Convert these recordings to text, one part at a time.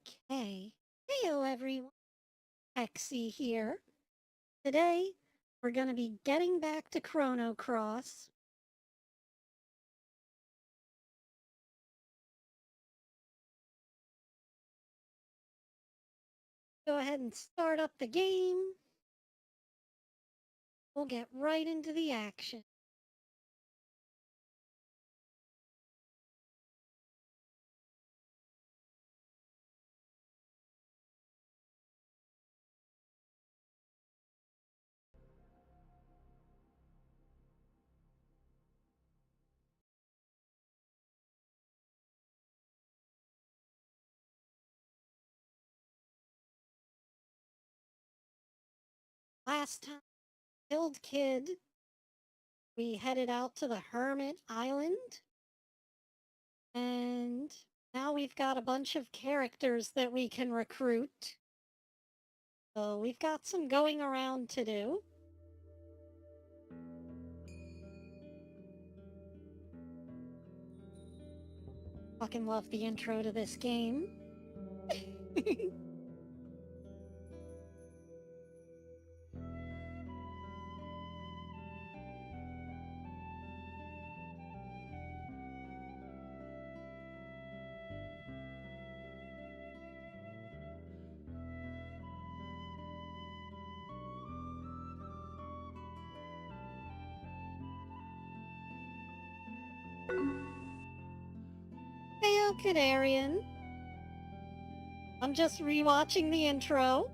Okay. Heyo, everyone. Hexi here. Today, we're going to be getting back to Chrono Cross. Go ahead and start up the game. We'll get right into the action. Last time, killed Kid. We headed out to the Hermit Island. And now we've got a bunch of characters that we can recruit. So we've got some going around to do. Fucking love the intro to this game. Heyo, Canarian. I'm just rewatching the intro.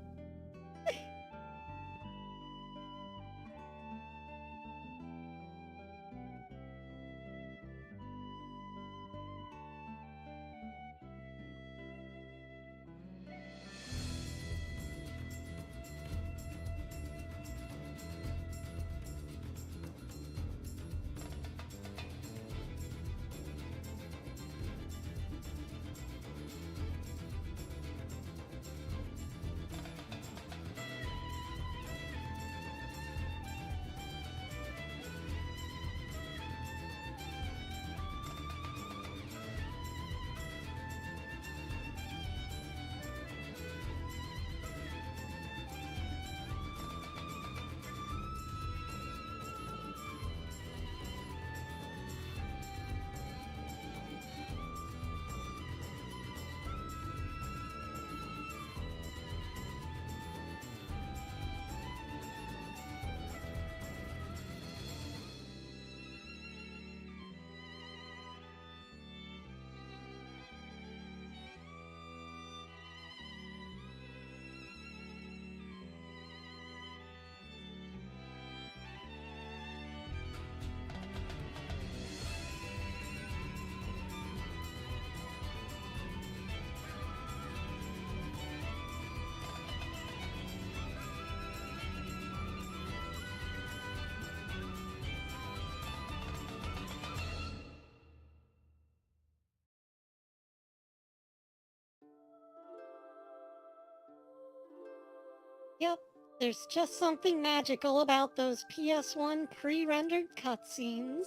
Yep, there's just something magical about those PS1 pre-rendered cutscenes.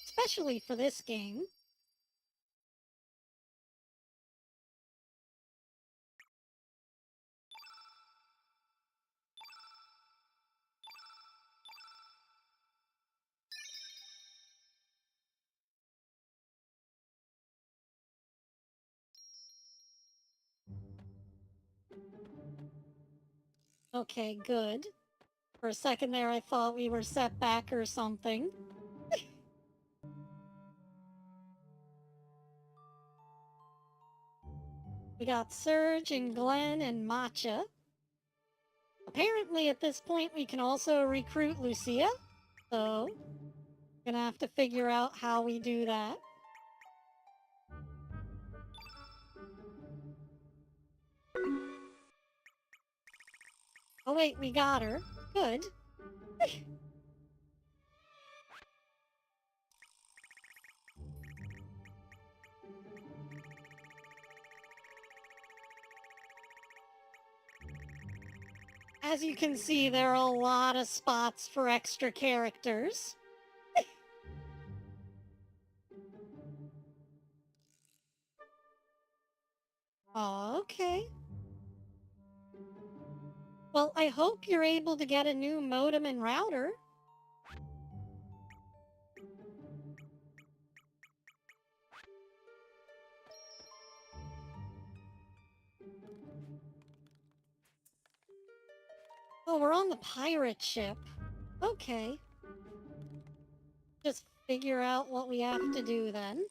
Especially for this game. Okay, good. For a second there, I thought we were set back or something. We got Surge and Glenn and Matcha. Apparently, at this point, we can also recruit Lucia. So, gonna have to figure out how we do that. Oh wait, we got her. Good. As you can see, there are a lot of spots for extra characters. Oh, okay. Well, I hope you're able to get a new modem and router. Oh, we're on the pirate ship. Okay. Just figure out what we have to do then.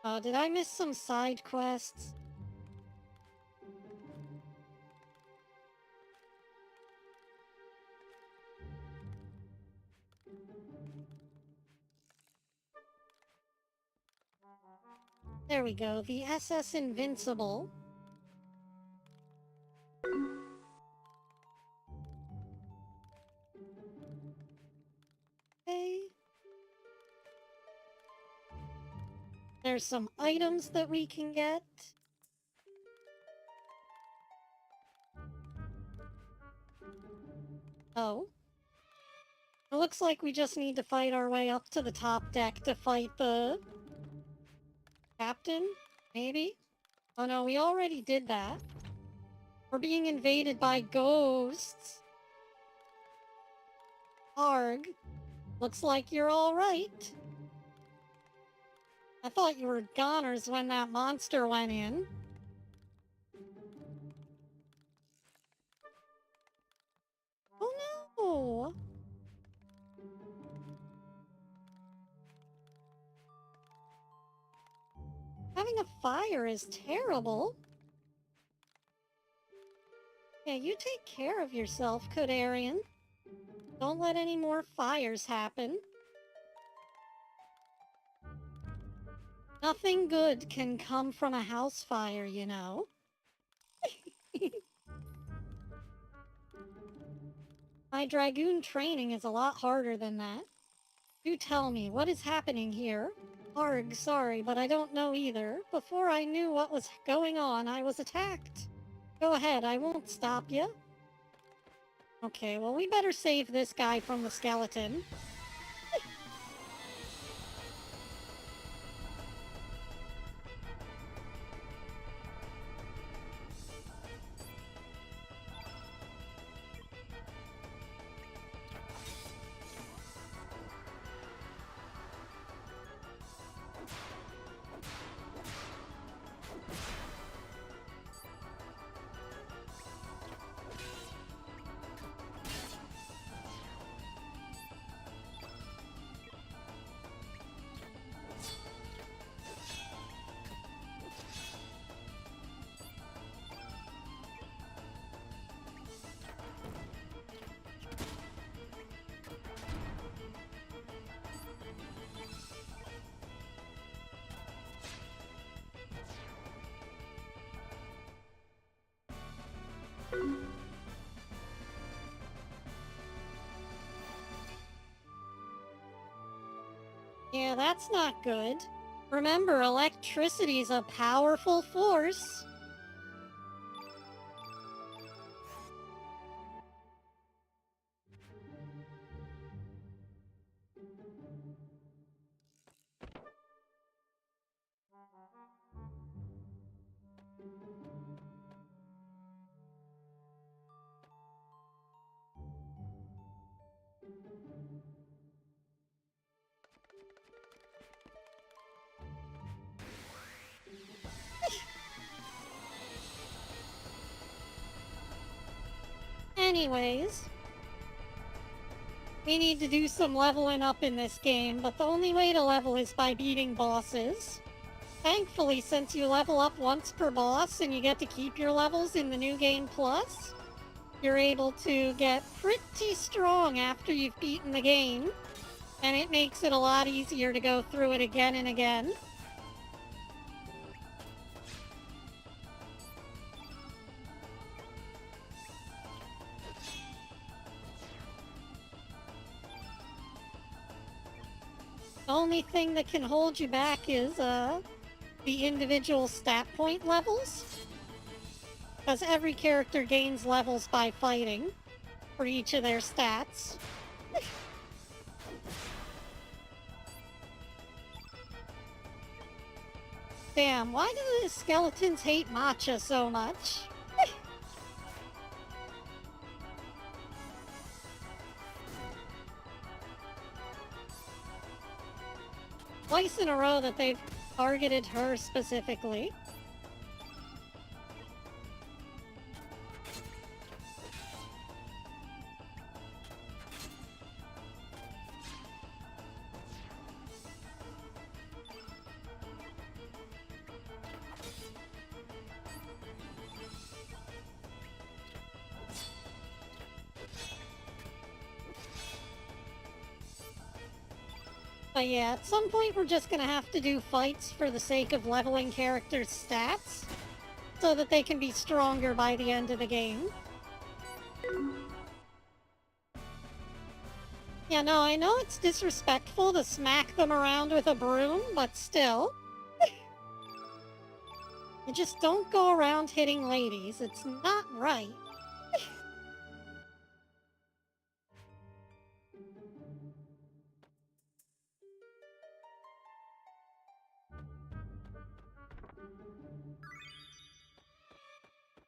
Oh, did I miss some side quests? There we go, the SS Invincible. Okay. There's some items that we can get. Oh. It looks like we just need to fight our way up to the top deck to fight the captain, maybe? Oh no, we already did that. We're being invaded by ghosts. Arg. Looks like you're alright. I thought you were goners when that monster went in. Oh no! Having a fire is terrible. Yeah, you take care of yourself, Kodarian. Don't let any more fires happen. Nothing good can come from a house fire, you know. My Dragoon training is a lot harder than that. Do tell me, what is happening here? Arg, sorry, but I don't know either. Before I knew what was going on, I was attacked. Go ahead, I won't stop you. Okay, well, we better save this guy from the skeleton. Yeah, that's not good. Remember, electricity's a powerful force. Anyways, we need to do some leveling up in this game, but the only way to level is by beating bosses. Thankfully, since you level up once per boss and you get to keep your levels in the New Game Plus, you're able to get pretty strong after you've beaten the game, and it makes it a lot easier to go through it again and again. The only thing that can hold you back is, the individual stat point levels. Because every character gains levels by fighting for each of their stats. Damn, why do the skeletons hate matcha so much? Twice in a row that they've targeted her specifically. But yeah, at some point we're just gonna have to do fights for the sake of leveling characters' stats, so that they can be stronger by the end of the game. Yeah, no, I know it's disrespectful to smack them around with a broom, but still. You just don't go around hitting ladies. It's not right.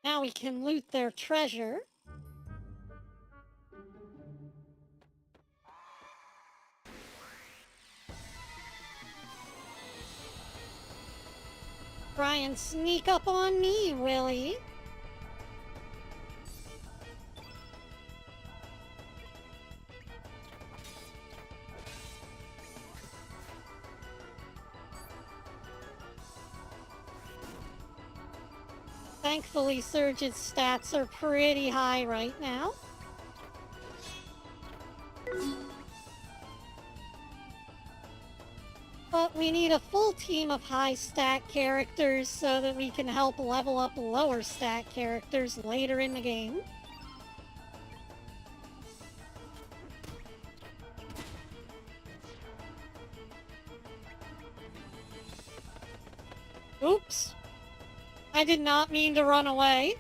Now we can loot their treasure. Try and sneak up on me, Willie. Thankfully, Surge's stats are pretty high right now. But we need a full team of high stat characters so that we can help level up lower stat characters later in the game. Oops. I did not mean to run away.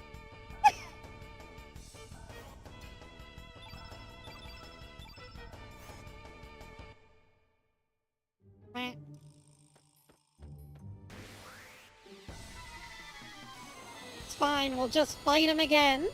It's fine, we'll just fight him again.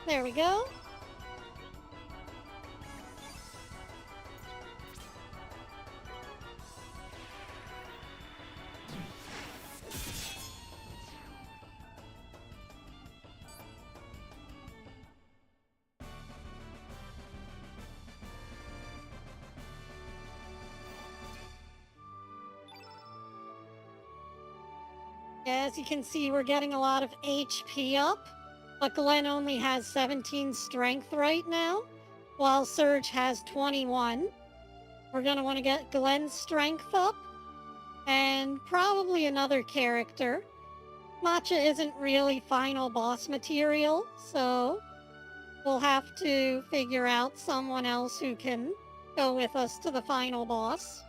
There we go. As you can see, we're getting a lot of HP up, but Glenn only has 17 strength right now, while Surge has 21. We're going to want to get Glenn's strength up, and probably another character. Matcha isn't really final boss material, so we'll have to figure out someone else who can go with us to the final boss.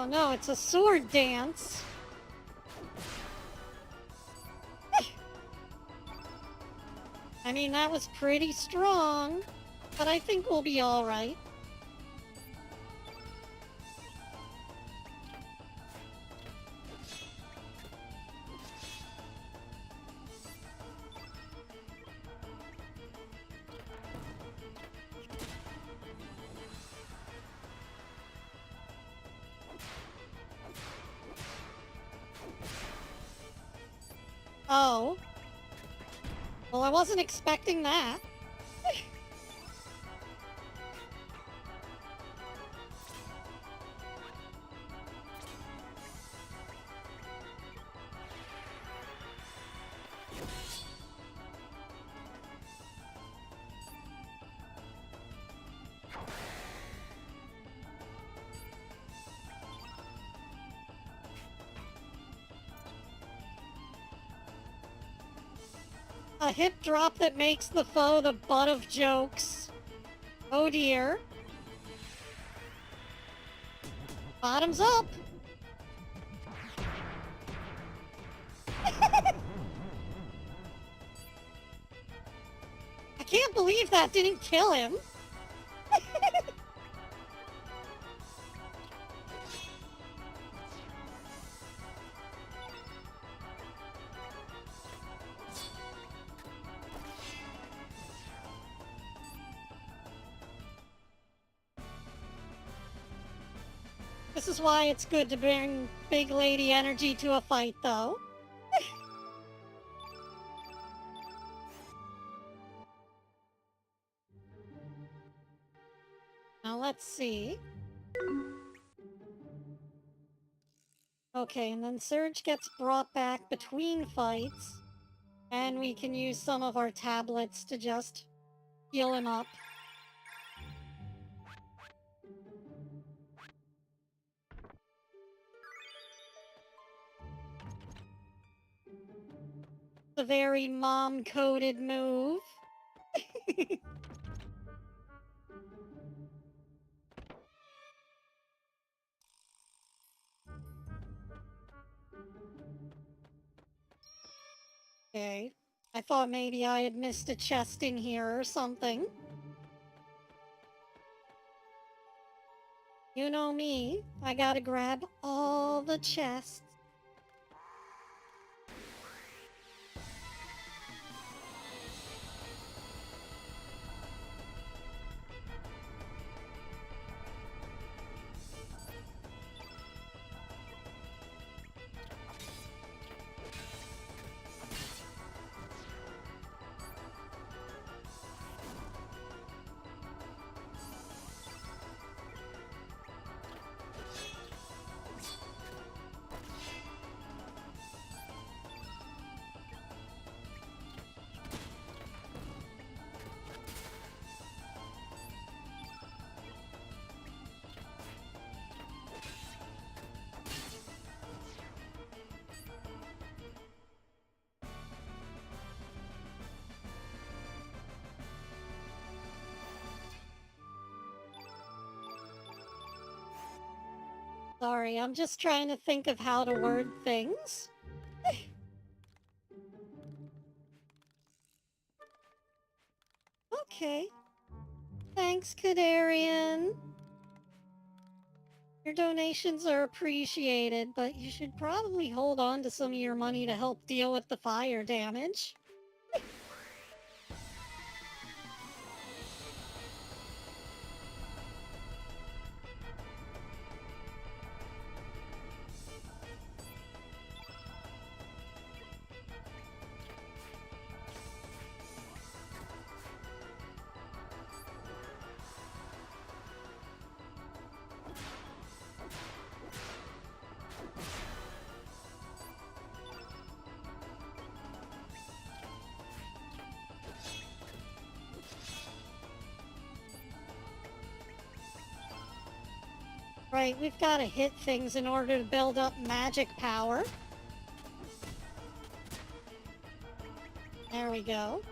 Oh no, it's a sword dance. I mean, that was pretty strong, but I think we'll be alright. Oh. Well, I wasn't expecting that. A hip drop that makes the foe the butt of jokes. Oh dear. Bottoms up. I can't believe that didn't kill him. This is why it's good to bring big lady energy to a fight, though. Now let's see. Okay, and then Surge gets brought back between fights, and we can use some of our tablets to just heal him up. A very mom-coded move. Okay. I thought maybe I had missed a chest in here or something. You know me. I gotta grab all the chests. Sorry, I'm just trying to think of how to word things. Okay. Thanks, Kadarian. Your donations are appreciated, but you should probably hold on to some of your money to help deal with the fire damage. Right, we've got to hit things in order to build up magic power. There we go.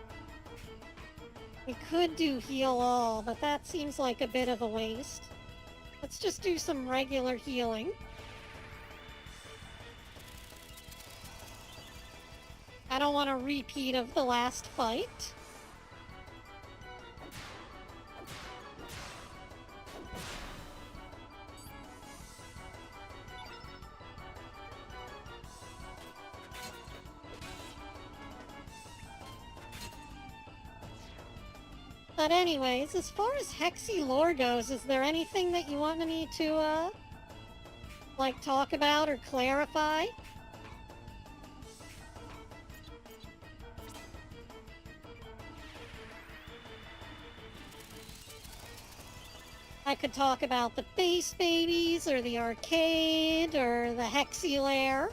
We could do heal all, but that seems like a bit of a waste. Let's just do some regular healing. I don't want a repeat of the last fight. But anyways, as far as Hexi lore goes, is there anything that you want me to, like, talk about or clarify? I could talk about the Base Babies, or the arcade, or the Hexi lair.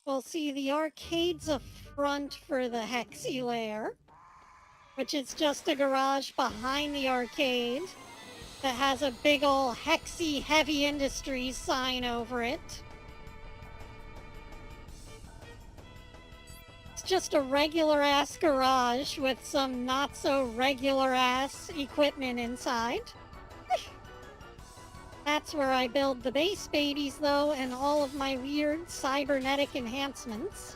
Well, see, the arcade's a front for the Hexi lair, which is just a garage behind the arcade that has a big ol' Hexi Heavy Industries sign over it. It's just a regular-ass garage with some not-so-regular-ass equipment inside. That's where I build the Base Babies, though, and all of my weird cybernetic enhancements.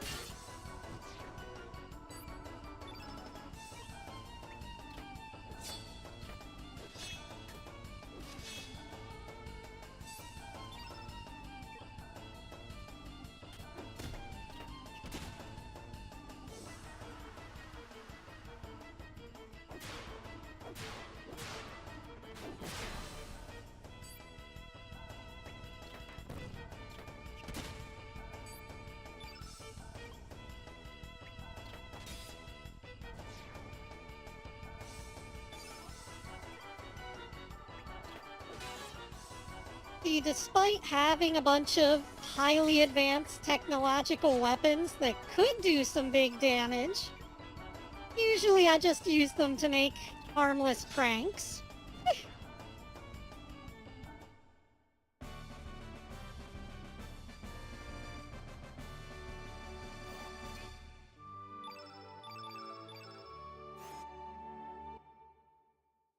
See, despite having a bunch of highly advanced technological weapons that could do some big damage, usually I just use them to make harmless pranks.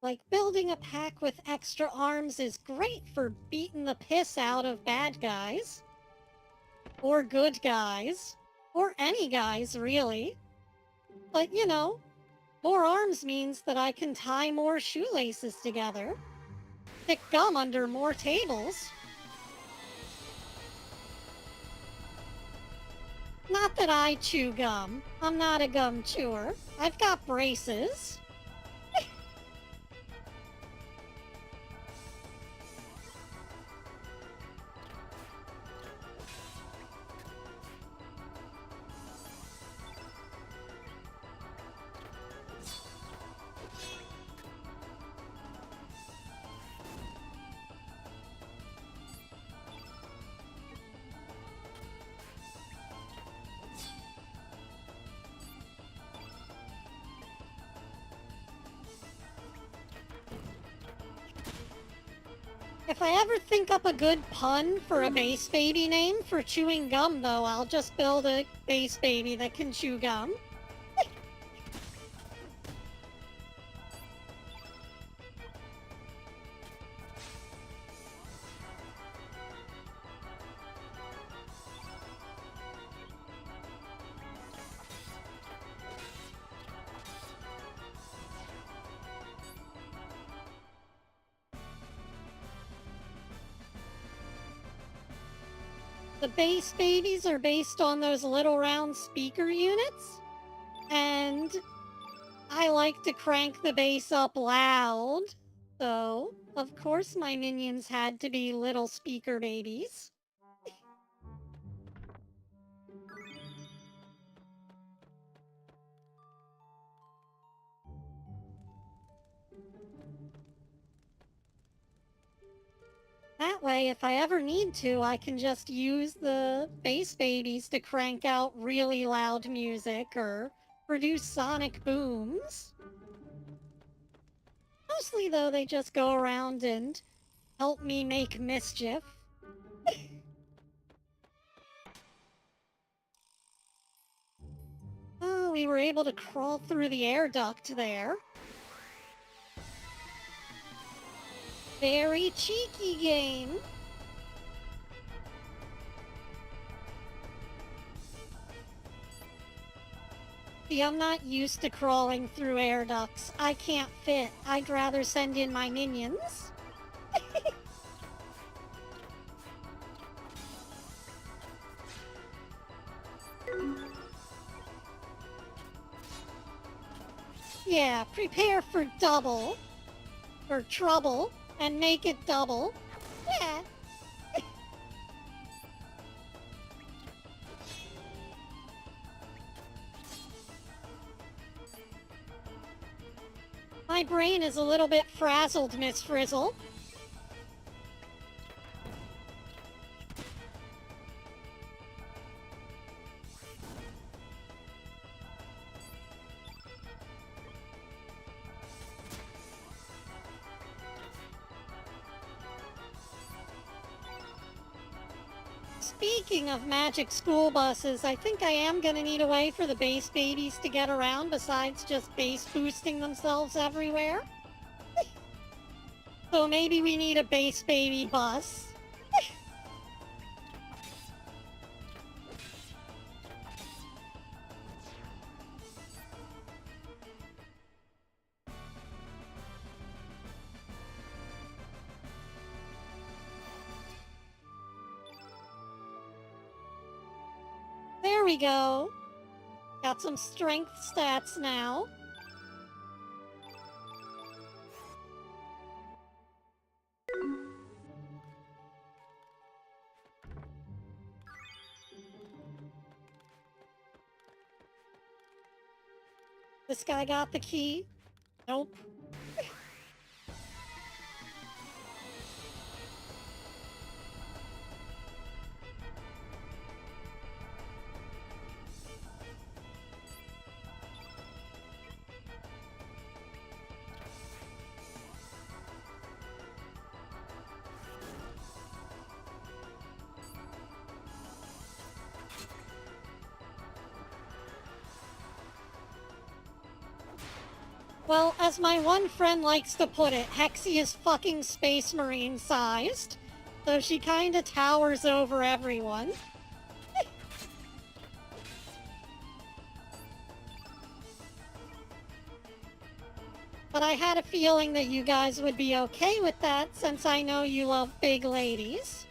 Like, building a pack with extra arms is great for beating the piss out of bad guys. Or good guys. Or any guys, really. But, you know, more arms means that I can tie more shoelaces together. Stick gum under more tables. Not that I chew gum. I'm not a gum chewer. I've got braces. If I ever think up a good pun for a Base Baby name for chewing gum, though, I'll just build a Base Baby that can chew gum. The Base Babies are based on those little round speaker units, and I like to crank the bass up loud So, of course my minions had to be little speaker babies. That way, if I ever need to, I can just use the bass babies to crank out really loud music or produce sonic booms. Mostly, though, they just go around and help me make mischief. Oh, we were able to crawl through the air duct there. Very cheeky game. See, I'm not used to crawling through air ducts. I can't fit. I'd rather send in my minions. Yeah, prepare for double. For trouble. And make it double. Yeah. My brain is a little bit frazzled, Miss Frizzle. Speaking of magic school buses, I think I am gonna need a way for the bass babies to get around besides just bass boosting themselves everywhere. So maybe we need a bass baby bus. There we go. Got some strength stats now. This guy got the key. Nope. Well, as my one friend likes to put it, Hexi is fucking Space Marine sized, so she kinda towers over everyone. But I had a feeling that you guys would be okay with that since I know you love big ladies.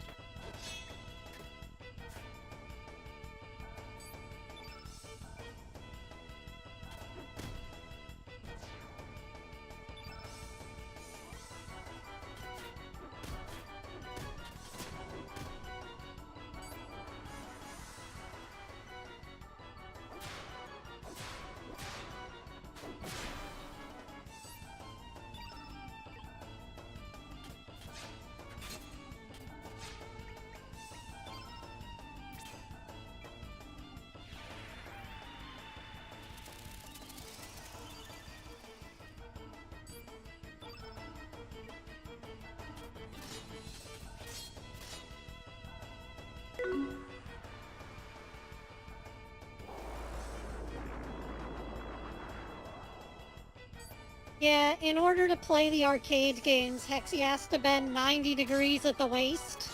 Yeah, in order to play the arcade games, Hexi has to bend 90 degrees at the waist.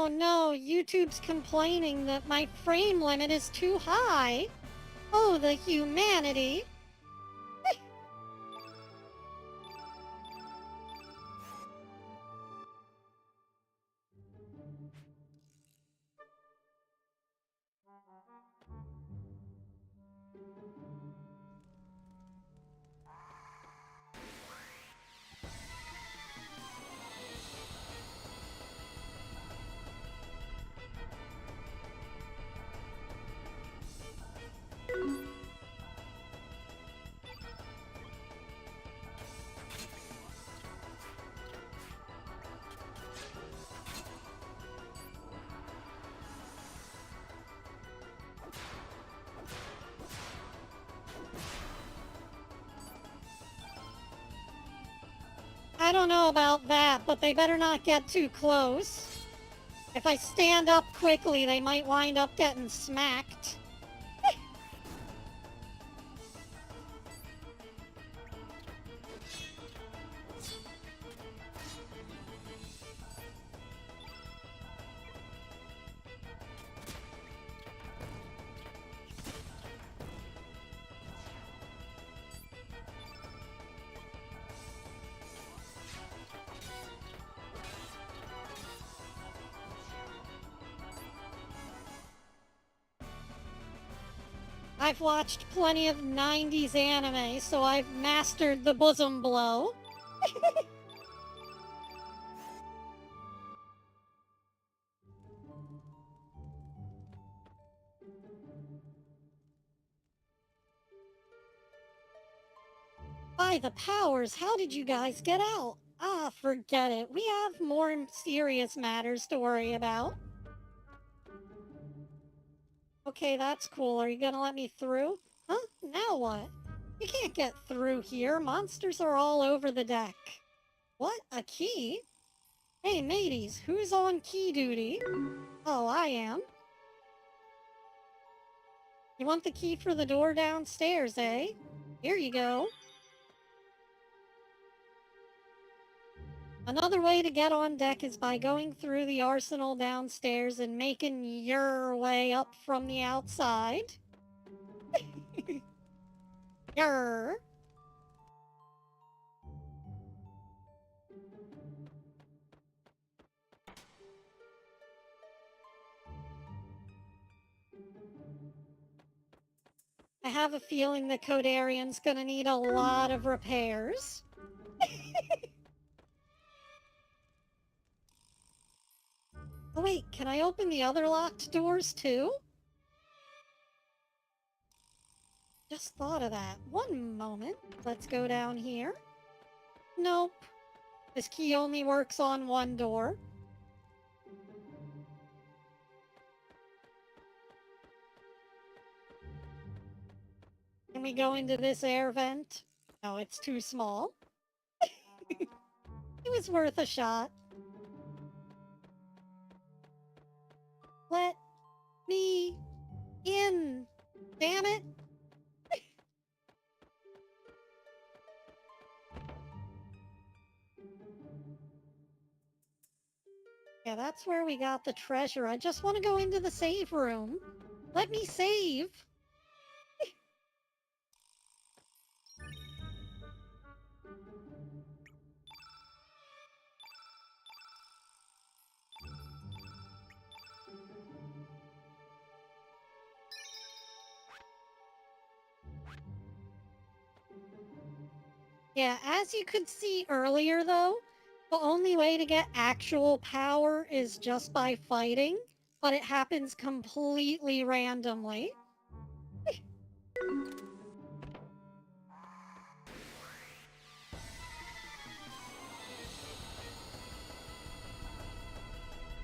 Oh no, YouTube's complaining that my frame limit is too high. Oh, the humanity. I don't know about that, but they better not get too close. If I stand up quickly, they might wind up getting smacked. I've watched plenty of 90s anime, so I've mastered the bosom blow. By the powers, how did you guys get out? Ah, forget it. We have more serious matters to worry about. Okay, that's cool. Are you gonna let me through? Huh? Now what? You can't get through here. Monsters are all over the deck. What? A key? Hey, mateys, who's on key duty? Oh, I am. You want the key for the door downstairs, eh? Here you go. Another way to get on deck is by going through the arsenal downstairs and making your way up from the outside. Yer. I have a feeling the Codarian's gonna need a lot of repairs. Oh wait, can I open the other locked doors too? Just thought of that. One moment. Let's go down here. Nope. This key only works on one door. Can we go into this air vent? No, it's too small. It was worth a shot. Let me in. Damn it. Yeah, that's where we got the treasure. I just want to go into the save room. Let me save. Yeah, as you could see earlier though, the only way to get actual power is just by fighting, but it happens completely randomly.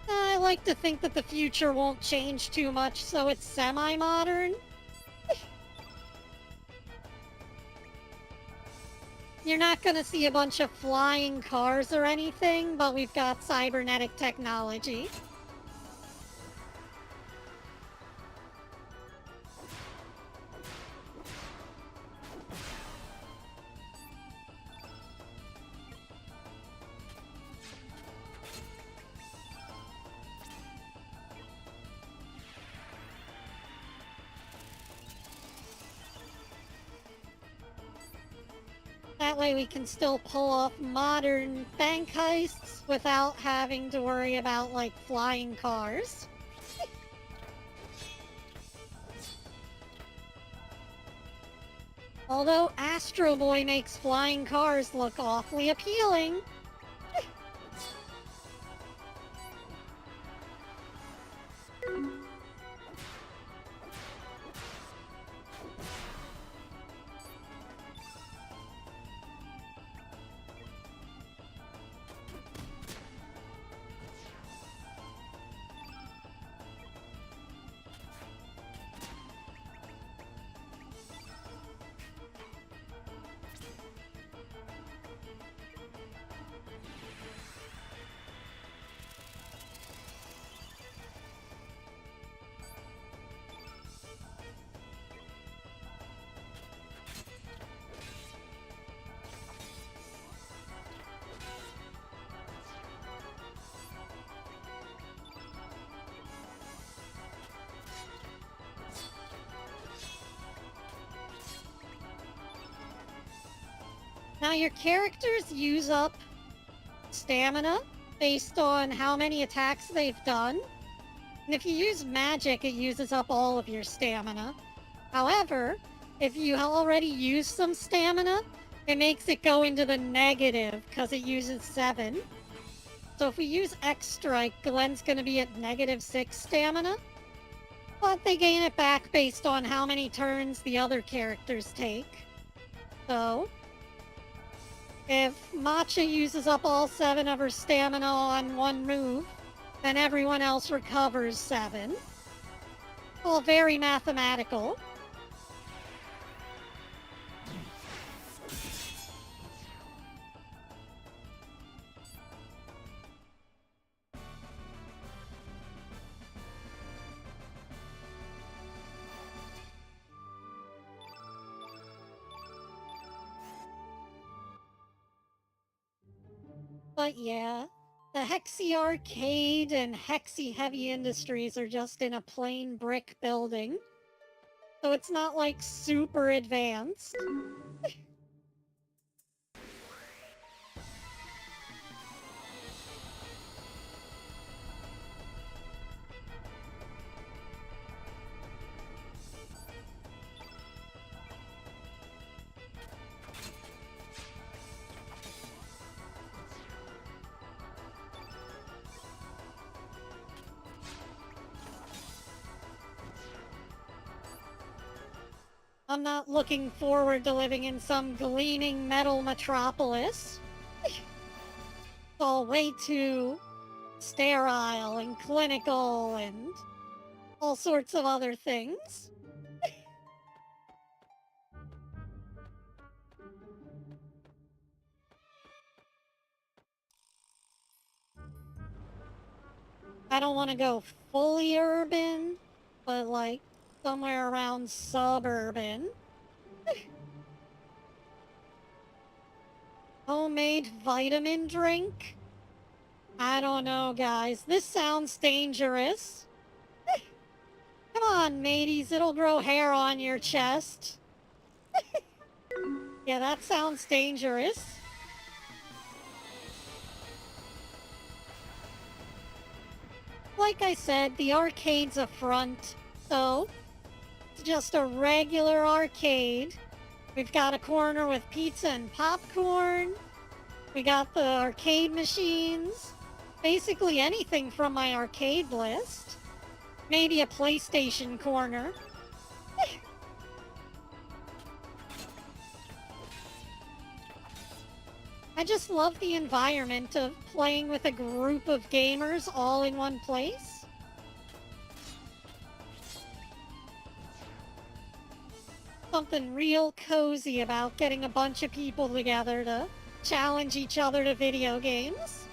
I like to think that the future won't change too much, so it's semi-modern. You're not gonna see a bunch of flying cars or anything, but we've got cybernetic technology. That way we can still pull off modern bank heists without having to worry about, like, flying cars. Although Astro Boy makes flying cars look awfully appealing. Now your characters use up stamina based on how many attacks they've done. And if you use magic, it uses up all of your stamina. However, if you already use some stamina, it makes it go into the negative because it uses 7. So if we use X Strike, Glenn's going to be at -6 stamina. But they gain it back based on how many turns the other characters take. So if Matcha uses up all 7 of her stamina on one move, then everyone else recovers 7. All very mathematical. But yeah, the Hexi Arcade and Hexi Heavy Industries are just in a plain brick building. So it's not like super advanced. I'm not looking forward to living in some gleaming metal metropolis. It's all way too sterile and clinical and all sorts of other things. I don't want to go fully urban, but like somewhere around suburban. Homemade vitamin drink? I don't know, guys. This sounds dangerous. Come on, mateys. It'll grow hair on your chest. Yeah, that sounds dangerous. Like I said, the arcade's a front, so it's just a regular arcade. We've got a corner with pizza and popcorn. We got the arcade machines. Basically anything from my arcade list. Maybe a PlayStation corner. I just love the environment of playing with a group of gamers all in one place. Something real cozy about getting a bunch of people together to challenge each other to video games.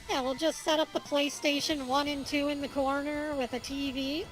Yeah, we'll just set up the PlayStation 1 and 2 in the corner with a TV.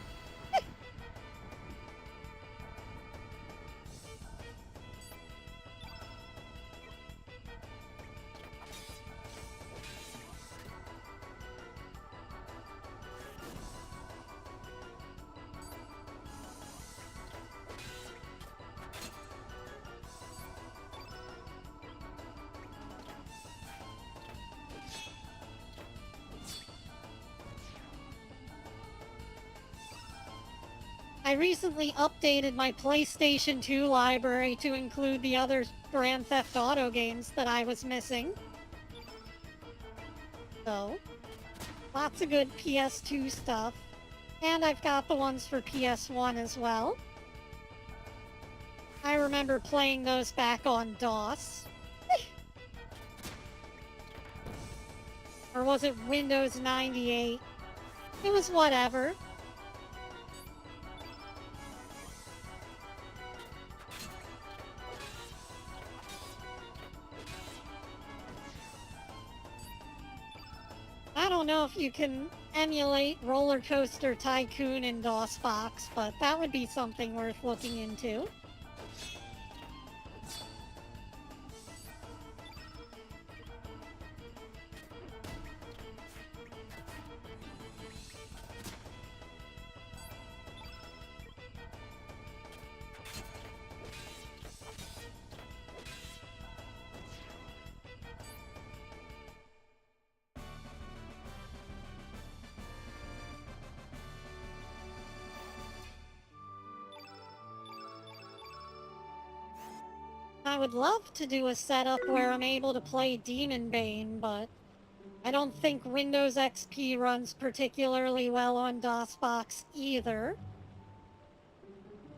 I recently updated my PlayStation 2 library to include the other Grand Theft Auto games that I was missing. So, lots of good PS2 stuff. And I've got the ones for PS1 as well. I remember playing those back on DOS. Or was it Windows 98? It was whatever. I don't know if you can emulate Roller Coaster Tycoon in DOSBox, but that would be something worth looking into. I would love to do a setup where I'm able to play Demon Bane, but I don't think Windows XP runs particularly well on DOSBox either.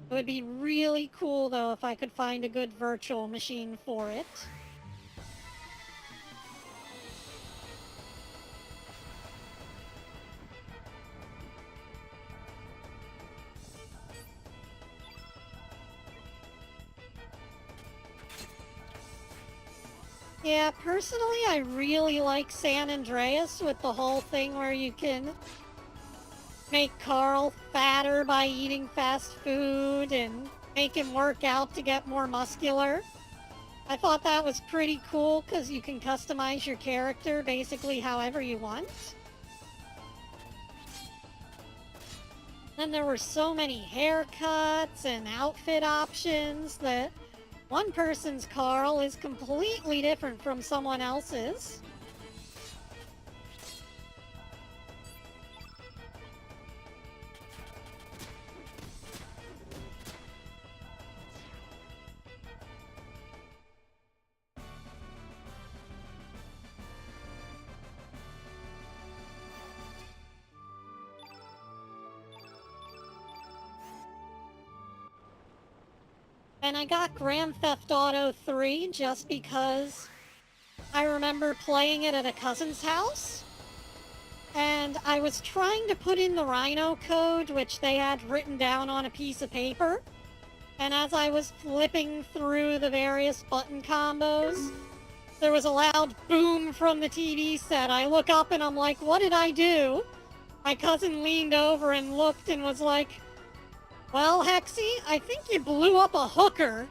It would be really cool, though, if I could find a good virtual machine for it. Yeah, personally, I really like San Andreas with the whole thing where you can make Carl fatter by eating fast food and make him work out to get more muscular. I thought that was pretty cool because you can customize your character basically however you want. Then there were so many haircuts and outfit options that one person's Carl is completely different from someone else's. And I got Grand Theft Auto 3 just because I remember playing it at a cousin's house. And I was trying to put in the Rhino code, which they had written down on a piece of paper. And as I was flipping through the various button combos, there was a loud boom from the TV set. I look up and I'm like, what did I do? My cousin leaned over and looked and was like, well, Hexi, I think you blew up a hooker.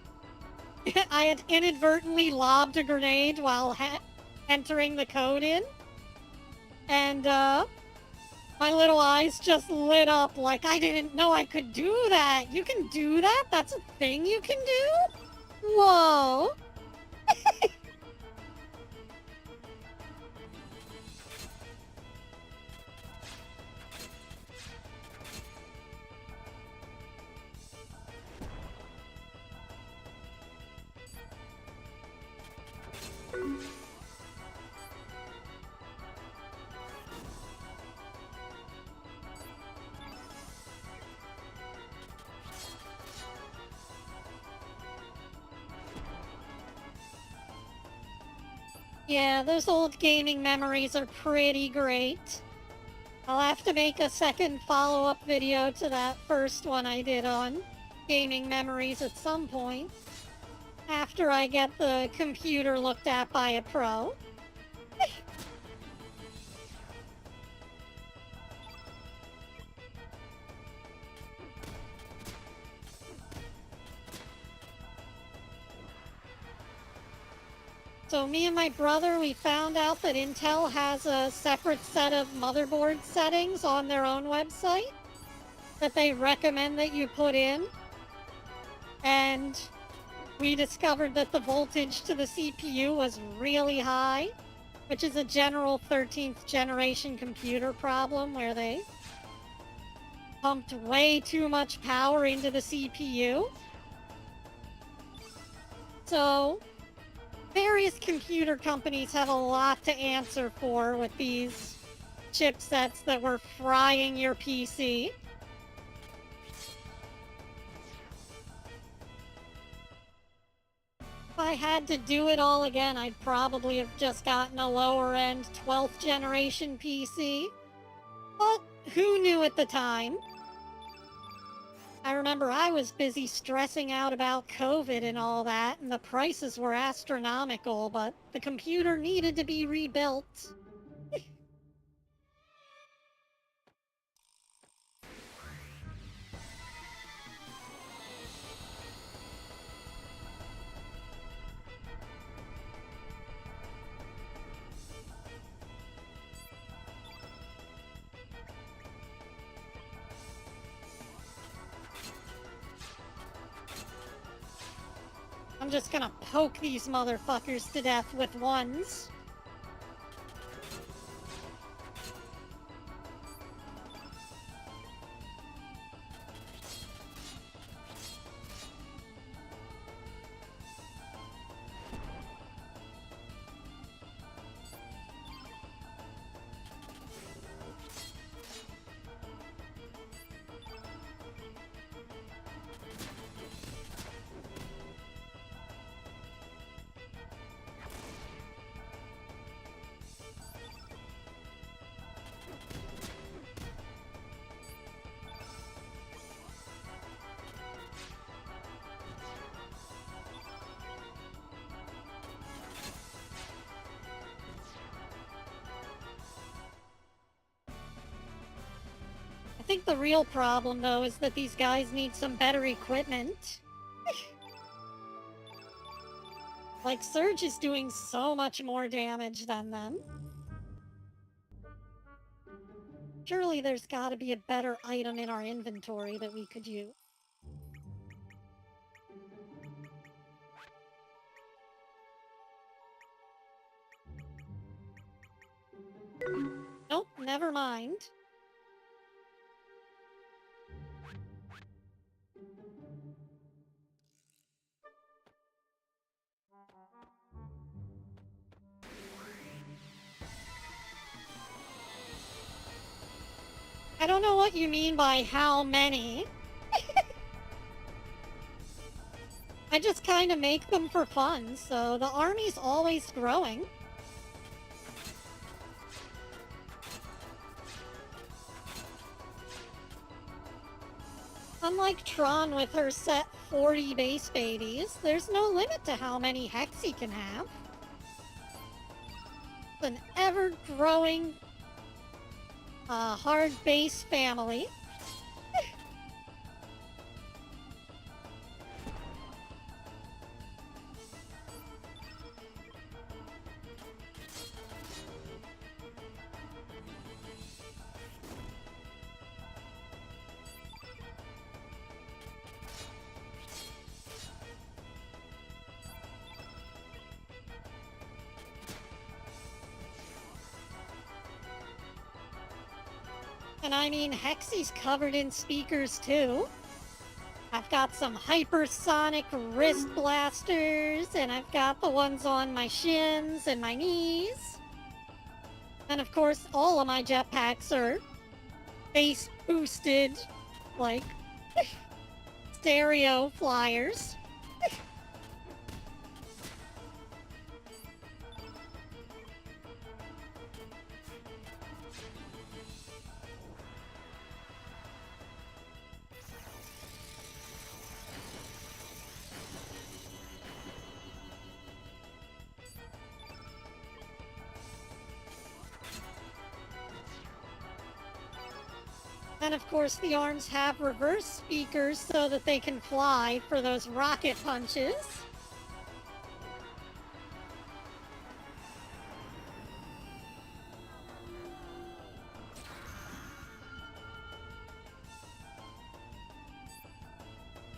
I had inadvertently lobbed a grenade while entering the code in. And, my little eyes just lit up like I didn't know I could do that. You can do that? That's a thing you can do? Whoa. Yeah, those old gaming memories are pretty great. I'll have to make a second follow-up video to that first one I did on gaming memories at some point, after I get the computer looked at by a pro. So me and my brother, we found out that Intel has a separate set of motherboard settings on their own website that they recommend that you put in. And we discovered that the voltage to the CPU was really high, which is a general 13th generation computer problem where they pumped way too much power into the CPU. So, various computer companies have a lot to answer for with these chipsets that were frying your PC. If I had to do it all again, I'd probably have just gotten a lower-end 12th generation PC. But who knew at the time? I remember I was busy stressing out about COVID and all that, and the prices were astronomical, but the computer needed to be rebuilt. I'm just gonna poke these motherfuckers to death with ones. I think the real problem, though, is that these guys need some better equipment. Like, Surge is doing so much more damage than them. Surely there's gotta be a better item in our inventory that we could use. Nope, never mind. I don't know what you mean by how many. I just kind of make them for fun, so the army's always growing. Unlike Tron with her set 40 base babies, there's no limit to how many Hexi can have. It's an ever-growing, hard base family. And I mean, Hexi's covered in speakers too. I've got some hypersonic wrist blasters, and I've got the ones on my shins and my knees. And of course, all of my jetpacks are bass boosted, like, stereo flyers. And of course, the arms have reverse speakers so that they can fly for those rocket punches.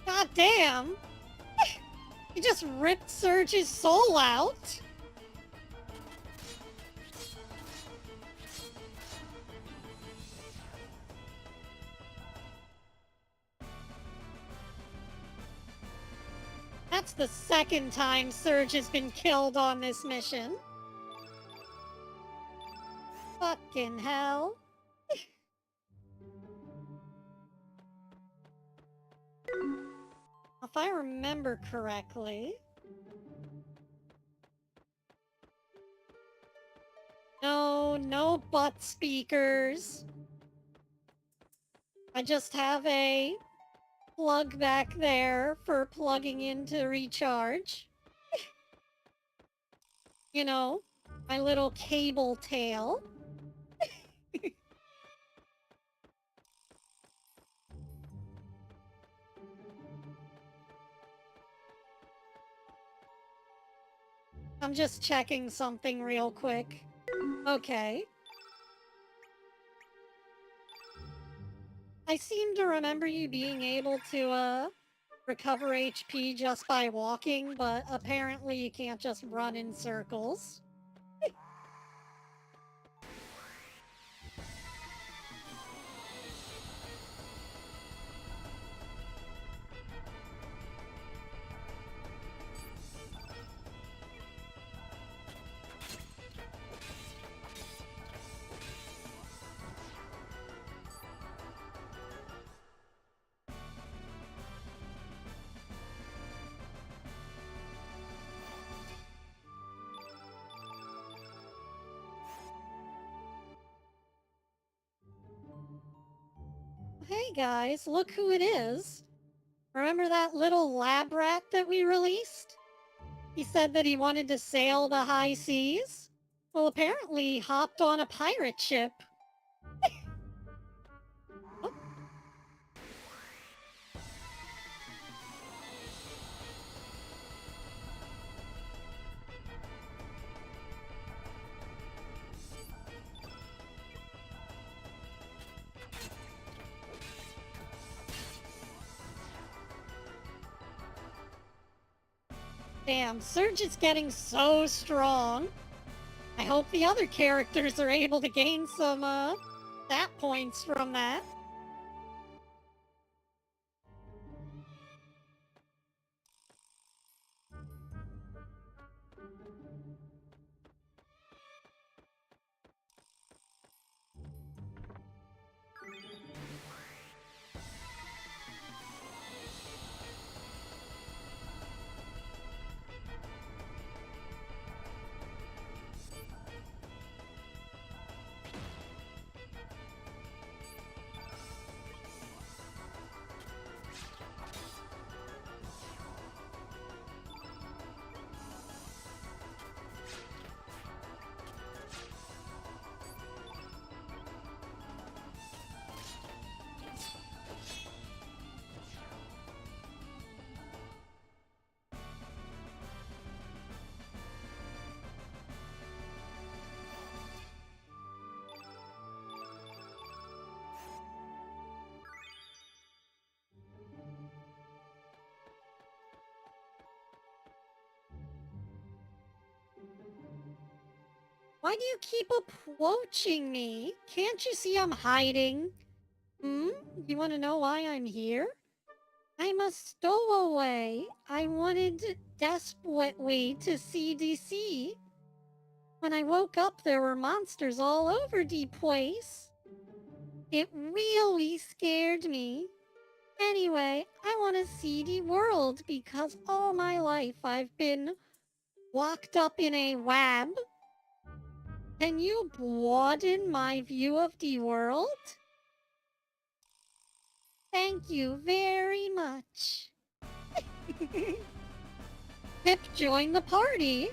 God damn! He just ripped Surge's soul out! That's the second time Surge has been killed on this mission. Fucking hell. If I remember correctly... No butt speakers. I just have a plug back there for plugging in to recharge. You know, my little cable tail. I'm just checking something real quick. Okay. I seem to remember you being able to, recover HP just by walking, but apparently you can't just run in circles. Hey guys, look who it is. Remember that little lab rat that we released? He said that he wanted to sail the high seas? Well, apparently he hopped on a pirate ship. Oh. Damn, Surge is getting so strong. I hope the other characters are able to gain some, stat points from that. Why do you keep approaching me? Can't you see I'm hiding? Hmm? You want to know why I'm here? I'm a stowaway. I wanted desperately to see DC. When I woke up, there were monsters all over the place. It really scared me. Anyway, I want to see the world because all my life I've been locked up in a web. Can you broaden my view of the world? Thank you very much. Pip joined the party.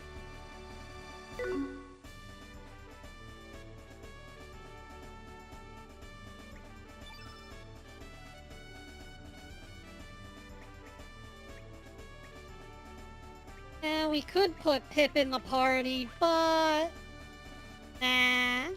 We could put Pip in the party, but... Nah.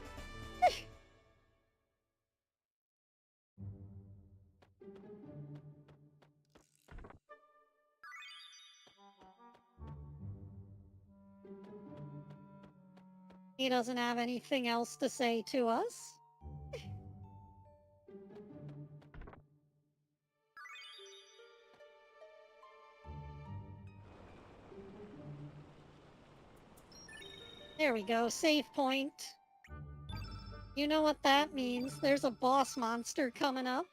He doesn't have anything else to say to us. There we go, save point. You know what that means. There's a boss monster coming up.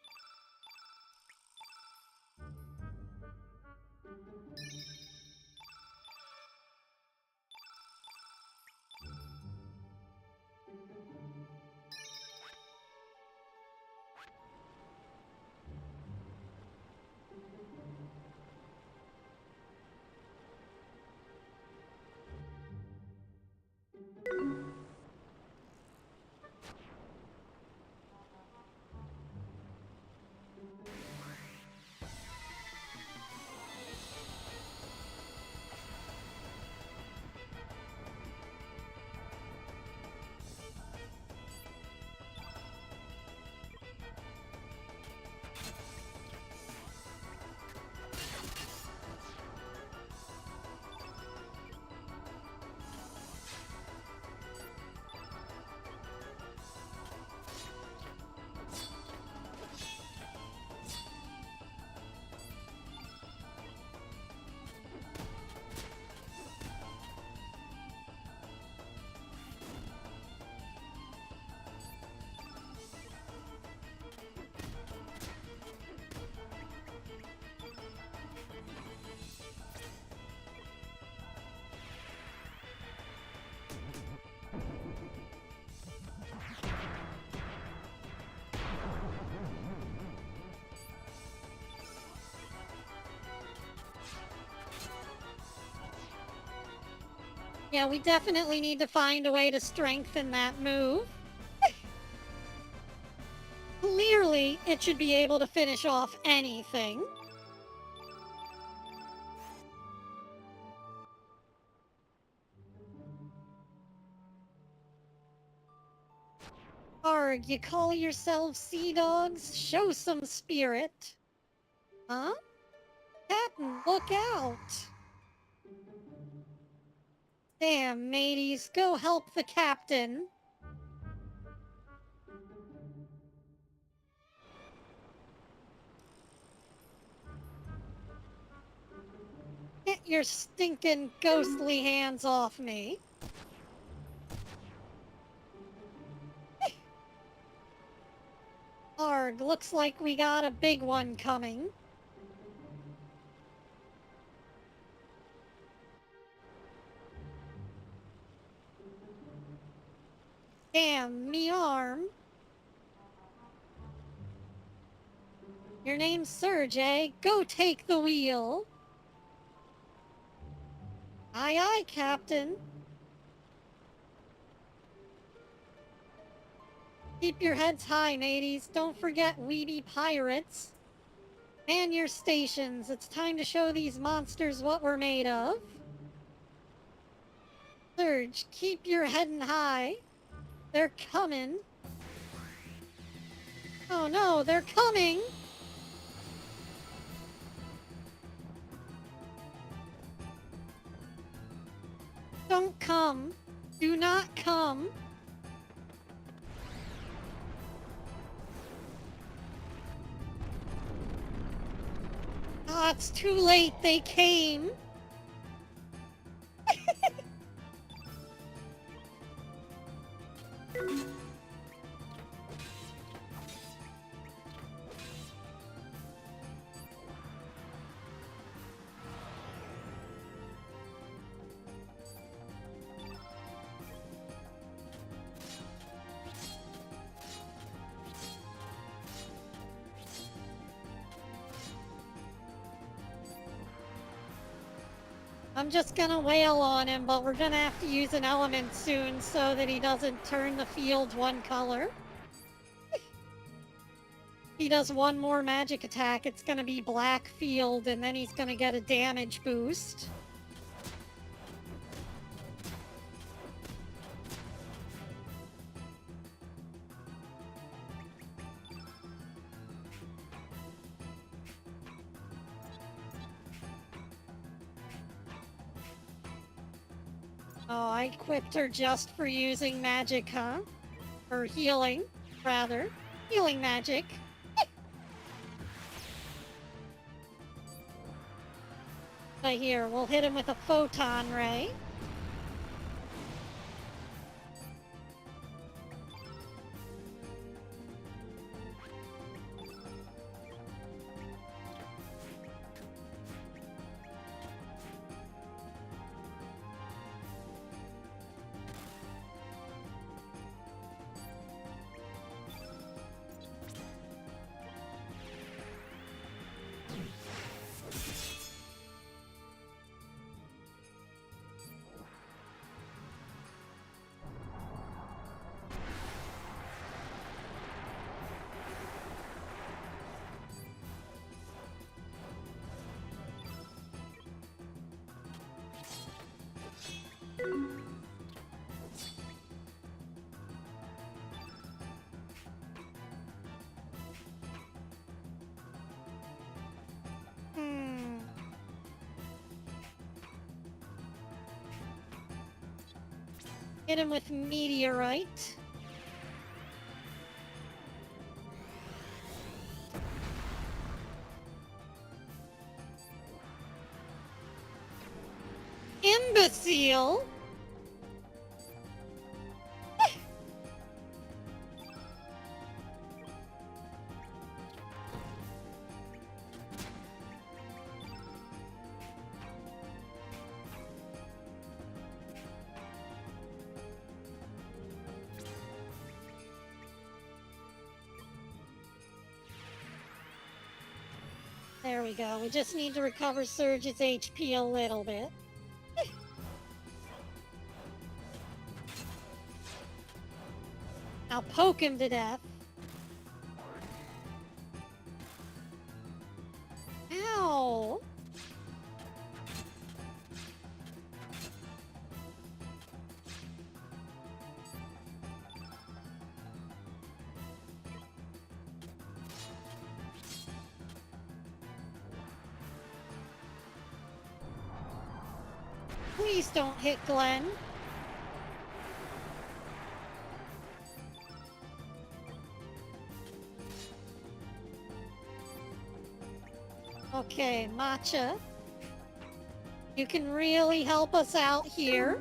Yeah, we definitely need to find a way to strengthen that move. Clearly, it should be able to finish off anything. Arg, you call yourselves sea dogs? Show some spirit. Huh? Captain, look out! Damn, mateys, go help the captain. Get your stinking ghostly hands off me. Arg, looks like we got a big one coming. Damn, me arm. Your name's Serge, eh? Go take the wheel. Aye, aye, Captain. Keep your heads high, mateys. Don't forget we be pirates. Man your stations. It's time to show these monsters what we're made of. Serge, keep your headin' high. They're coming. Oh no, they're coming! Don't come. Do not come. Ah, it's too late. They came. I'm just gonna wail on him, but we're gonna have to use an element soon so that he doesn't turn the field one color. He does one more magic attack, it's gonna be black field, and then he's gonna get a damage boost. Oh, I equipped her just for using magic, huh? Or healing, rather. Healing magic. But here, we'll hit him with a photon ray. Hit him with meteorite. Imbecile! There we go. We just need to recover Surge's HP a little bit. Now poke him to death. Ow! Please don't hit Glenn. Okay, Matcha. You can really help us out here.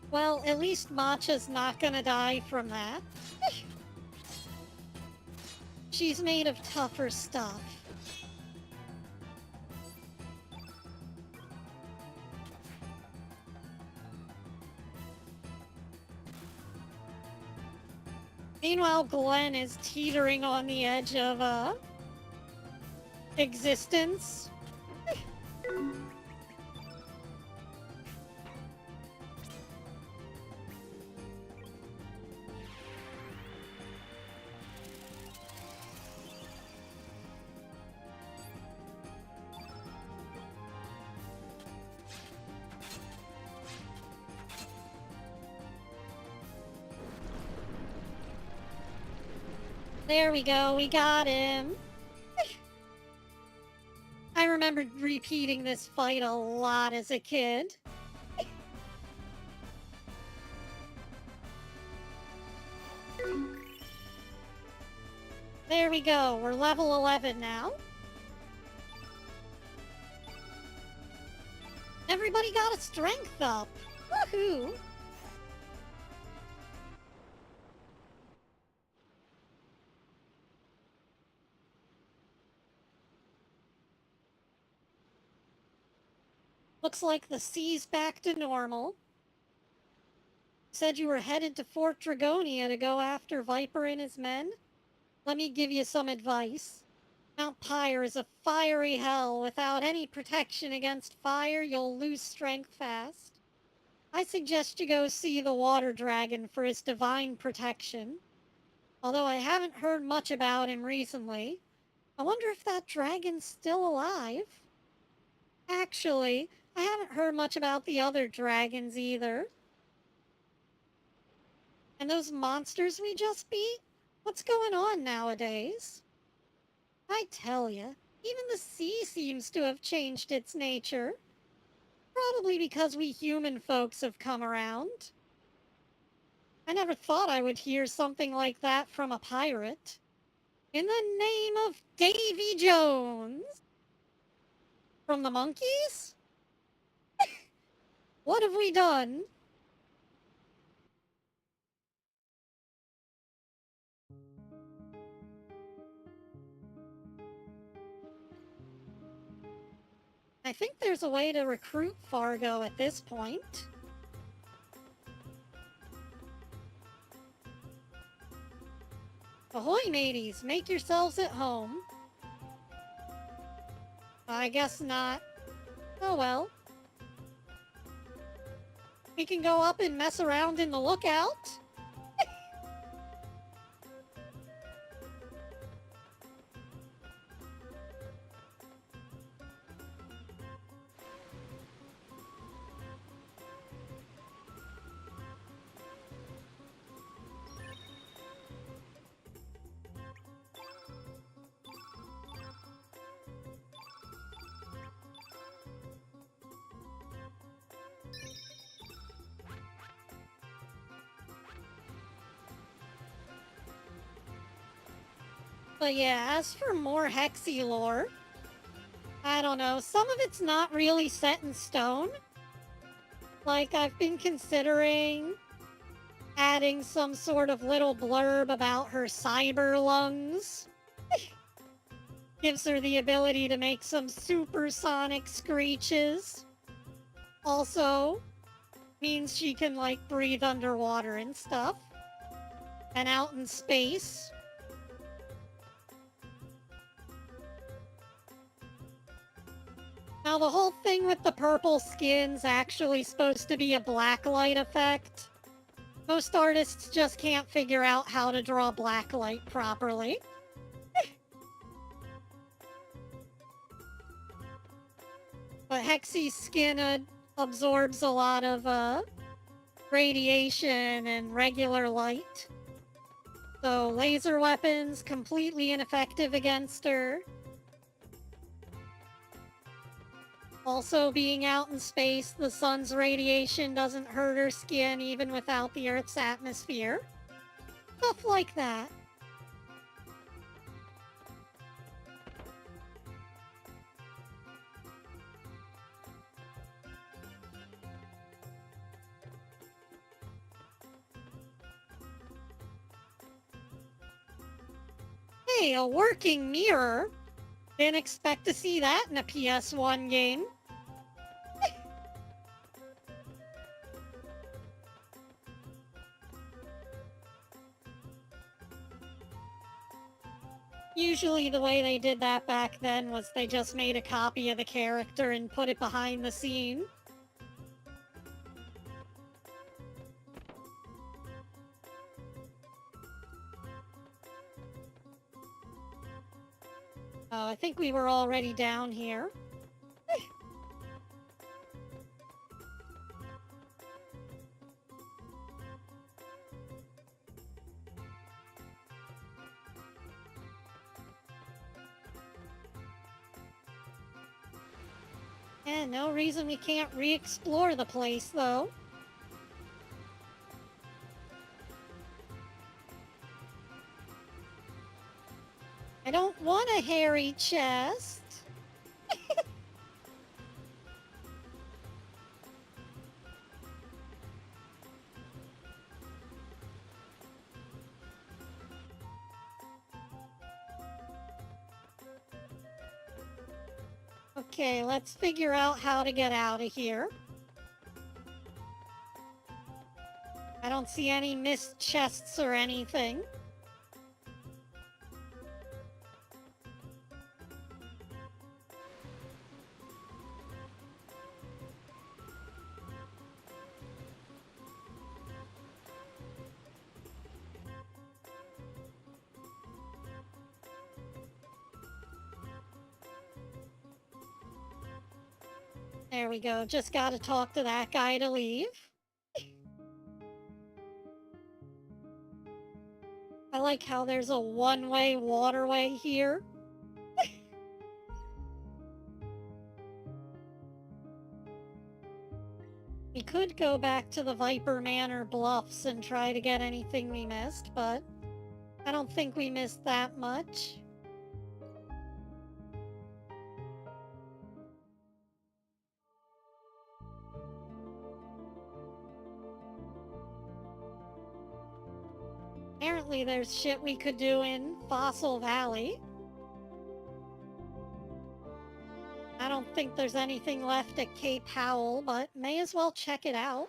Well, at least Matcha's not gonna die from that. She's made of tougher stuff. Meanwhile, Glenn is teetering on the edge of, existence. There we go, we got him. I remember repeating this fight a lot as a kid. There we go, we're level 11 now. Everybody got a strength up. Woohoo! Looks like the sea's back to normal. Said you were headed to Fort Dragonia to go after Viper and his men? Let me give you some advice. Mount Pyre is a fiery hell. Without any protection against fire, you'll lose strength fast. I suggest you go see the water dragon for his divine protection. Although I haven't heard much about him recently. I wonder if that dragon's still alive? Actually, I haven't heard much about the other dragons either. And those monsters we just beat? What's going on nowadays? I tell ya, even the sea seems to have changed its nature. Probably because we human folks have come around. I never thought I would hear something like that from a pirate. In the name of Davy Jones! From the monkeys? What have we done? I think there's a way to recruit Fargo at this point. Ahoy, mateys! Make yourselves at home. I guess not. Oh well. We can go up and mess around in the lookout. But yeah, as for more Hexi lore, I don't know, some of it's not really set in stone. Like, I've been considering adding some sort of little blurb about her cyber lungs. Gives her the ability to make some supersonic screeches. Also, means she can, like, breathe underwater and stuff. And out in space. Now, the whole thing with the purple skin's actually supposed to be a blacklight effect. Most artists just can't figure out how to draw blacklight properly. But Hexi's skin absorbs a lot of radiation and regular light. So laser weapons completely ineffective against her. Also, being out in space, the sun's radiation doesn't hurt her skin even without the Earth's atmosphere. Stuff like that. Hey, a working mirror? Didn't expect to see that in a PS1 game. Usually the way they did that back then was they just made a copy of the character and put it behind the scene. Oh, I think we were already down here. Yeah, no reason we can't re-explore the place, though. I don't want a hairy chest. Okay, let's figure out how to get out of here. I don't see any missed chests or anything. There we go, just gotta talk to that guy to leave. I like how there's a one-way waterway here. We could go back to the Viper Manor Bluffs and try to get anything we missed, but I don't think we missed that much. Apparently there's shit we could do in Fossil Valley. I don't think there's anything left at Cape Howell, but may as well check it out.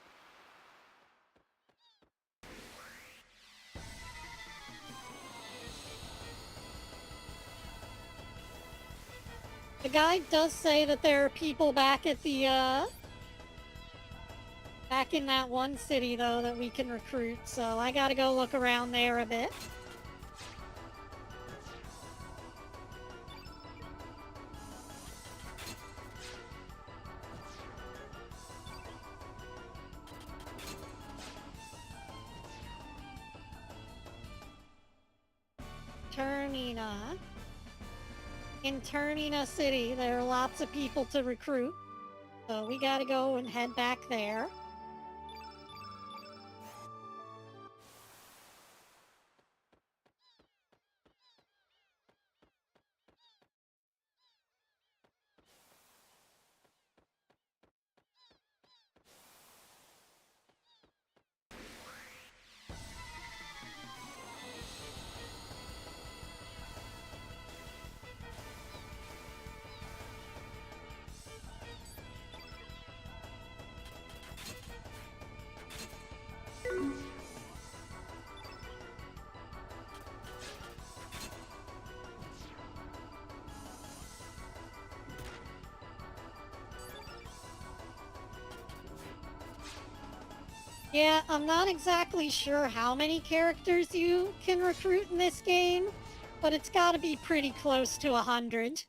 The guide does say that there are people back at the, back in that one city, though, that we can recruit, so I gotta go look around there a bit. Turnina. In Turnina City, there are lots of people to recruit, so we gotta go and head back there. Yeah, I'm not exactly sure how many characters you can recruit in this game, but it's gotta be pretty close to 100.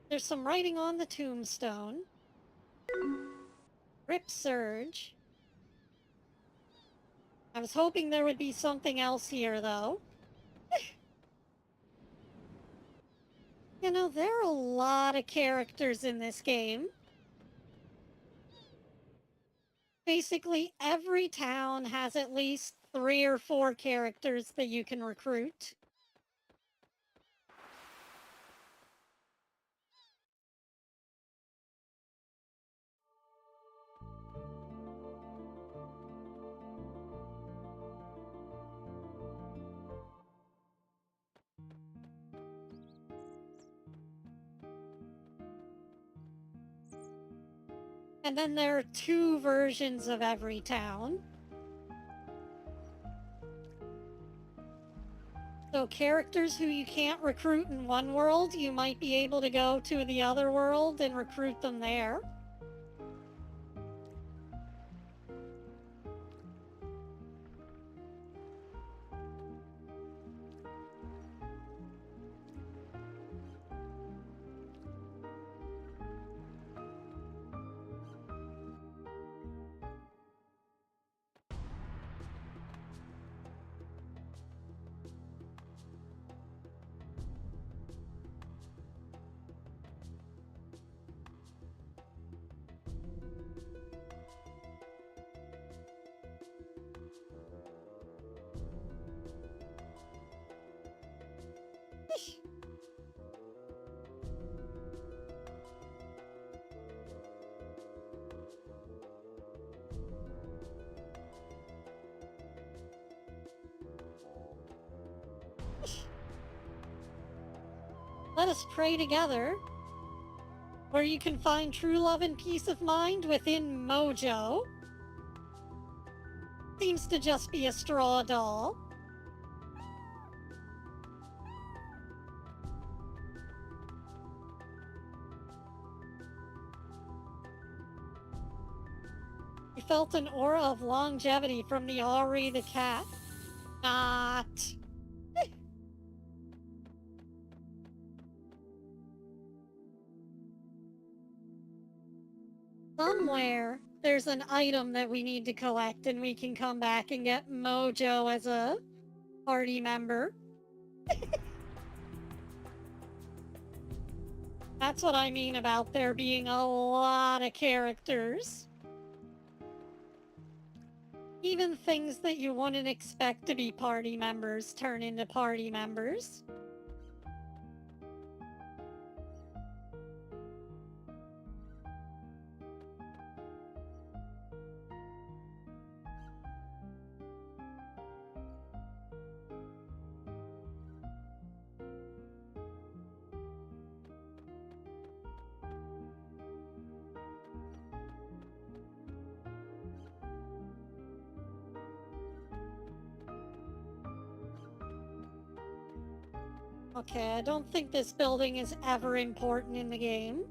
There's some writing on the tombstone. Rip Surge. I was hoping there would be something else here, though. You know, there are a lot of characters in this game. Basically, every town has at least 3 or 4 characters that you can recruit. And then there are 2 versions of every town. So characters who you can't recruit in one world, you might be able to go to the other world and recruit them there. Let us pray together, where you can find true love and peace of mind within Mojo. Seems to just be a straw doll. You felt an aura of longevity from the Ari the cat. Not. Somewhere, there's an item that we need to collect, and we can come back and get Mojo as a party member. That's what I mean about there being a lot of characters. Even things that you wouldn't expect to be party members turn into party members. Okay, I don't think this building is ever important in the game.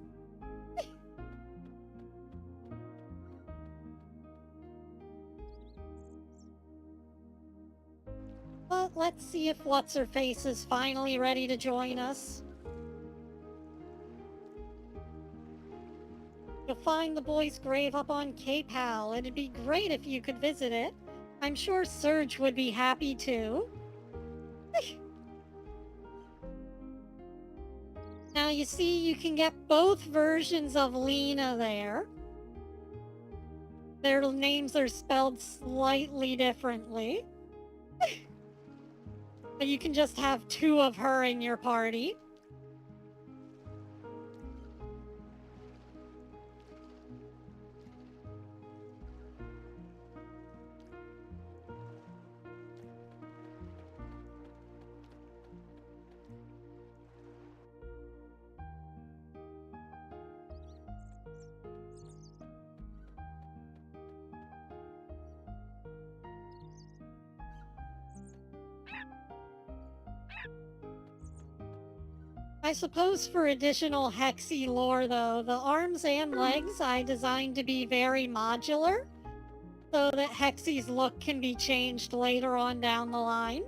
But let's see if What's-Her-Face is finally ready to join us. You'll find the boy's grave up on Cape Hal. It'd be great if you could visit it. I'm sure Serge would be happy to. Now you see, you can get both versions of Lena there. Their names are spelled slightly differently. But you can just have 2 of her in your party. I suppose for additional Hexi lore, though, the arms and legs I designed to be very modular, so that Hexi's look can be changed later on down the line.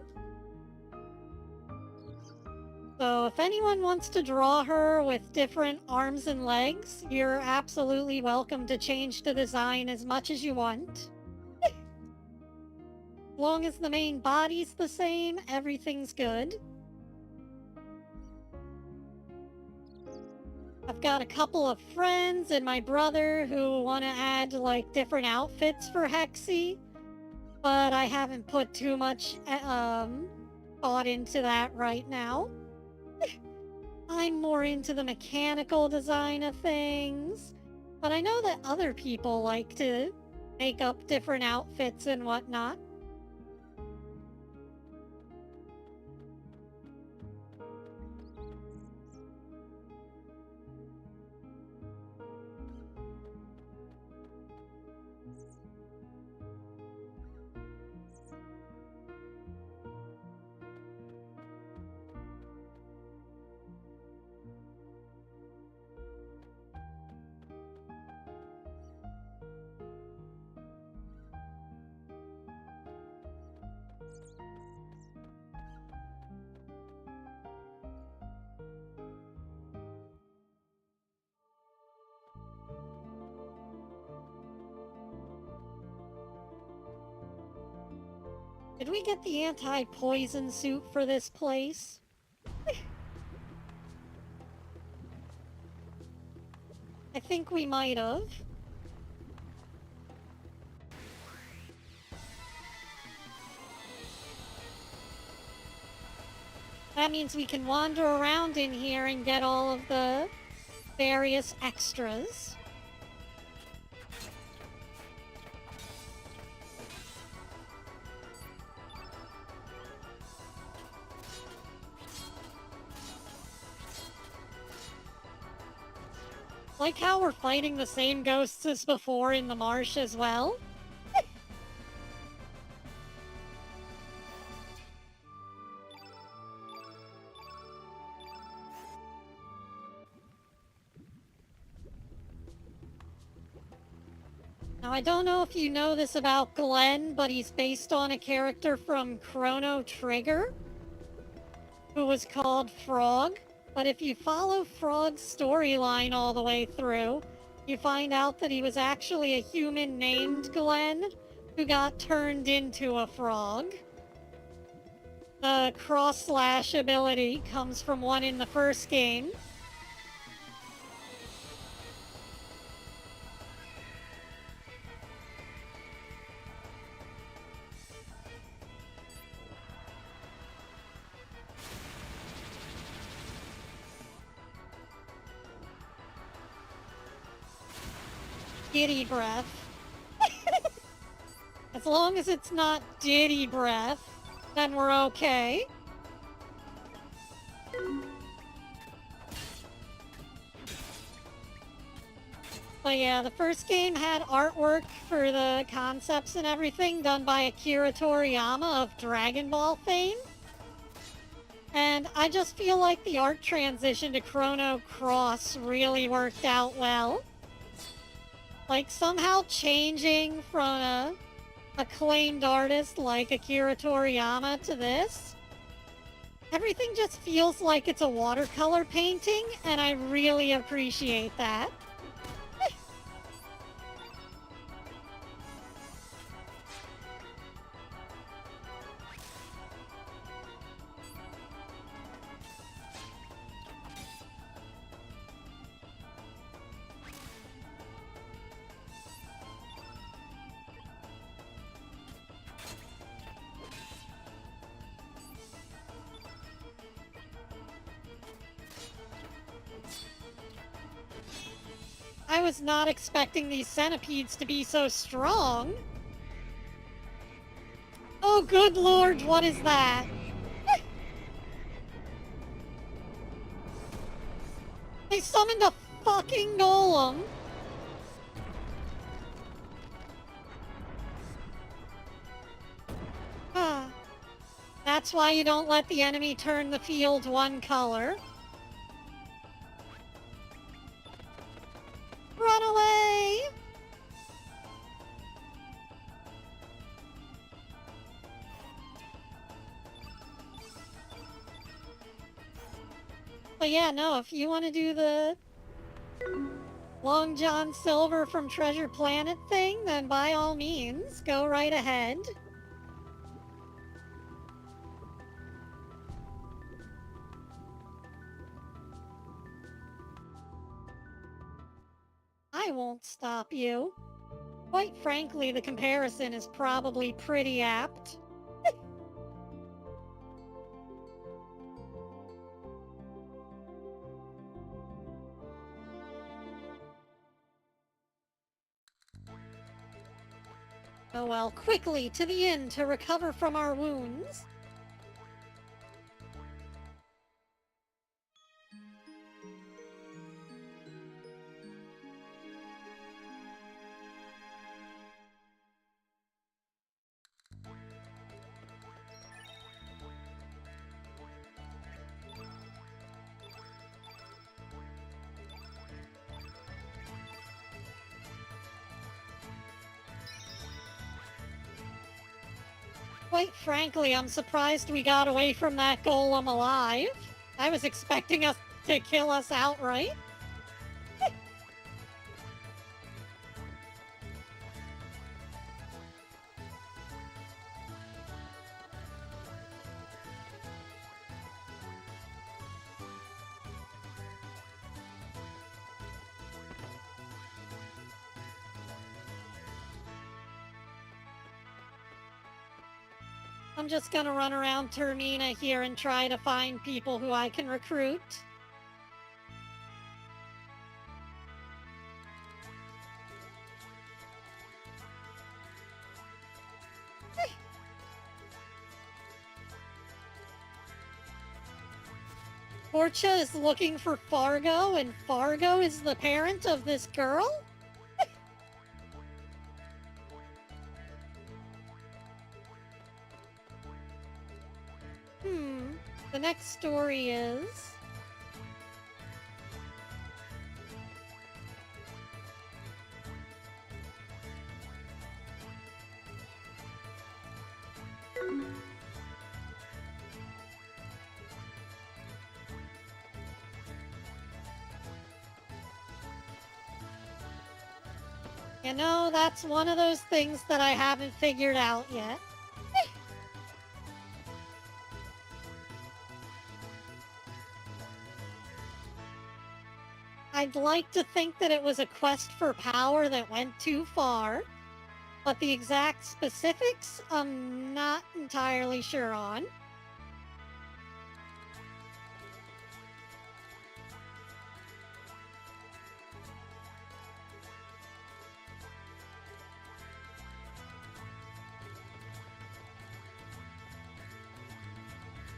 So if anyone wants to draw her with different arms and legs, you're absolutely welcome to change the design as much as you want. As long as the main body's the same, everything's good. I've got a couple of friends and my brother who want to add, like, different outfits for Hexi, but I haven't put too much thought into that right now. I'm more into the mechanical design of things, but I know that other people like to make up different outfits and whatnot. Did we get the anti-poison suit for this place? I think we might have. That means we can wander around in here and get all of the various extras. Like how we're fighting the same ghosts as before in the marsh as well. Now, I don't know if you know this about Glenn, but he's based on a character from Chrono Trigger, who was called Frog. But if you follow Frog's storyline all the way through, you find out that he was actually a human named Glenn who got turned into a frog. The cross-slash ability comes from one in the first game. Giddy breath. As long as it's not Diddy breath, then we're okay. But yeah, the first game had artwork for the concepts and everything done by Akira Toriyama of Dragon Ball fame. And I just feel like the art transition to Chrono Cross really worked out well. Like, somehow changing from a acclaimed artist like Akira Toriyama to this, everything just feels like it's a watercolor painting, and I really appreciate that. I was not expecting these centipedes to be so strong. Oh, good lord, what is that? They summoned a fucking golem. That's why you don't let the enemy turn the field one color. But yeah, no, if you want to do the Long John Silver from Treasure Planet thing, then by all means, go right ahead. I won't stop you. Quite frankly, the comparison is probably pretty apt. Oh well, quickly to the inn to recover from our wounds. Quite frankly, I'm surprised we got away from that golem alive. I was expecting us to kill us outright. I'm just gonna run around Termina here and try to find people who I can recruit. Portia is looking for Fargo, and Fargo is the parent of this girl? The next story is... You know, that's one of those things that I haven't figured out yet. I'd like to think that it was a quest for power that went too far, but the exact specifics I'm not entirely sure on.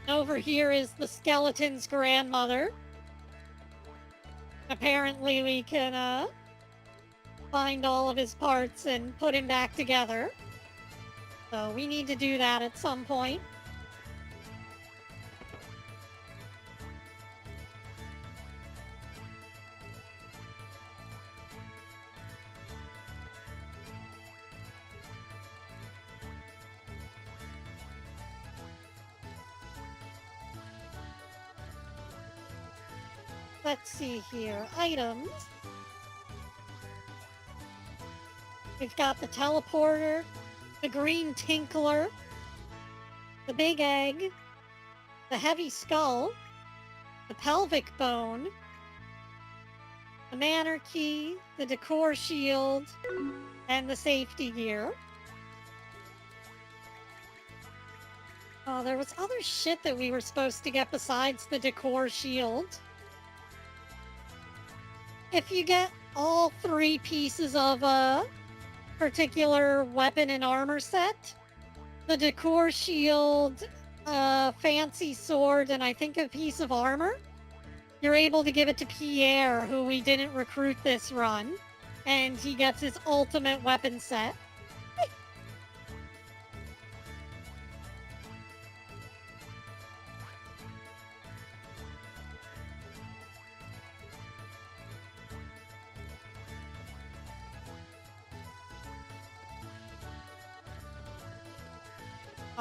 Over here is the skeleton's grandmother. Apparently we can, find all of his parts and put him back together. So we need to do that at some point. Let's see here. Items. We've got the teleporter, the green tinkler, the big egg, the heavy skull, the pelvic bone, the manor key, the decor shield, and the safety gear. Oh, there was other shit that we were supposed to get besides the decor shield. If you get all 3 pieces of a particular weapon and armor set, the decor shield, fancy sword, and I think a piece of armor, you're able to give it to Pierre, who we didn't recruit this run, and he gets his ultimate weapon set.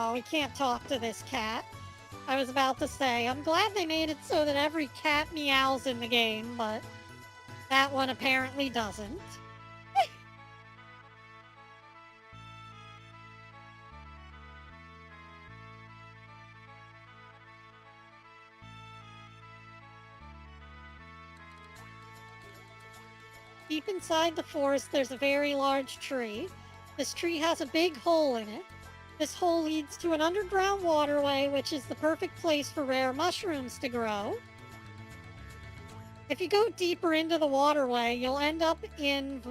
Oh, we can't talk to this cat. I was about to say, I'm glad they made it so that every cat meows in the game, but that one apparently doesn't. Deep inside the forest, there's a very large tree. This tree has a big hole in it. This hole leads to an underground waterway, which is the perfect place for rare mushrooms to grow. If you go deeper into the waterway, you'll end up in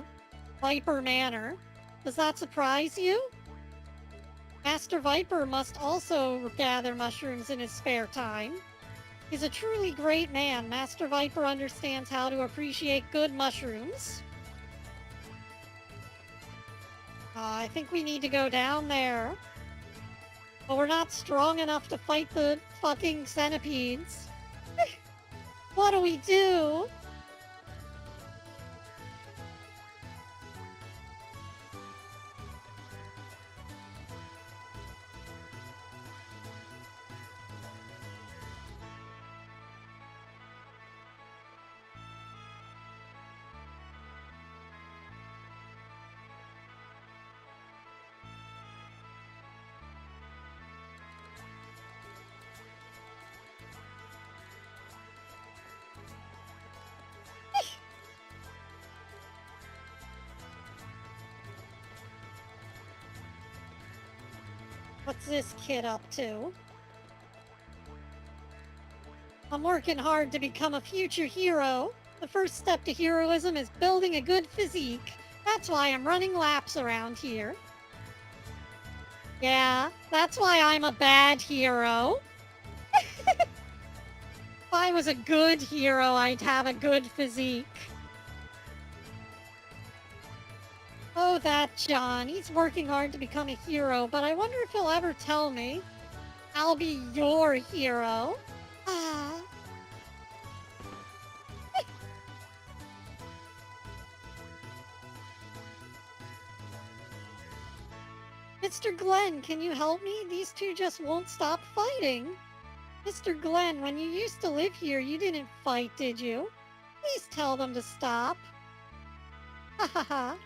Viper Manor. Does that surprise you? Master Viper must also gather mushrooms in his spare time. He's a truly great man. Master Viper understands how to appreciate good mushrooms. I think we need to go down there. But we're not strong enough to fight the fucking centipedes. What do we do? What's this kid up to? I'm working hard to become a future hero. The first step to heroism is building a good physique. That's why I'm running laps around here. Yeah, that's why I'm a bad hero. If I was a good hero, I'd have a good physique. Oh, that John. He's working hard to become a hero, but I wonder if he'll ever tell me. I'll be your hero. Ah. Mr. Glenn, can you help me? These two just won't stop fighting. Mr. Glenn, when you used to live here, you didn't fight, did you? Please tell them to stop. Ha ha ha.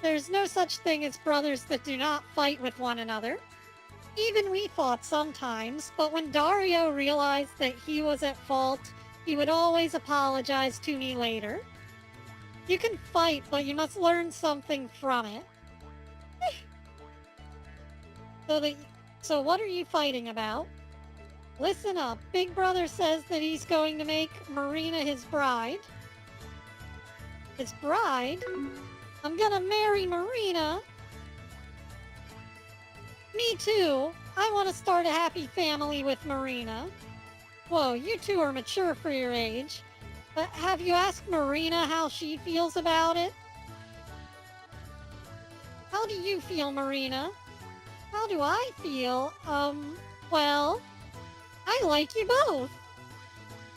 There's no such thing as brothers that do not fight with one another. Even we fought sometimes, but when Dario realized that he was at fault, he would always apologize to me later. You can fight, but you must learn something from it. So what are you fighting about? Listen up. Big Brother says that he's going to make Marina his bride. His bride? I'm gonna marry Marina. Me too. I want to start a happy family with Marina. Whoa, you two are mature for your age. But have you asked Marina how she feels about it? How do you feel, Marina? How do I feel? Well, I like you both.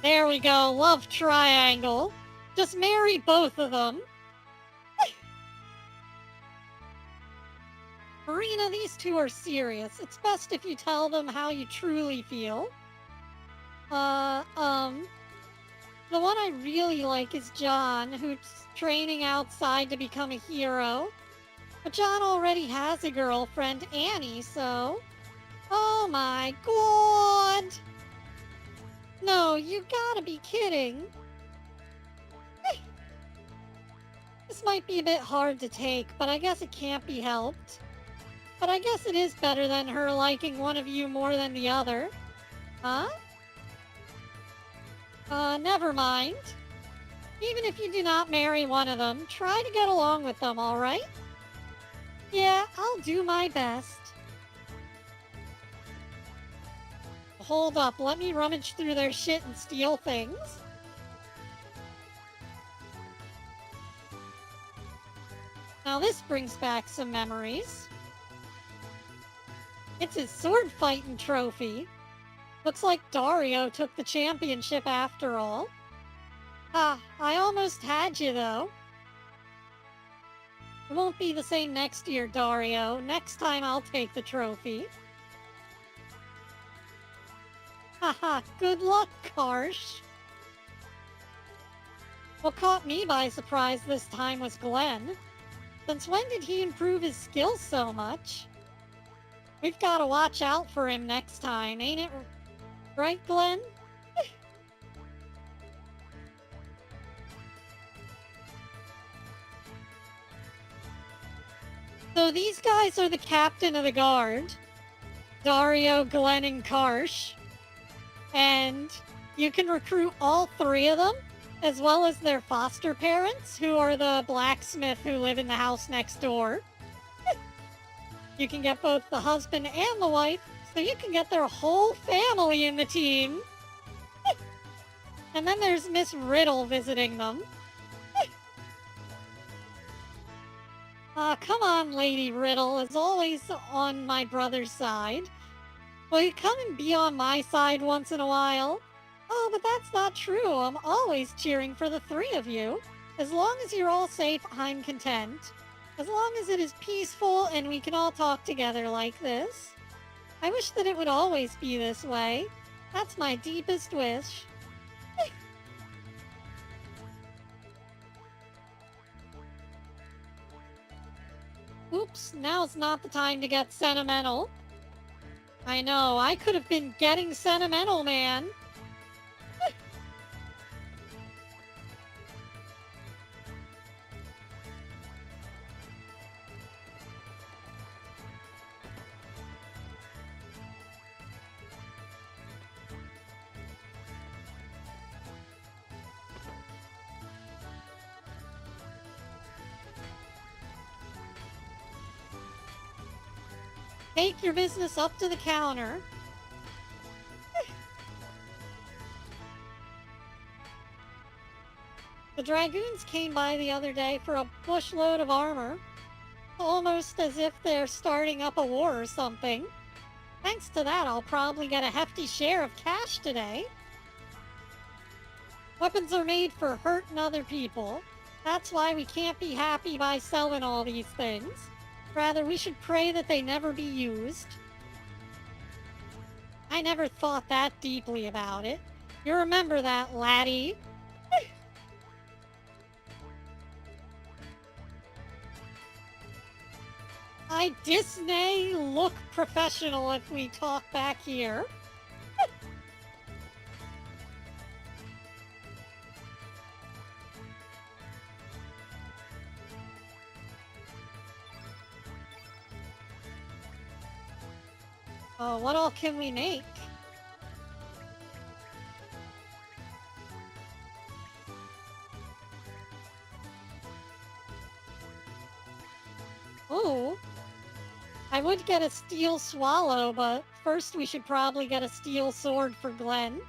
There we go, love triangle. Just marry both of them. Marina, these two are serious. It's best if you tell them how you truly feel. The one I really like is John, who's training outside to become a hero. But John already has a girlfriend, Annie, so... Oh my god! No, you gotta be kidding. This might be a bit hard to take, but I guess it can't be helped. But I guess it is better than her liking one of you more than the other. Huh? Never mind. Even if you do not marry one of them, try to get along with them, alright? Yeah, I'll do my best. Hold up, let me rummage through their shit and steal things. Now this brings back some memories. It's his sword fighting trophy. Looks like Dario took the championship after all. Ah, I almost had you though. It won't be the same next year, Dario. Next time I'll take the trophy. Haha, good luck, Karsh. What caught me by surprise this time was Glenn. Since when did he improve his skills so much? We've got to watch out for him next time, ain't it right, Glenn? So these guys are the captain of the guard, Dario, Glenn, and Karsh. And you can recruit all three of them, as well as their foster parents, who are the blacksmith who live in the house next door. You can get both the husband and the wife, so you can get their whole family in the team. And then there's Miss Riddle visiting them. Come on, Lady Riddle is always on my brother's side. Will you come and be on my side once in a while? Oh, but that's not true. I'm always cheering for the three of you. As long as you're all safe, I'm content. As long as it is peaceful and we can all talk together like this. I wish that it would always be this way. That's my deepest wish. Oops, now's not the time to get sentimental. I know, I could have been getting sentimental, man. Take your business up to the counter. The dragoons came by the other day for a bushload of armor. Almost as if they're starting up a war or something. Thanks to that, I'll probably get a hefty share of cash today. Weapons are made for hurting other people. That's why we can't be happy by selling all these things. Rather, we should pray that they never be used. I never thought that deeply about it. You remember that, laddie? I Disney look professional if we talk back here. Oh, what all can we make? Oh, I would get a steel swallow, but first we should probably get a steel sword for Glenn.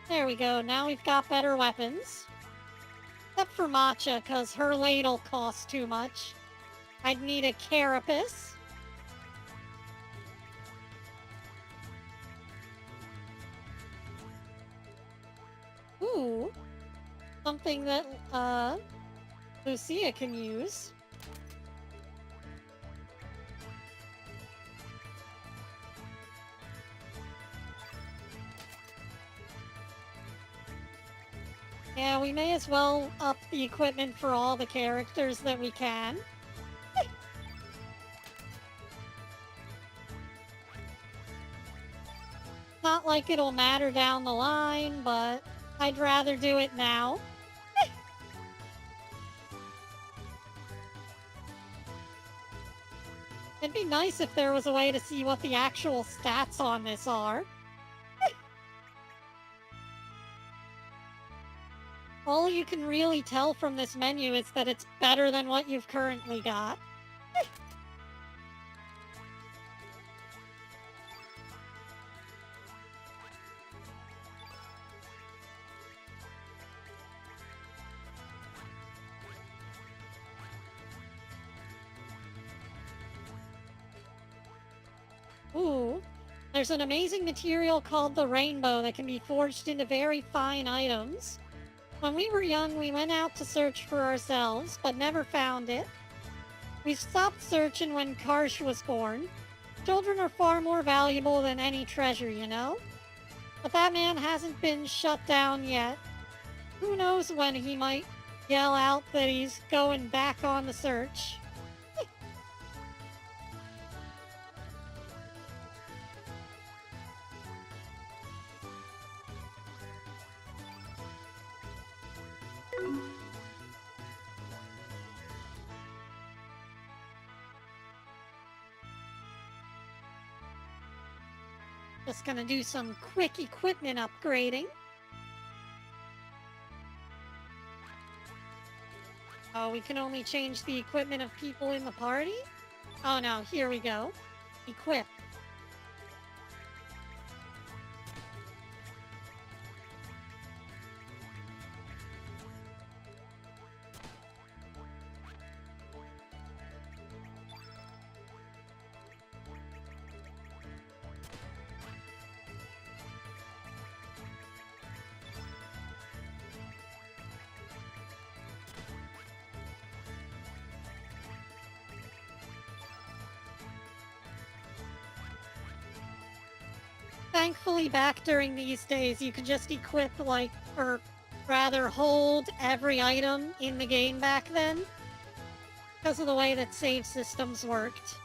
There we go, now we've got better weapons. Except for Matcha, because her ladle costs too much. I'd need a carapace. Ooh. Something that, Lucia can use. Yeah, we may as well up the equipment for all the characters that we can. Not like it'll matter down the line, but I'd rather do it now. It'd be nice if there was a way to see what the actual stats on this are. All you can really tell from this menu is that it's better than what you've currently got. Ooh, there's an amazing material called the rainbow that can be forged into very fine items. When we were young, we went out to search for ourselves, but never found it. We stopped searching when Karsh was born. Children are far more valuable than any treasure, you know? But that man hasn't been shut down yet. Who knows when he might yell out that he's going back on the search. Just gonna do some quick equipment upgrading. Oh, we can only change the equipment of people in the party? Oh no, here we go. Equip. Thankfully, back during these days, you could just equip, like, or rather hold every item in the game back then, because of the way that save systems worked.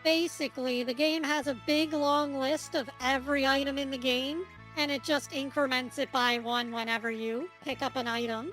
Basically, the game has a big long list of every item in the game, and it just increments it by one whenever you pick up an item.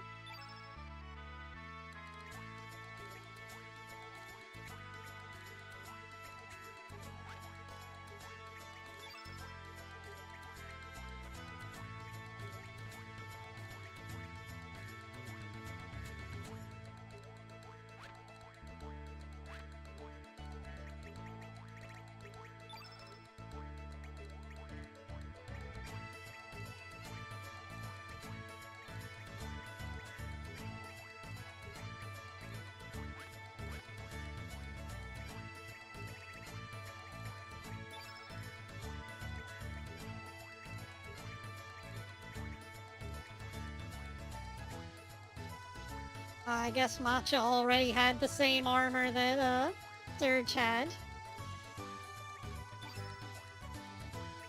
I guess Matcha already had the same armor that, Surge had.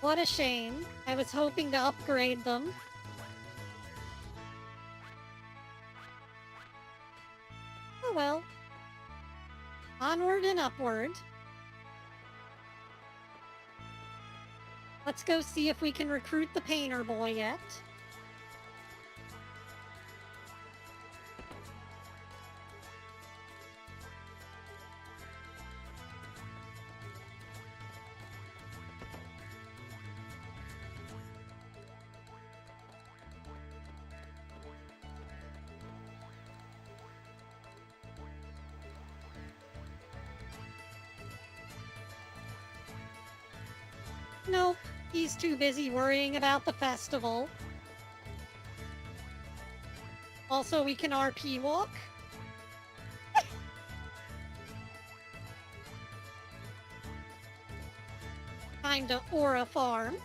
What a shame. I was hoping to upgrade them. Oh well. Onward and upward. Let's go see if we can recruit the painter boy yet. Nope, he's too busy worrying about the festival. Also, we can RP walk. Time to Aura farm.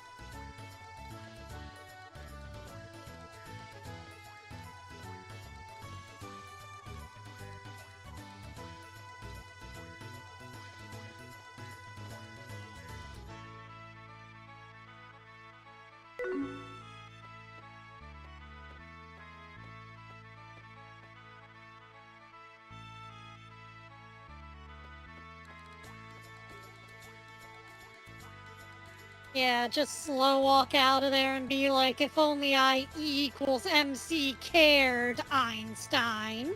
Yeah, just slow walk out of there and be like, if only I E equals MC cared, Einstein.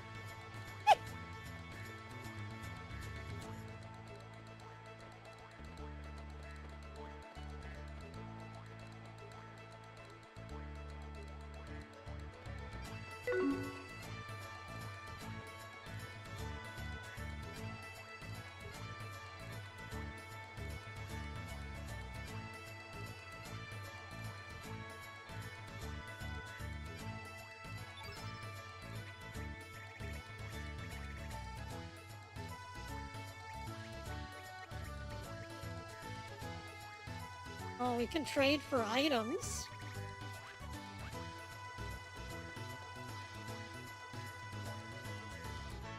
Oh, we can trade for items.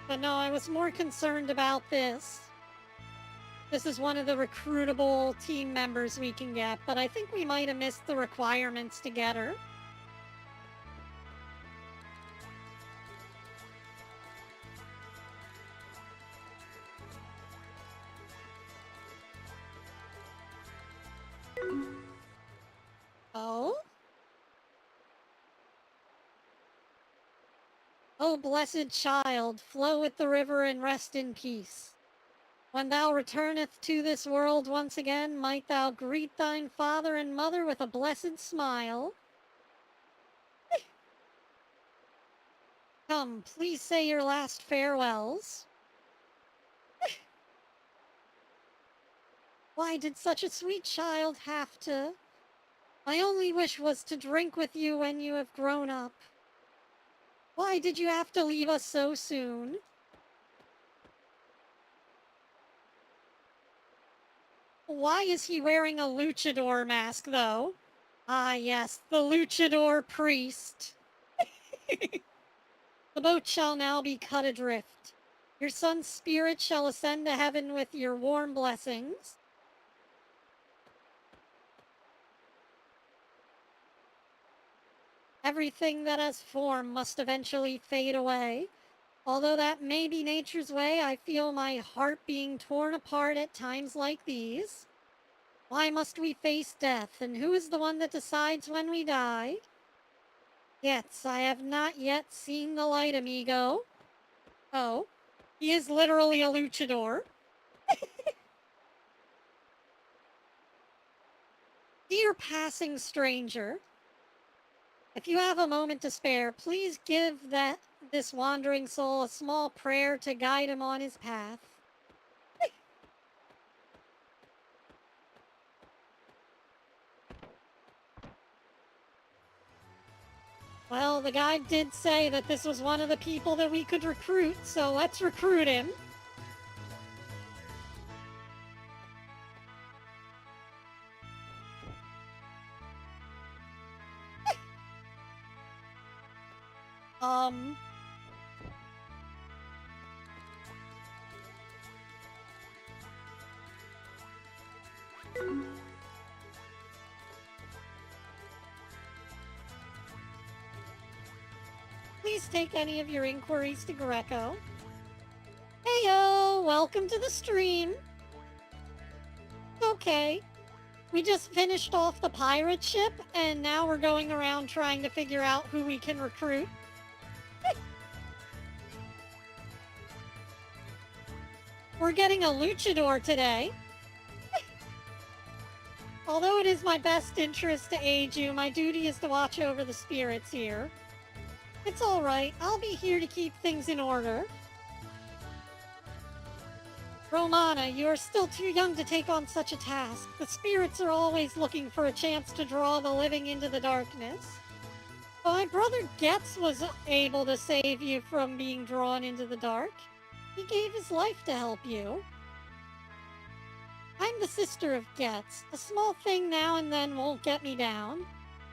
But no, I was more concerned about this. This is one of the recruitable team members we can get, but I think we might have missed the requirements to get her. Oh? O blessed child, flow with the river and rest in peace. When thou returneth to this world once again, might thou greet thine father and mother with a blessed smile. Come, please say your last farewells. Why did such a sweet child have to? My only wish was to drink with you when you have grown up. Why did you have to leave us so soon? Why is he wearing a luchador mask, though? Ah, yes, the luchador priest. The boat shall now be cut adrift. Your son's spirit shall ascend to heaven with your warm blessings. Everything that has form must eventually fade away. Although that may be nature's way, I feel my heart being torn apart at times like these. Why must we face death, and who is the one that decides when we die? Yes, I have not yet seen the light, amigo. Oh, he is literally a luchador. Dear passing stranger, if you have a moment to spare, please give this wandering soul a small prayer to guide him on his path. Well, the guide did say that this was one of the people that we could recruit, so let's recruit him. Please take any of your inquiries to Greco. Heyo, welcome to the stream. Okay, we just finished off the pirate ship, and now we're going around trying to figure out who we can recruit. We're getting a luchador today. Although it is my best interest to aid you, my duty is to watch over the spirits here. It's alright, I'll be here to keep things in order. Romana, you are still too young to take on such a task. The spirits are always looking for a chance to draw the living into the darkness. My brother Getz was able to save you from being drawn into the dark. He gave his life to help you. I'm the sister of Getz. A small thing now and then won't get me down.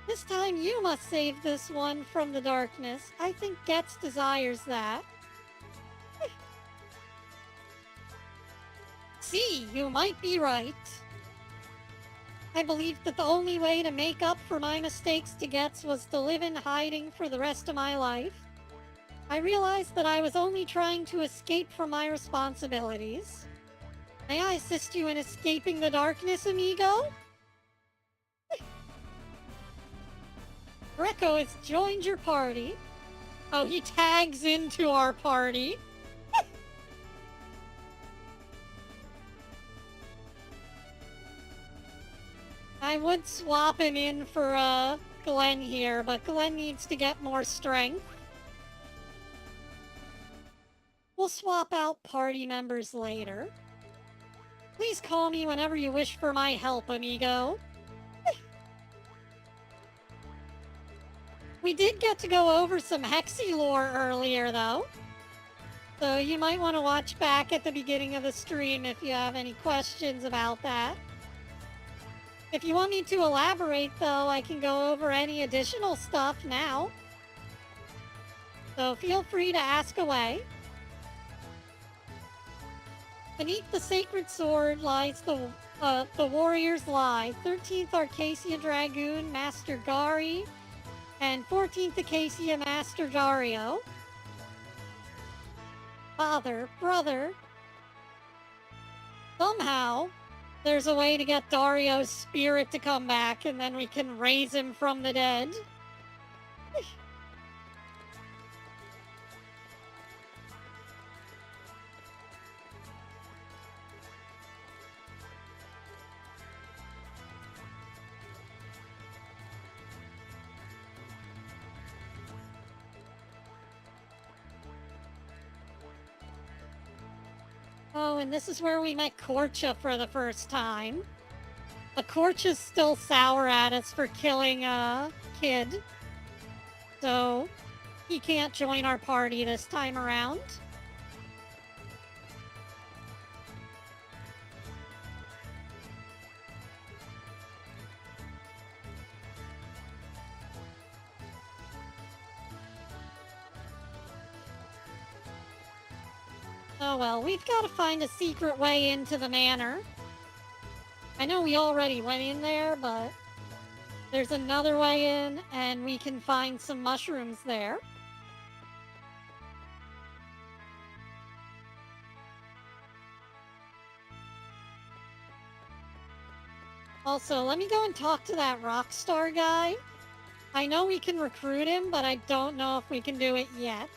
This time you must save this one from the darkness. I think Getz desires that. See, you might be right. I believed that the only way to make up for my mistakes to Getz was to live in hiding for the rest of my life. I realized that I was only trying to escape from my responsibilities. May I assist you in escaping the darkness, amigo? Greco has joined your party. Oh, he tags into our party. I would swap him in for Glenn here, but Glenn needs to get more strength. We'll swap out party members later. Please call me whenever you wish for my help, amigo. We did get to go over some Hexi lore earlier, though. So you might want to watch back at the beginning of the stream if you have any questions about that. If you want me to elaborate, though, I can go over any additional stuff now. So feel free to ask away. Beneath the sacred sword lies the warriors lie. 13th Arcasia Dragoon, Master Gari, and 14th Acacia, Master Dario. Father, brother. Somehow, there's a way to get Dario's spirit to come back, and then we can raise him from the dead. Oh, and this is where we met Korcha for the first time. But Korcha's still sour at us for killing a kid. So, he can't join our party this time around. Oh well, we've got to find a secret way into the manor. I know we already went in there, but there's another way in, and we can find some mushrooms there. Also, let me go and talk to that Rockstar guy. I know we can recruit him, but I don't know if we can do it yet.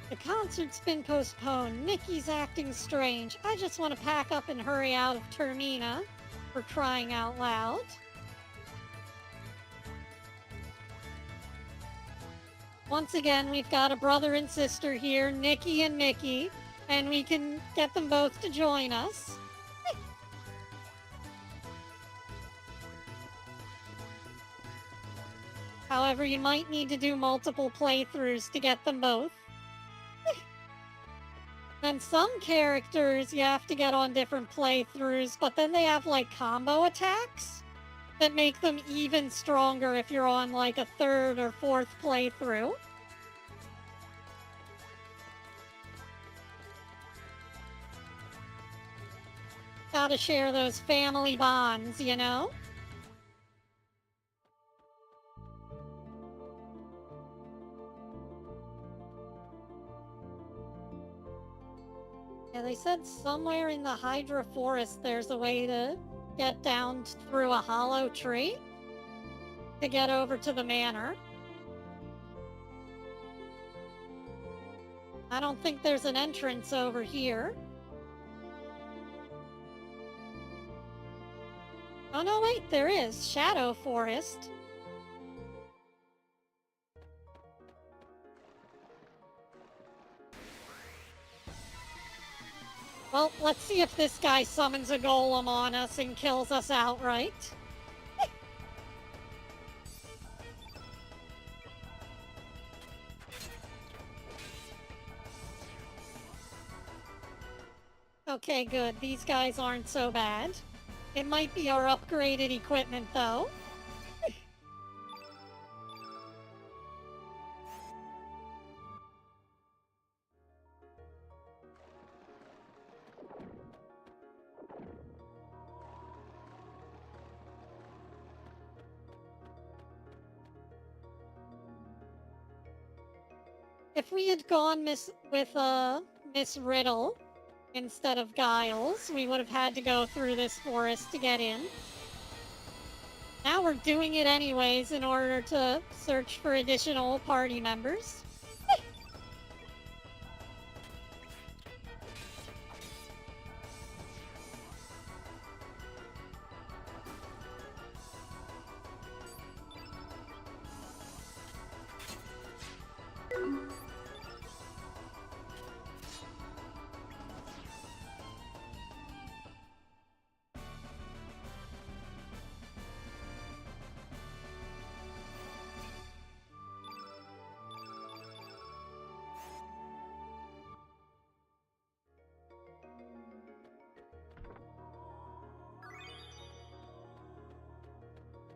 The concert's been postponed. Nikki's acting strange. I just want to pack up and hurry out of Termina, for crying out loud. Once again, we've got a brother and sister here, Nikki and Mickey, and we can get them both to join us. However, you might need to do multiple playthroughs to get them both. And some characters you have to get on different playthroughs, but then they have like combo attacks that make them even stronger if you're on like a third or fourth playthrough. Gotta share those family bonds, you know? Yeah, they said somewhere in the Hydra Forest there's a way to get down through a hollow tree to get over to the manor. I don't think there's an entrance over here. Oh no, wait, there is. Shadow Forest. Well, let's see if this guy summons a golem on us and kills us outright. Okay, good. These guys aren't so bad. It might be our upgraded equipment, though. If we had gone with Miss Riddle instead of Giles, we would have had to go through this forest to get in. Now we're doing it anyways in order to search for additional party members.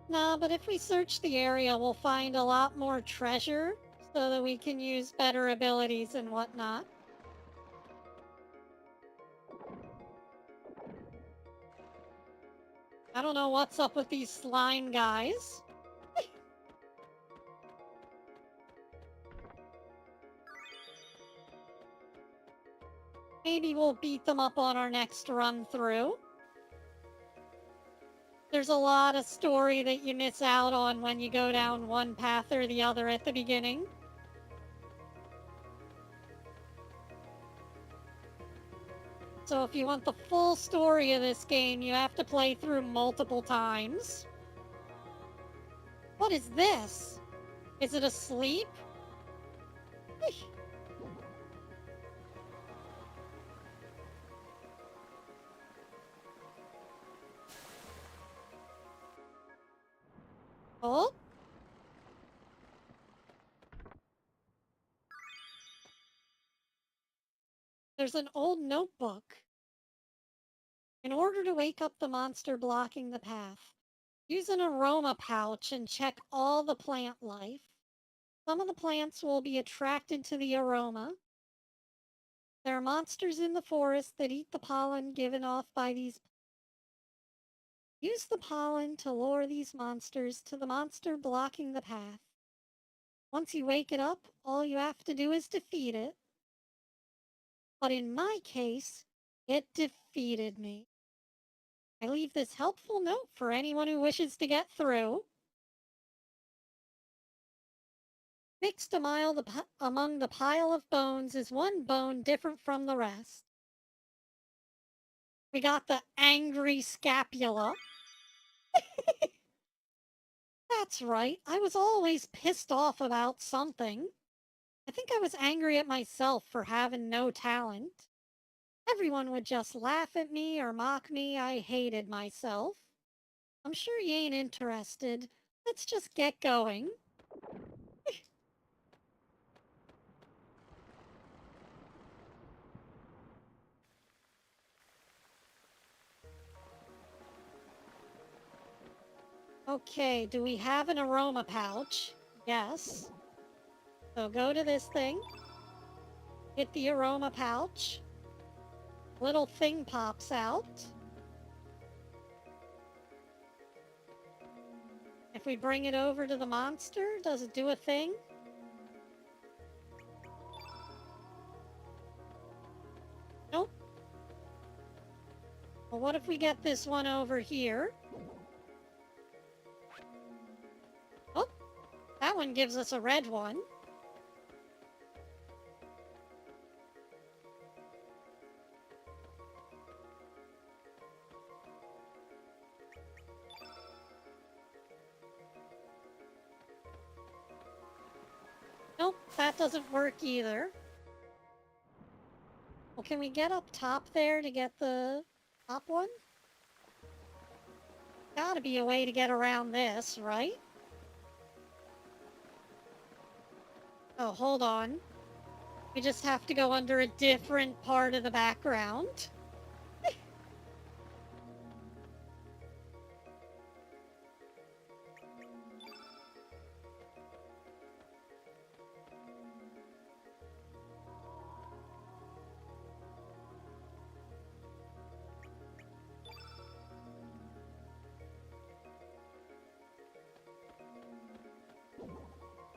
Nah, but if we search the area, we'll find a lot more treasure so that we can use better abilities and whatnot. I don't know what's up with these slime guys. Maybe we'll beat them up on our next run through. There's a lot of story that you miss out on when you go down one path or the other at the beginning. So if you want the full story of this game, you have to play through multiple times. What is this? Is it asleep? Oh? There's an old notebook. In order to wake up the monster blocking the path, use an aroma pouch and check all the plant life. Some of the plants will be attracted to the aroma. There are monsters in the forest that eat the pollen given off by these. Use the pollen to lure these monsters to the monster blocking the path. Once you wake it up, all you have to do is defeat it. But in my case, it defeated me. I leave this helpful note for anyone who wishes to get through. Mixed among the pile of bones is one bone different from the rest. We got the angry scapula. That's right, I was always pissed off about something. I think I was angry at myself for having no talent. Everyone would just laugh at me or mock me. I hated myself. I'm sure you ain't interested. Let's just get going. Okay, do we have an aroma pouch? Yes. So go to this thing. Hit the aroma pouch. Little thing pops out. If we bring it over to the monster, does it do a thing? Nope. Well, what if we get this one over here? Oh, that one gives us a red one. Nope, that doesn't work either. Well, can we get up top there to get the top one? Gotta be a way to get around this, right? Oh, hold on. We just have to go under a different part of the background.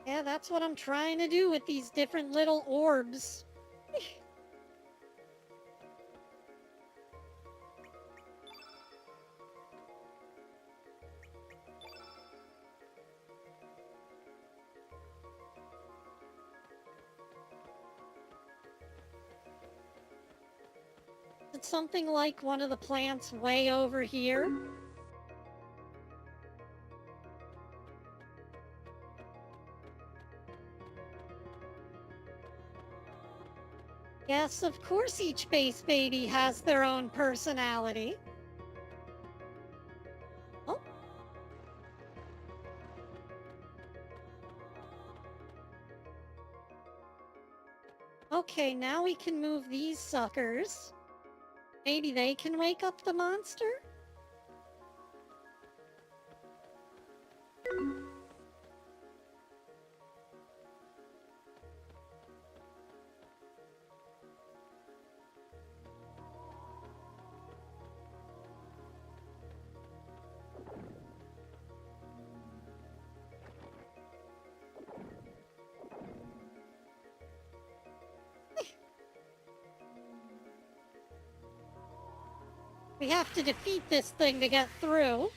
Yeah, that's what I'm trying to do with these different little orbs. It's something like one of the plants way over here. Yes, of course each space baby has their own personality. Oh. Okay, now we can move these suckers. Maybe they can wake up the monster? We have to defeat this thing to get through.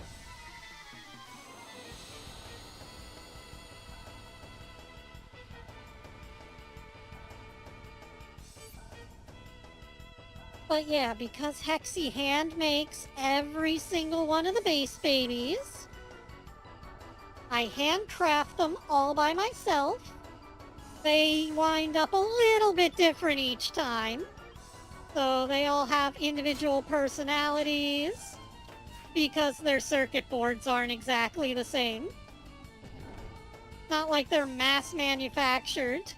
But yeah, because Hexi hand makes every single one of the base babies, I handcraft them all by myself. They wind up a little bit different each time. So they all have individual personalities because their circuit boards aren't exactly the same. Not like they're mass manufactured.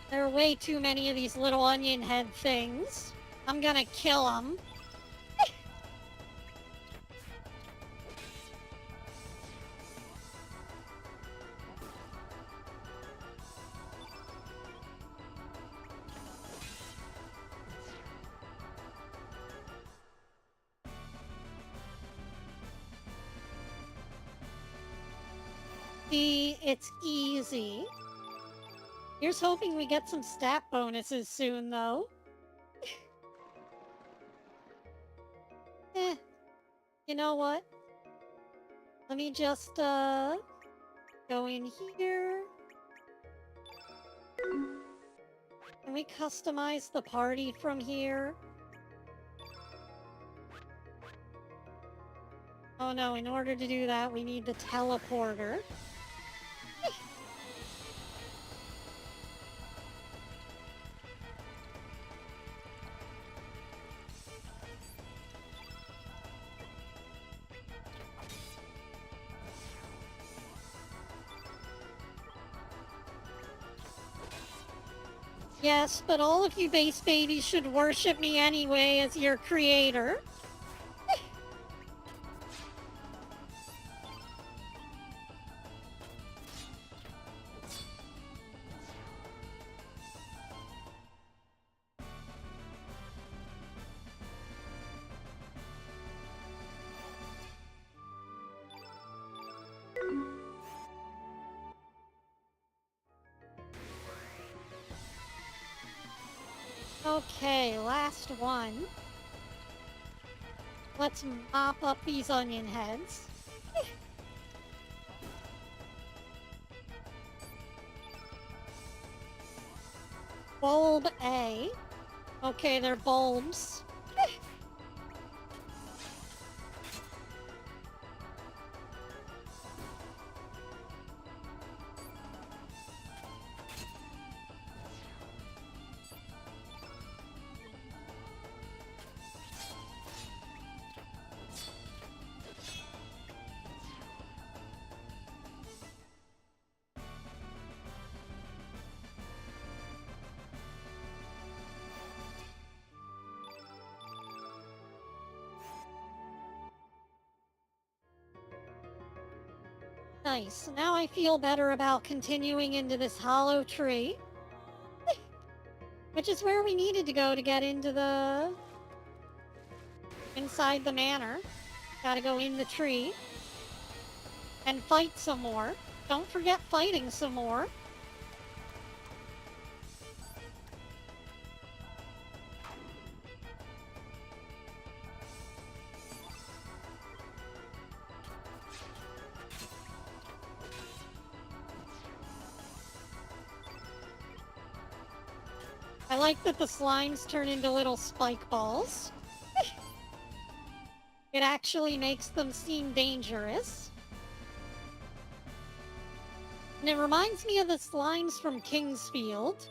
There are way too many of these little onion head things. I'm gonna kill them. See, it's easy. Here's hoping we get some stat bonuses soon, though. You know what? Let me just, go in here. Can we customize the party from here? Oh no, in order to do that, we need the teleporter. Yes, but all of you base babies should worship me anyway as your creator. Okay, last one. Let's mop up these onion heads. Bulb A. Okay, they're bulbs. Nice. Now I feel better about continuing into this hollow tree. Which is where we needed to go to get into the... inside the manor. Gotta go in the tree. And fight some more. Don't forget fighting some more. I like that the slimes turn into little spike balls. It actually makes them seem dangerous. And it reminds me of the slimes from Kingsfield.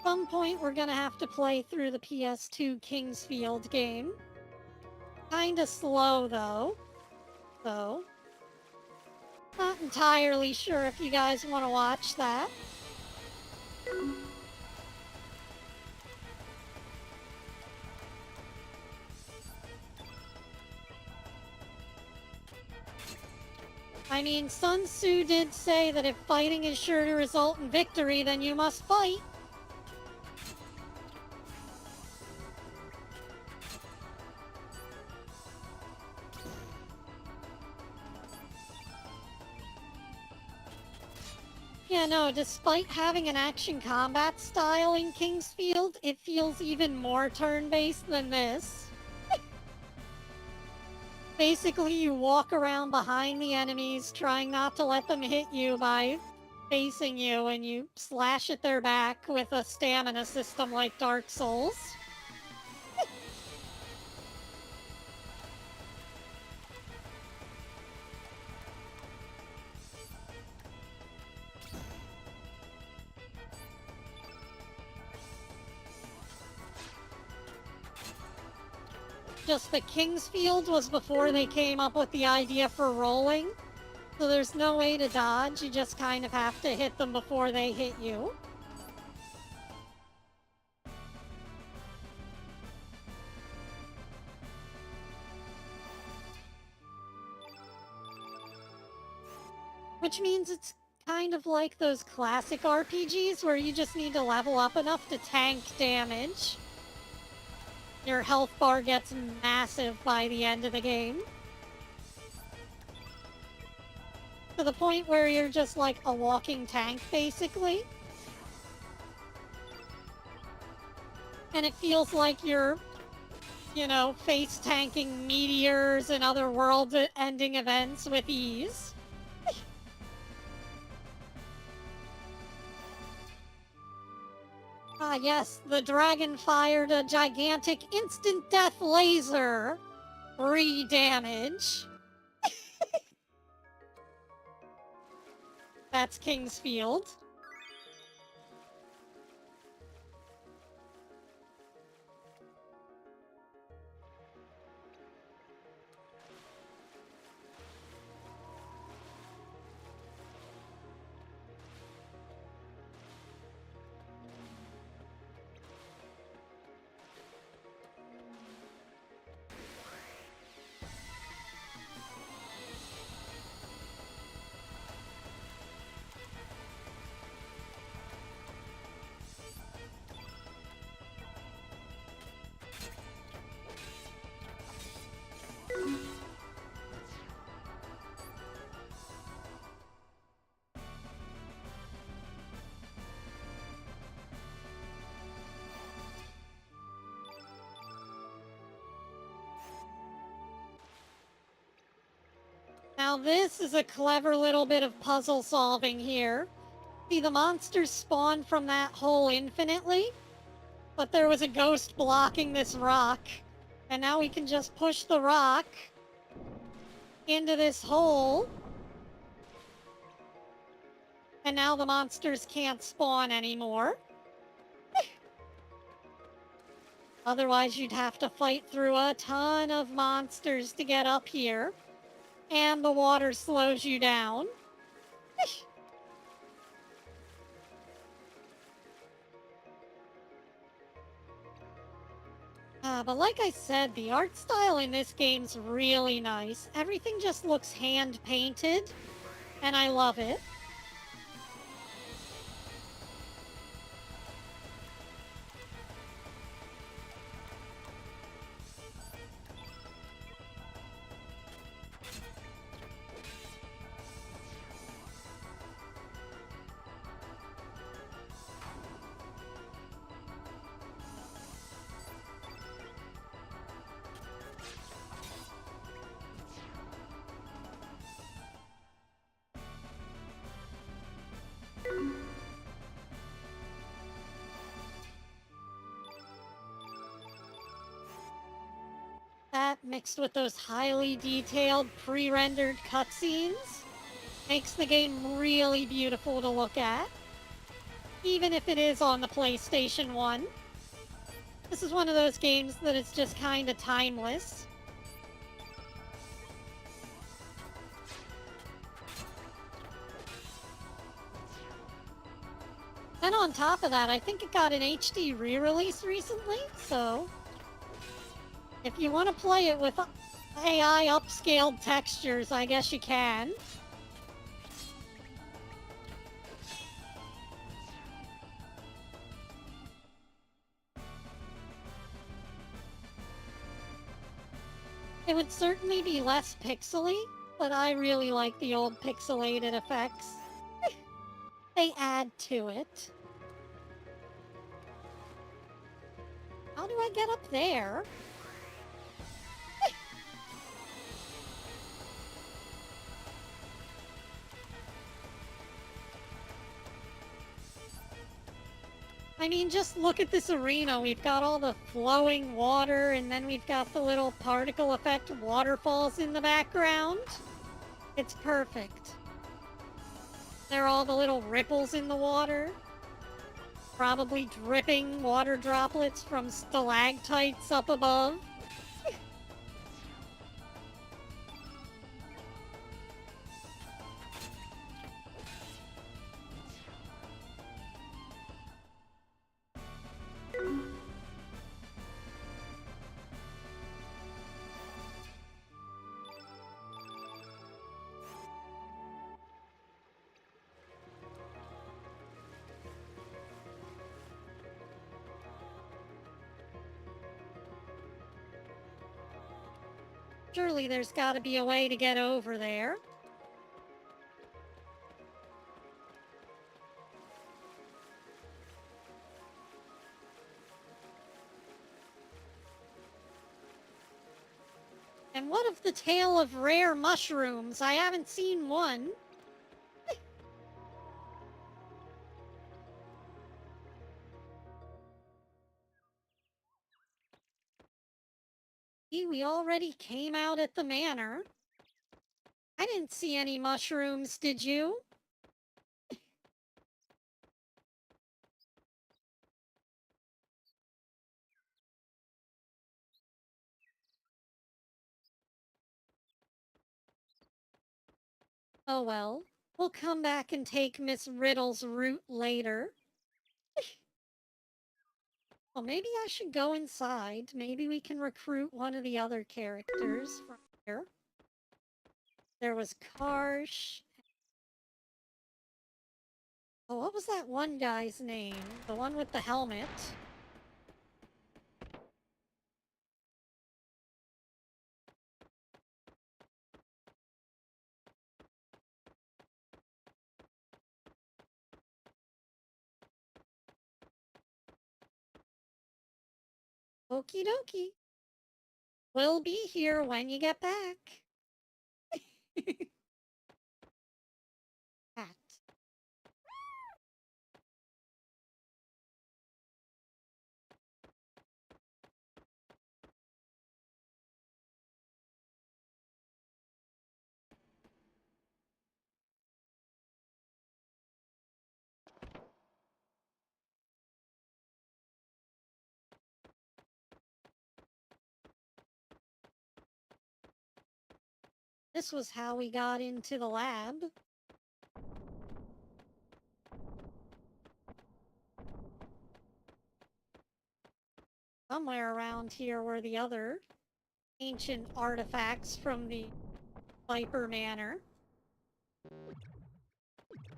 some point we're gonna have to play through the PS2 Kingsfield game. Kinda slow though, so not entirely sure if you guys want to watch that. I mean, Sun Tzu did say that if fighting is sure to result in victory, then you must fight. Yeah, no, despite having an action combat style in Kingsfield, it feels even more turn-based than this. Basically, you walk around behind the enemies, trying not to let them hit you by facing you, and you slash at their back with a stamina system like Dark Souls. Just that Kingsfield was before they came up with the idea for rolling. So there's no way to dodge, you just kind of have to hit them before they hit you. Which means it's kind of like those classic RPGs where you just need to level up enough to tank damage. Your health bar gets massive by the end of the game. To the point where you're just like a walking tank, basically. And it feels like you're, you know, face tanking meteors and other world-ending events with ease. Ah, yes, the dragon fired a gigantic instant death laser. 3 damage. That's Kingsfield. Now this is a clever little bit of puzzle solving here. See, the monsters spawn from that hole infinitely, but there was a ghost blocking this rock, and now we can just push the rock into this hole, and now the monsters can't spawn anymore. Otherwise, you'd have to fight through a ton of monsters to get up here. And the water slows you down. But like I said, the art style in this game's really nice. Everything just looks hand-painted, and I love it. That, mixed with those highly detailed pre-rendered cutscenes, makes the game really beautiful to look at. even if it is on the PlayStation 1. This is one of those games that is just kind of timeless. And on top of that, I think it got an HD re-release recently, so if you want to play it with AI upscaled textures, I guess you can. It would certainly be less pixely, but I really like the old pixelated effects. They add to it. How do I get up there? I mean, just look at this arena. We've got all the flowing water, and then we've got the little particle effect waterfalls in the background. It's perfect. There are all the little ripples in the water. Probably dripping water droplets from stalactites up above. Surely there's got to be a way to get over there. And what of the tale of rare mushrooms? I haven't seen one. We already came out at the manor. I didn't see any mushrooms, did you? Oh well, we'll come back and take Miss Riddle's route later. Well, maybe I should go inside. Maybe we can recruit one of the other characters from here. There was Karsh. Oh, what was that one guy's name? The one with the helmet. Okie dokie. We'll be here when you get back. Cat. This was how we got into the lab. Somewhere around here were the other ancient artifacts from the Viper Manor.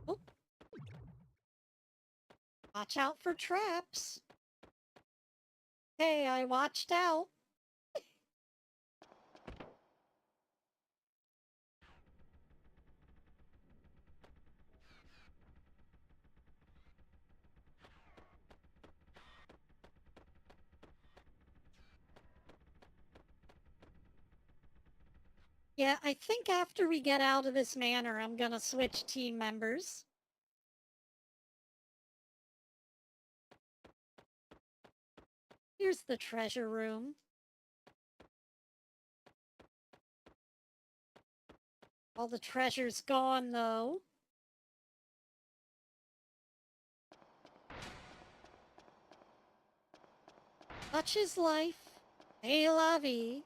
Oh. Watch out for traps. Hey, I watched out. Yeah, I think after we get out of this manor, I'm gonna switch team members. Here's the treasure room. All the treasure's gone, though. Such is life. C'est la vie.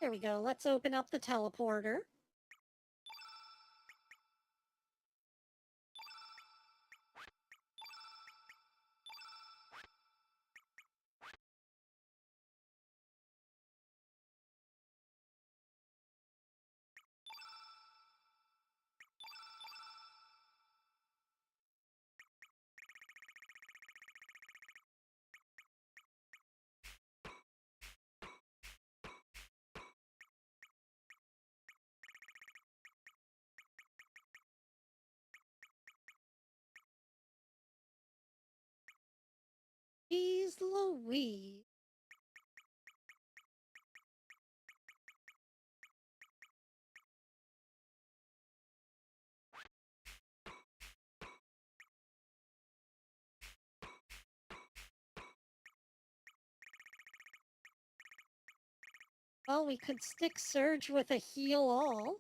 There we go. Let's open up the teleporter. Jeez Louise. Well, we could stick Surge with a heal all.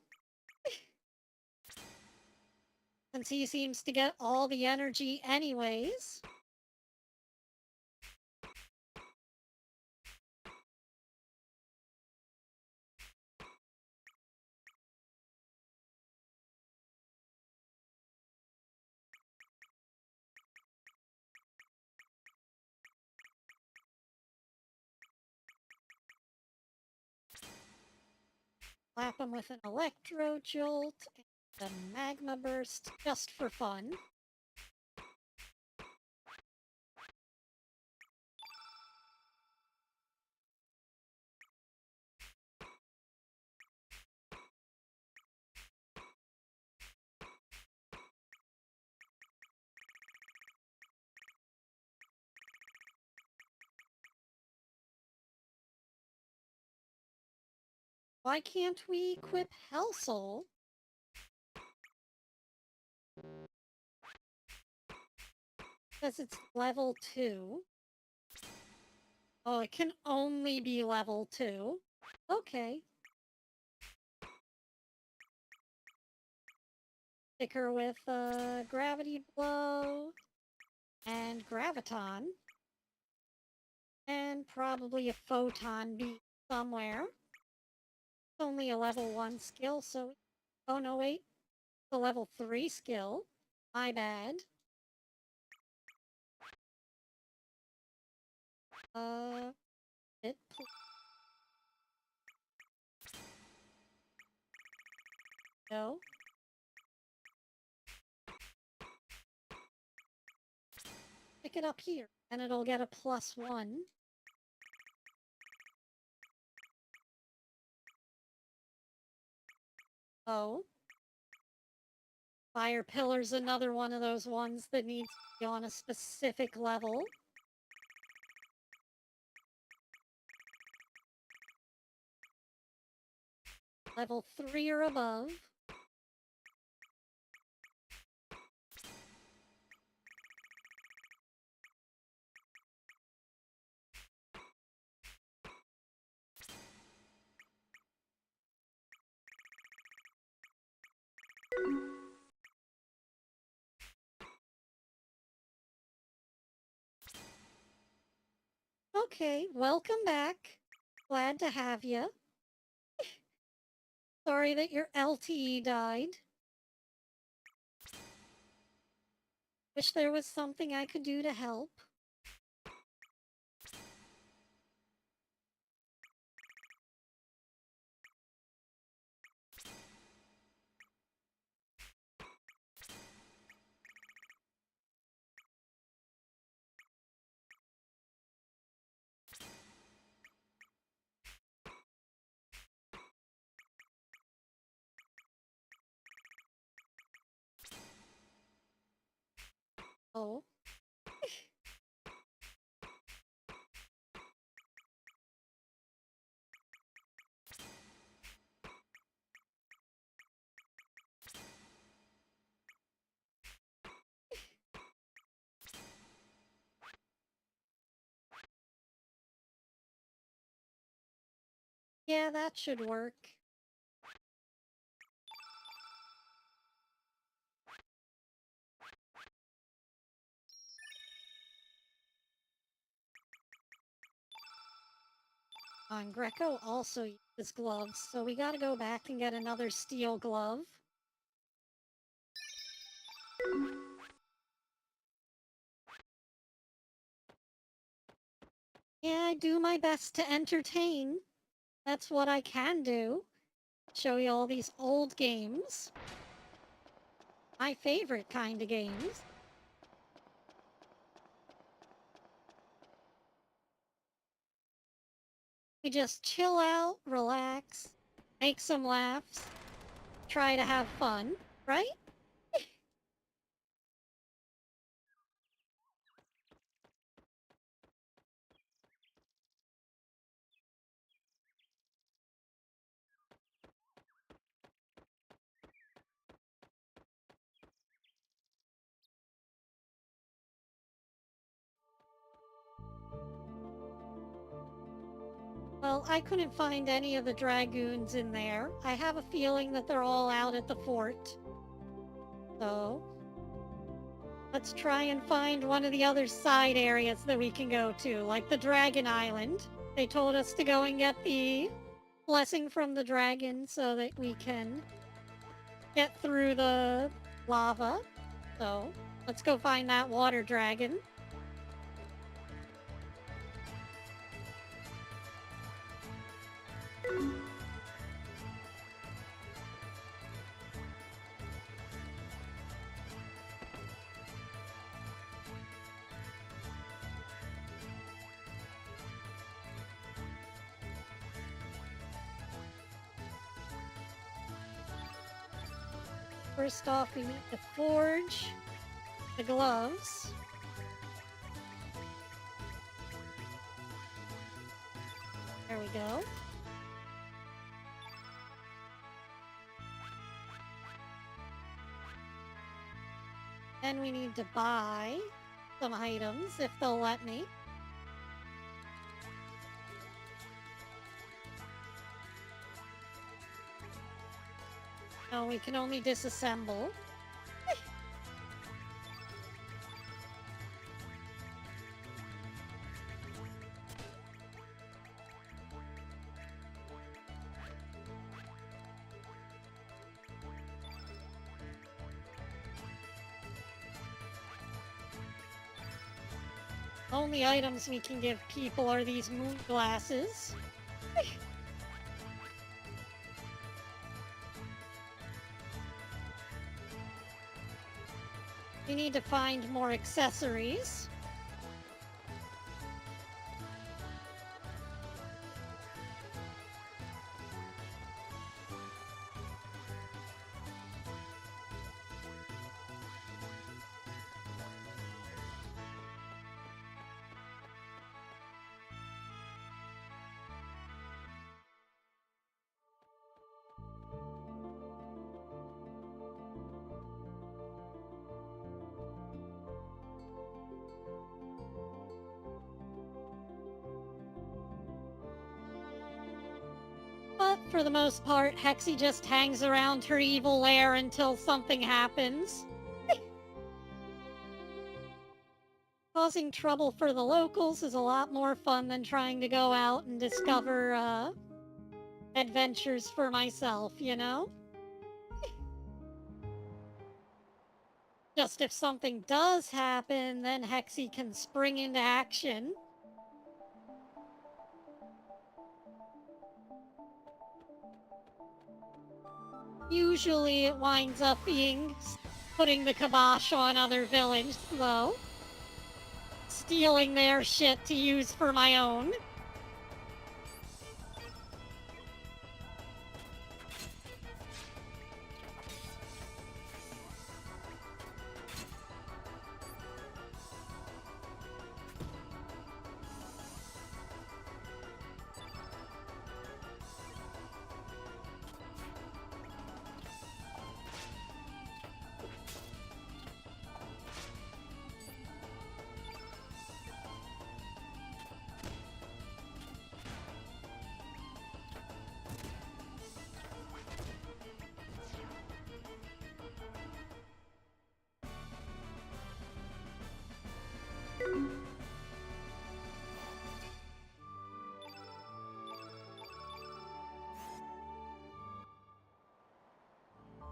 Since he seems to get all the energy anyways. Slap him with an Electro Jolt and a Magma Burst just for fun. Why can't we equip Hell Soul? Because it's level 2. Oh, it can only be level 2. Okay. Stick her with Gravity Blow and Graviton. And probably a Photon Beam somewhere. It's only a level 1 skill, so... Oh, no, wait. It's a level 3 skill. My bad. It... No. Pick it up here, and it'll get a +1. Oh. Fire Pillar's another one of those ones that needs to be on a specific level. Level 3 or above. Okay, welcome back. Glad to have you. Sorry that your LTE died. Wish there was something I could do to help. Oh. Yeah, that should work. Greco also uses gloves, so we gotta go back and get another steel glove. Yeah, I do my best to entertain. That's what I can do. Show you all these old games. My favorite kind of games. We just chill out, relax, make some laughs, try to have fun, right? Well, I couldn't find any of the dragoons in there. I have a feeling that they're all out at the fort. So, let's try and find one of the other side areas that we can go to, like the Dragon Island. They told us to go and get the blessing from the dragon so that we can get through the lava. So, let's go find that water dragon. First off, we need to forge the gloves. There we go. Then we need to buy some items, if they'll let me. No, we can only disassemble. Only items we can give people are these moon glasses. We need to find more accessories. But for the most part, Hexi just hangs around her evil lair until something happens. Causing trouble for the locals is a lot more fun than trying to go out and discover, adventures for myself, you know? Just if something does happen, then Hexi can spring into action. Usually it winds up being putting the kibosh on other villages, though. Stealing their shit to use for my own.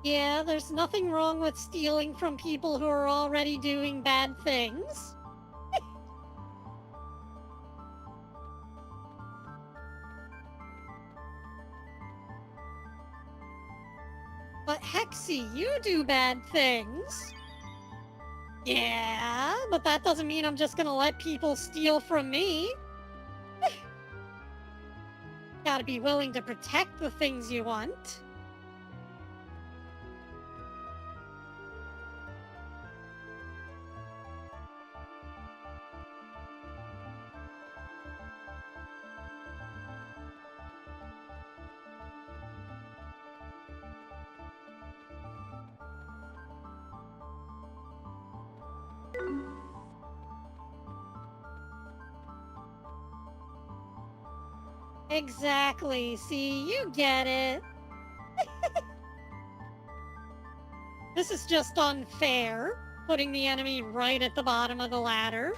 Yeah, there's nothing wrong with stealing from people who are already doing bad things. But Hexi, you do bad things. Yeah, but that doesn't mean I'm just gonna let people steal from me. Gotta be willing to protect the things you want. Exactly. See, you get it. This is just unfair, putting the enemy right at the bottom of the ladder.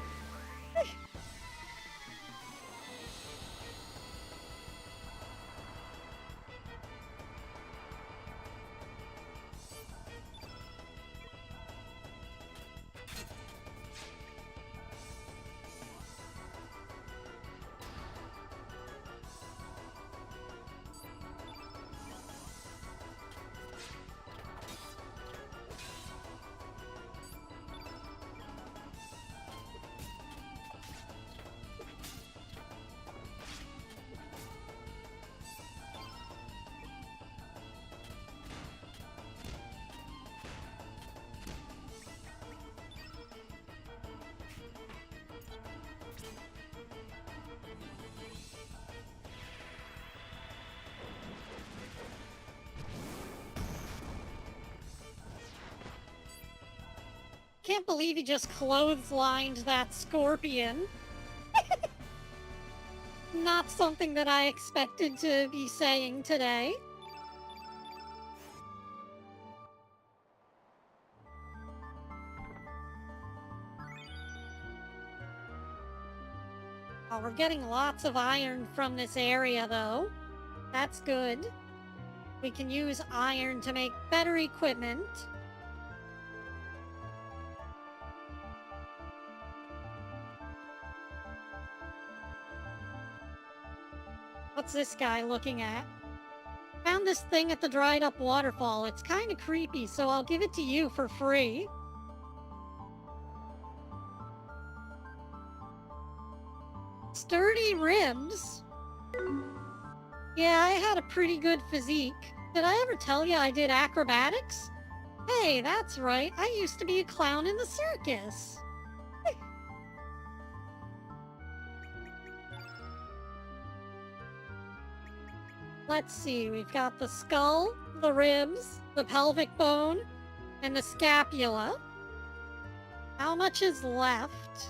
Can't believe he just clotheslined that scorpion. Not something that I expected to be saying today. Oh, we're getting lots of iron from this area, though. That's good. We can use iron to make better equipment. What's this guy looking at? Found this thing at the dried up waterfall. It's kind of creepy, so I'll give it to you for free. Sturdy ribs? Yeah, I had a pretty good physique. Did I ever tell you I did acrobatics? Hey, that's right. I used to be a clown in the circus. Let's see, we've got the skull, the ribs, the pelvic bone, and the scapula. How much is left?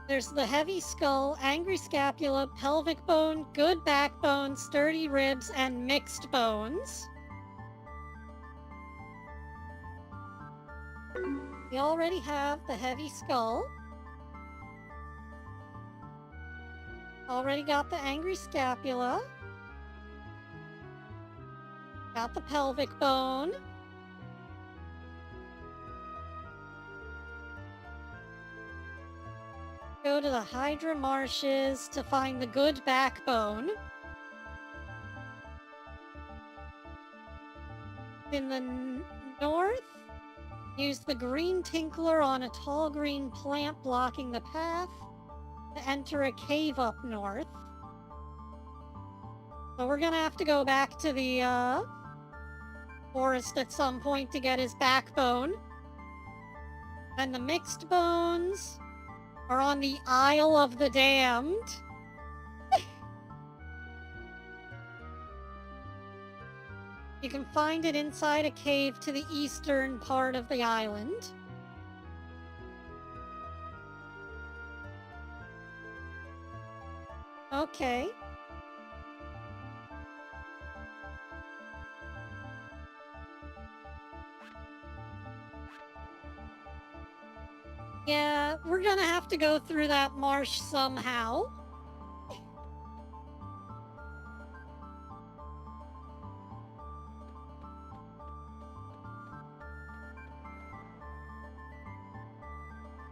There's the heavy skull, angry scapula, pelvic bone, good backbone, sturdy ribs, and mixed bones. We already have the heavy skull. Already got the angry scapula. Got the pelvic bone. Go to the Hydra Marshes to find the good backbone. In the north, use the green tinkler on a tall green plant blocking the path to enter a cave up north. So we're gonna have to go back to the forest at some point to get his backbone. And the mixed bones are on the Isle of the Damned. You can find it inside a cave to the eastern part of the island. Okay. but we're gonna have to go through that marsh somehow.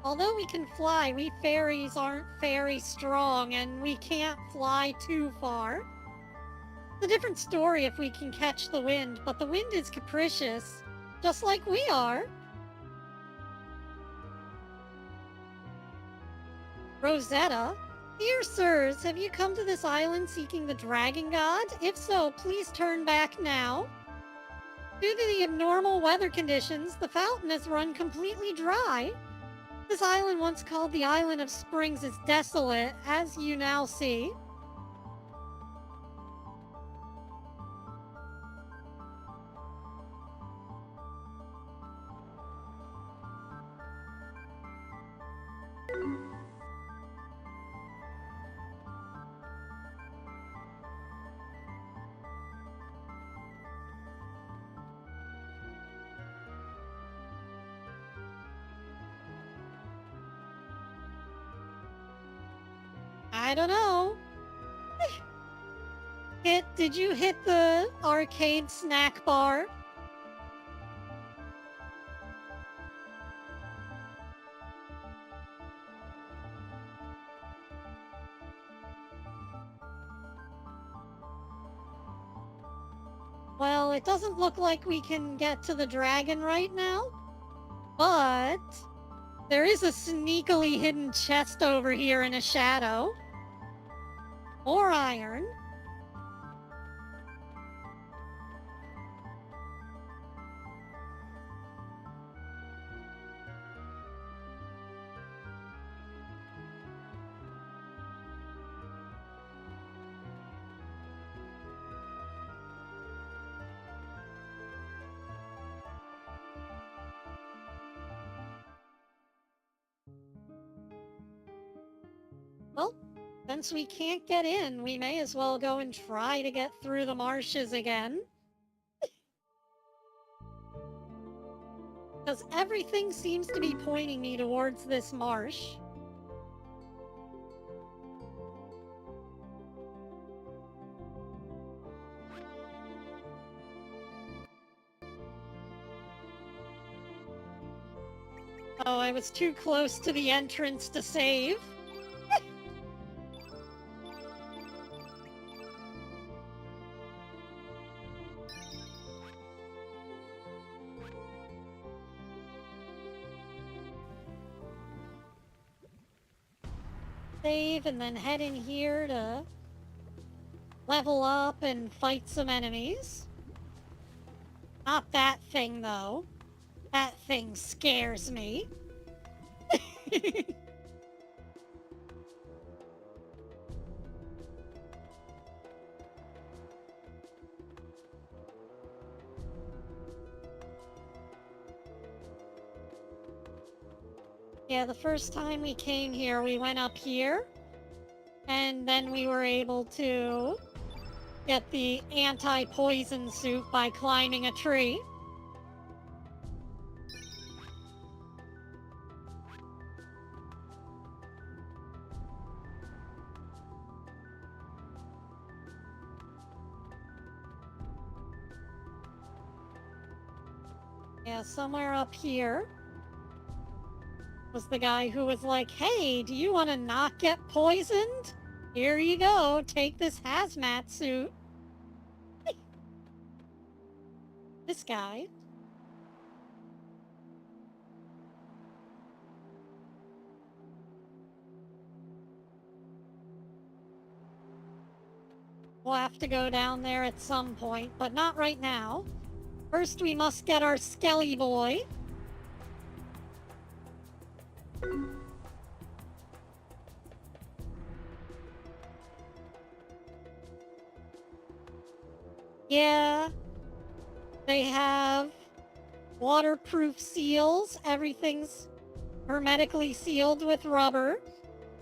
Although we can fly, we fairies aren't very strong, and we can't fly too far. It's a different story if we can catch the wind, but the wind is capricious, just like we are. Rosetta? Dear sirs, have you come to this island seeking the dragon god? If so, please turn back now. Due to the abnormal weather conditions, the fountain has run completely dry. This island, once called the Island of Springs, is desolate, as you now see. I don't know. Did you hit the arcade snack bar? Well, it doesn't look like we can get to the dragon right now, but there is a sneakily hidden chest over here in a shadow. More iron. Well, since we can't get in, we may as well go and try to get through the marshes again. Because everything seems to be pointing me towards this marsh. Oh, I was too close to the entrance to save. Save and then head in here to level up and fight some enemies. Not that thing, though. That thing scares me. Yeah, the first time we came here, we went up here, and then we were able to get the anti-poison suit by climbing a tree. Yeah, somewhere up here was the guy who was like, hey, do you want to not get poisoned? Here you go, take this hazmat suit. This guy. We'll have to go down there at some point, but not right now. First, we must get our Skelly boy. Yeah, they have waterproof seals. Everything's hermetically sealed with rubber.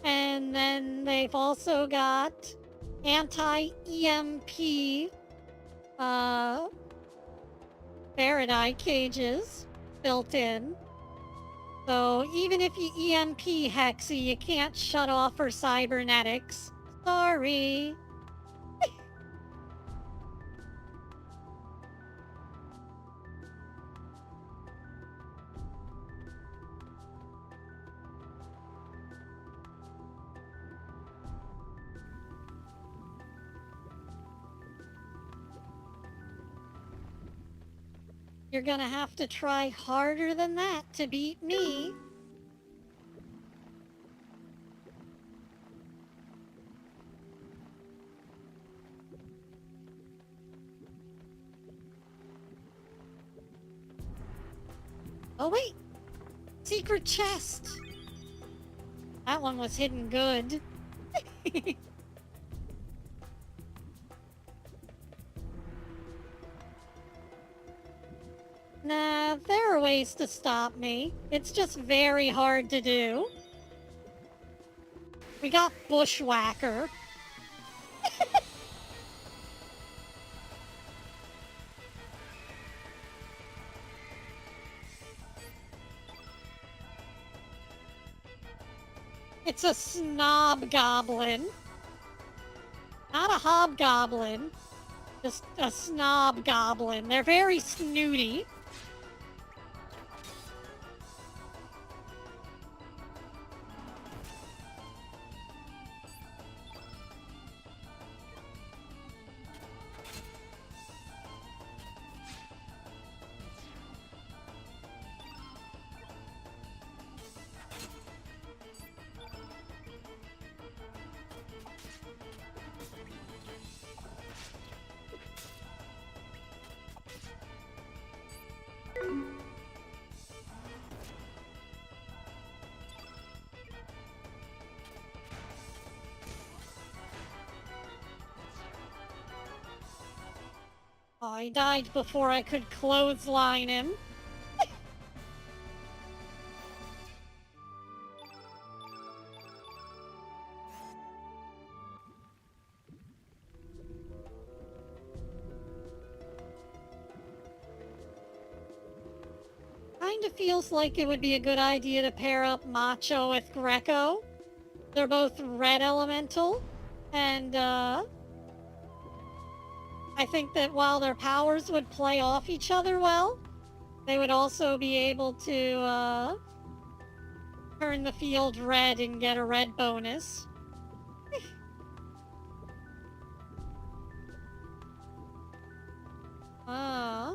And then they've also got anti-EMP Faraday cages built in. So even if you EMP Hexi, you can't shut off her cybernetics. Sorry. You're gonna have to try harder than that to beat me. Oh wait! Secret chest! That one was hidden good. Nah, there are ways to stop me. It's just very hard to do. We got Bushwhacker. It's a snob goblin. Not a hobgoblin. Just a snob goblin. They're very snooty. Oh, he died before I could clothesline him. Kinda feels like it would be a good idea to pair up Macho with Greco. They're both red elemental, and I think that while their powers would play off each other well, they would also be able to turn the field red and get a red bonus. Ah.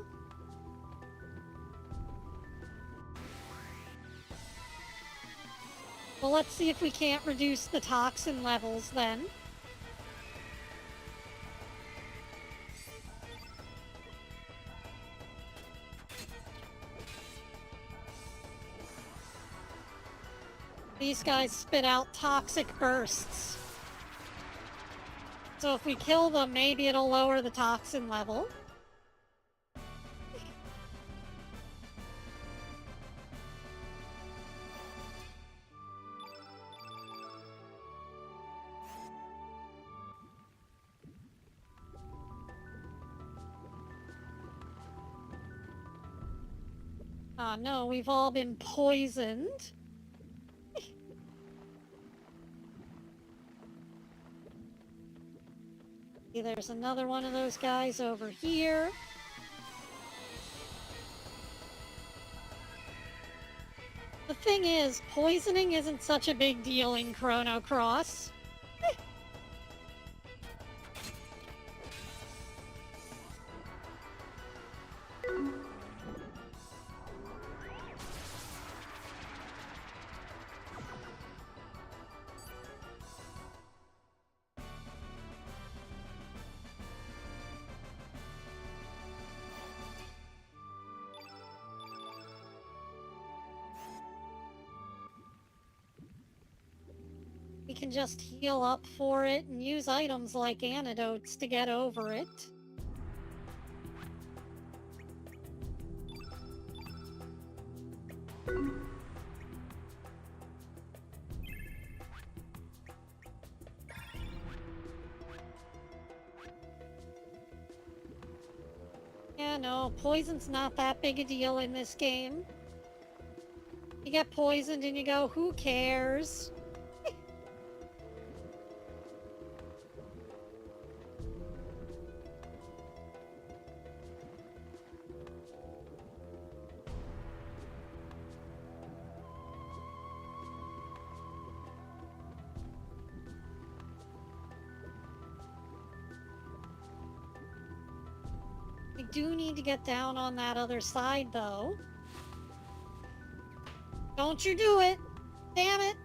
Well, let's see if we can't reduce the toxin levels then. These guys spit out toxic bursts. So if we kill them, maybe it'll lower the toxin level. Ah, no, we've all been poisoned. See, there's another one of those guys over here. The thing is, poisoning isn't such a big deal in Chrono Cross. We can just heal up for it and use items like antidotes to get over it. Yeah, no, poison's not that big a deal in this game. You get poisoned and you go, who cares? I do need to get down on that other side, though. Don't you do it! Damn it!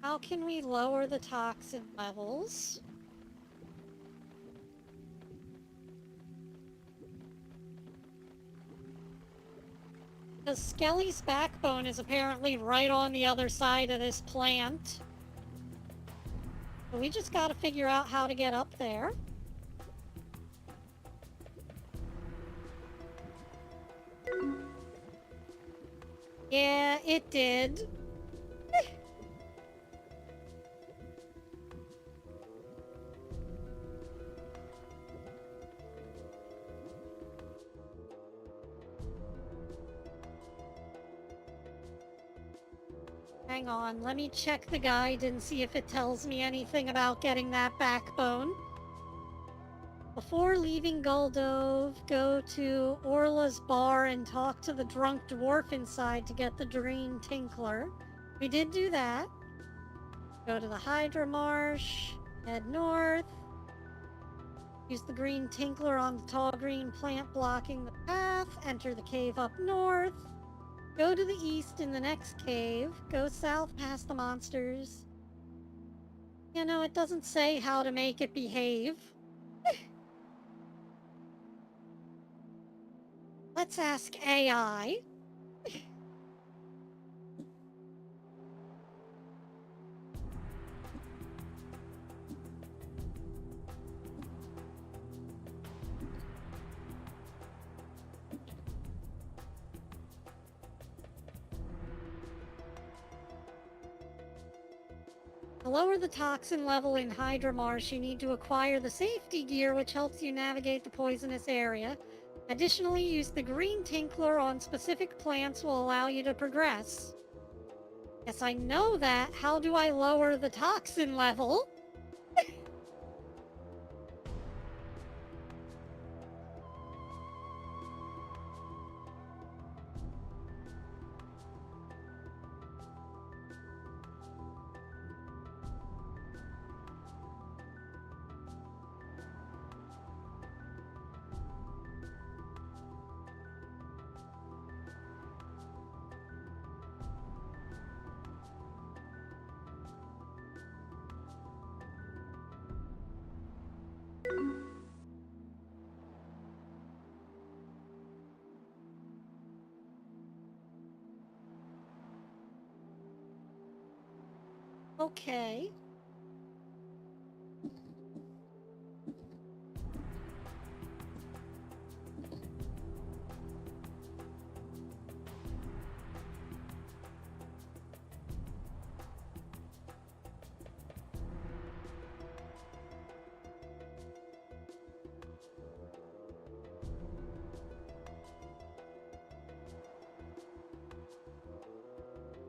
How can we lower the toxin levels? Because Skelly's backbone is apparently right on the other side of this plant. So we just gotta figure out how to get up there. Yeah, it did. Hang on, let me check the guide and see if it tells me anything about getting that backbone. Before leaving Guldove, go to Orla's bar and talk to the drunk dwarf inside to get the green tinkler. We did do that. Go to the Hydra Marsh, head north. Use the green tinkler on the tall green plant blocking the path. Enter the cave up north. Go to the east in the next cave. Go south past the monsters. You know, it doesn't say how to make it behave. Let's ask AI. To lower the toxin level in Hydra Marsh, you need to acquire the safety gear, which helps you navigate the poisonous area. Additionally, use the green tinkler on specific plants will allow you to progress. Yes, I know that. How do I lower the toxin level? Okay.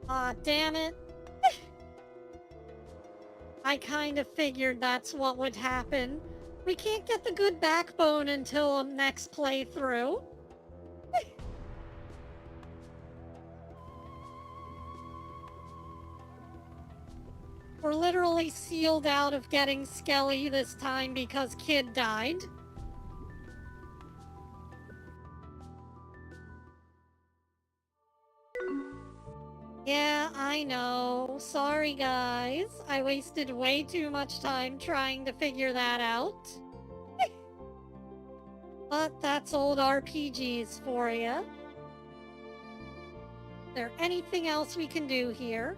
Aw, damn it. I kind of figured that's what would happen. We can't get the good backbone until next playthrough. We're literally sealed out of getting Skelly this time because Kid died. Yeah, I know. Sorry, guys. I wasted way too much time trying to figure that out. But that's old RPGs for you. Is there anything else we can do here?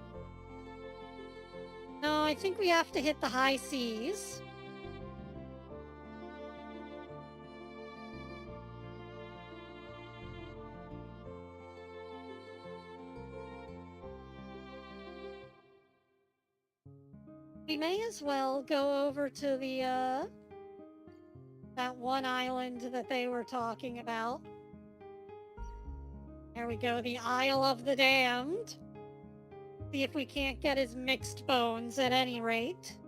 No, I think we have to hit the high seas. We may as well go over to the, that one island that they were talking about. There we go, the Isle of the Damned. See if we can't get his mixed bones at any rate.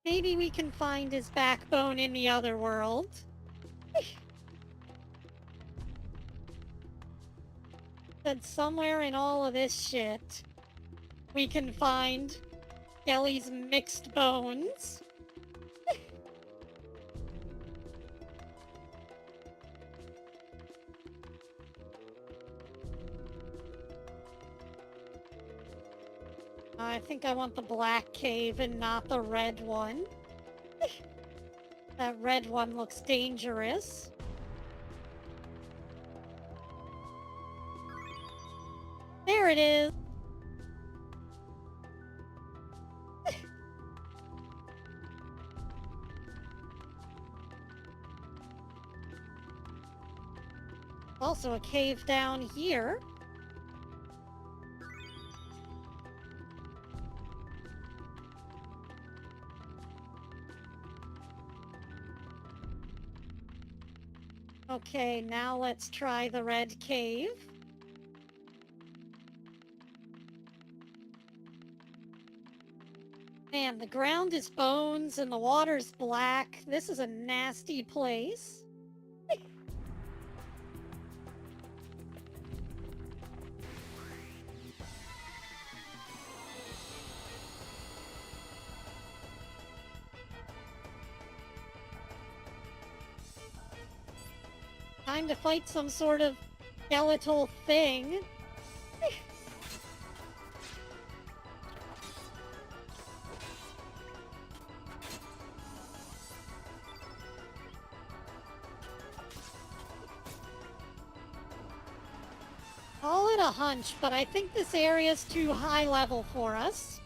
Maybe we can find his backbone in the other world. That somewhere in all of this shit, we can find Skelly's mixed bones. I think I want the black cave and not the red one. That red one looks dangerous. There it is. Also a cave down here. Okay, now let's try the red cave. Man, the ground is bones and the water's black. This is a nasty place. Time to fight some sort of skeletal thing. Call it a hunch, but I think this area's too high level for us.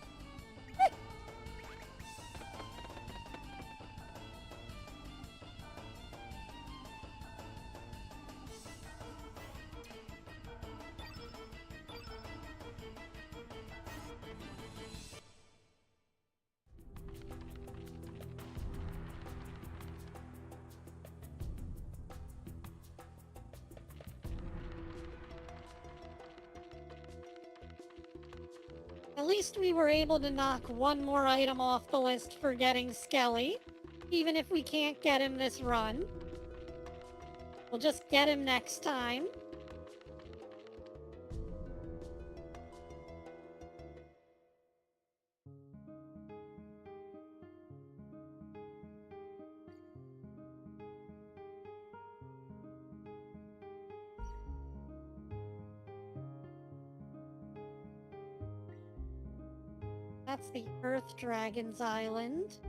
At least we were able to knock one more item off the list for getting Skelly, even if we can't get him this run. We'll just get him next time. That's the Earth Dragon's Island.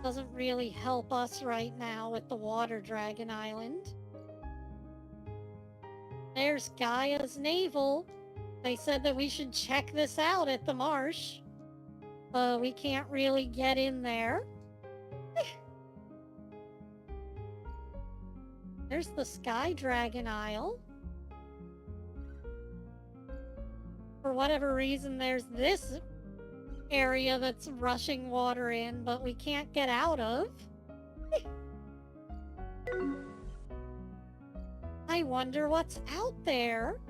Doesn't really help us right now with the Water Dragon Island. There's Gaia's Navel. They said that we should check this out at the marsh. We can't really get in there. There's the Sky Dragon Isle. For whatever reason, there's this area that's rushing water in, but we can't get out of. I wonder what's out there.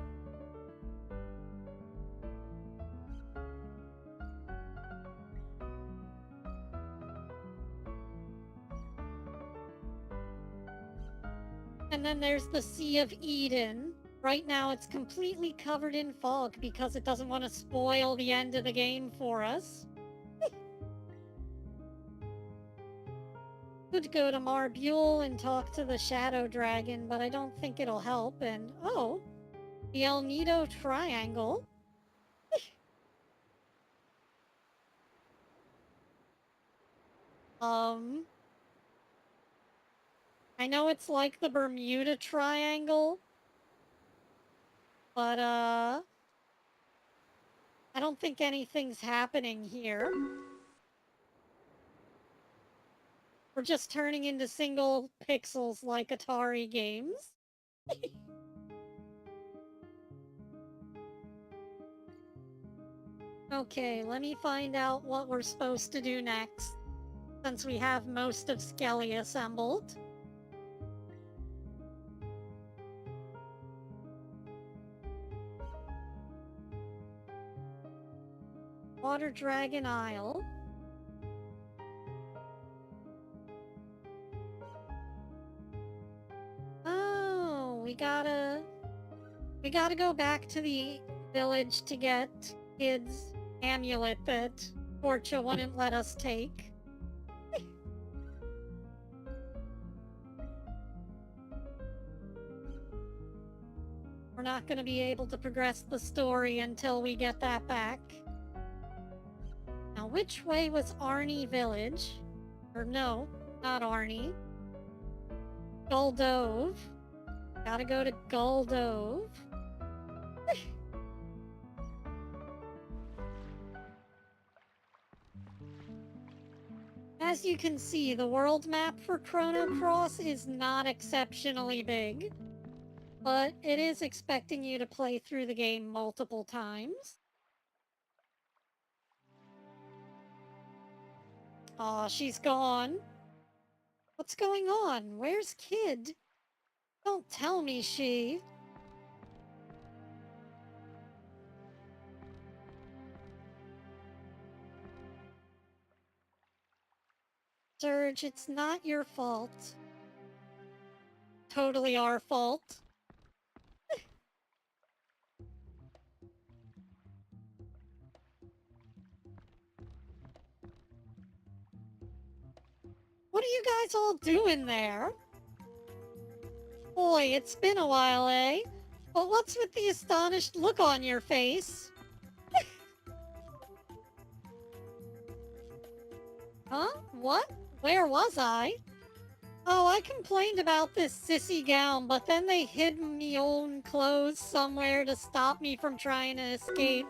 And then there's the Sea of Eden. Right now it's completely covered in fog because it doesn't want to spoil the end of the game for us. Could go to Marbule and talk to the Shadow Dragon, but I don't think it'll help. And, oh, the El Nido Triangle. I know it's like the Bermuda Triangle, but, I don't think anything's happening here. We're just turning into single pixels like Atari games. Okay, let me find out what we're supposed to do next, since we have most of Skelly assembled. Water Dragon Isle. Oh, we gotta go back to the village to get Kid's amulet that Portia wouldn't let us take. We're not gonna be able to progress the story until we get that back. Now, which way was Arnie Village? Or no, not Arnie. Guldove. Gotta go to Guldove. As you can see, the world map for Chrono Cross is not exceptionally big, but it is expecting you to play through the game multiple times. Aw, she's gone. What's going on? Where's Kid? Don't tell me she... Surge, it's not your fault. Totally our fault. What are you guys all doing there? Boy, it's been a while, eh? But what's with the astonished look on your face? Huh? What? Where was I? Oh, I complained about this sissy gown, but then they hid me own clothes somewhere to stop me from trying to escape.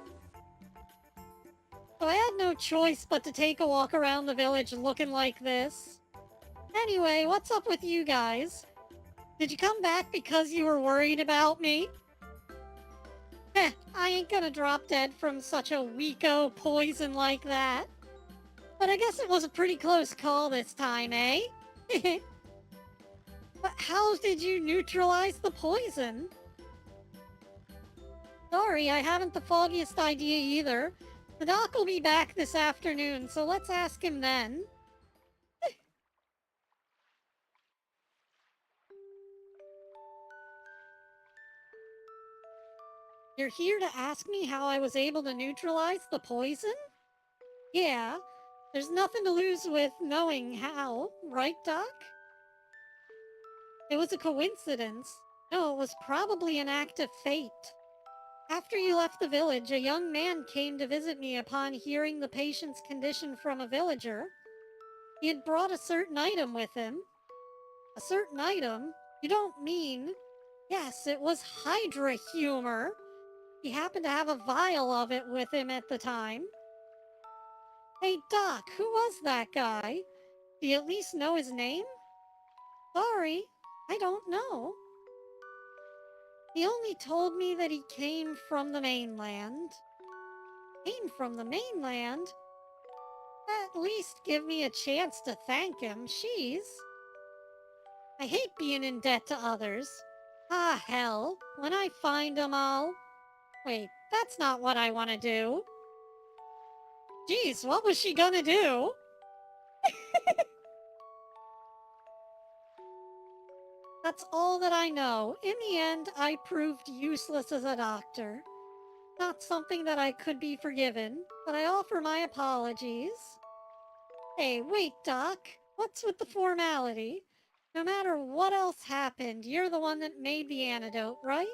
So I had no choice but to take a walk around the village looking like this. Anyway, what's up with you guys? Did you come back because you were worried about me? Heh, I ain't gonna drop dead from such a weako poison like that. But I guess it was a pretty close call this time, eh? But how did you neutralize the poison? Sorry, I haven't the foggiest idea either. The doc will be back this afternoon, so let's ask him then. You're here to ask me how I was able to neutralize the poison? Yeah, there's nothing to lose with knowing how, right, Doc? It was a coincidence. No, it was probably an act of fate. After you left the village, a young man came to visit me upon hearing the patient's condition from a villager. He had brought a certain item with him. A certain item? You don't mean... Yes, it was Hydra humor. He happened to have a vial of it with him at the time. Hey, Doc, who was that guy? Do you at least know his name? Sorry, I don't know. He only told me that he came from the mainland. Came from the mainland? At least give me a chance to thank him, she's. I hate being in debt to others. Ah, hell, when I find them I'll... Wait, that's not what I want to do. Geez, what was she gonna do? That's all that I know. In the end, I proved useless as a doctor. Not something that I could be forgiven, but I offer my apologies. Hey, wait, Doc. What's with the formality? No matter what else happened, you're the one that made the antidote, right?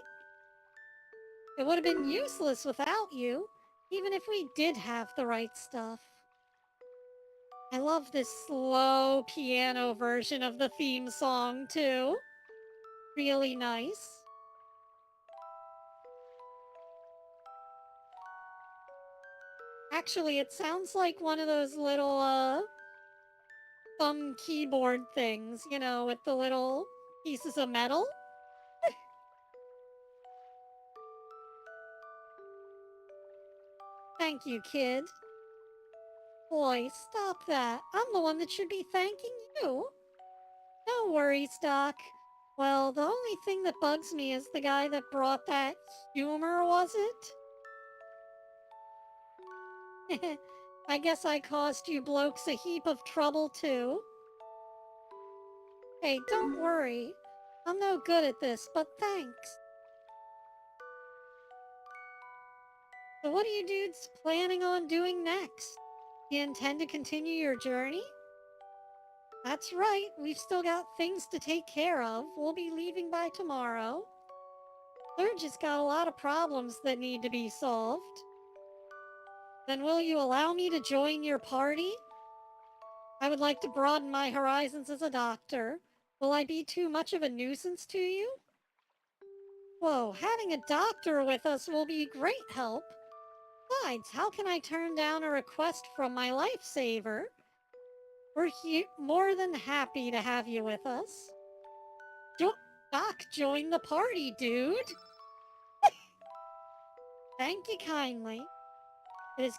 It would have been useless without you, even if we did have the right stuff. I love this slow piano version of the theme song, too. Really nice. Actually, it sounds like one of those little, thumb keyboard things, you know, with the little pieces of metal. Thank you, kid. Boy, stop that. I'm the one that should be thanking you. No worries, Doc. Well, the only thing that bugs me is the guy that brought that humor, was it? I guess I caused you blokes a heap of trouble, too. Hey, don't worry. I'm no good at this, but thanks. So what are you dudes planning on doing next? You intend to continue your journey? That's right, we've still got things to take care of. We'll be leaving by tomorrow. Surge has got a lot of problems that need to be solved. Then will you allow me to join your party? I would like to broaden my horizons as a doctor. Will I be too much of a nuisance to you? Whoa, having a doctor with us will be great help. Besides, how can I turn down a request from my lifesaver? We're more than happy to have you with us. Doc, join the party, dude. Thank you kindly. It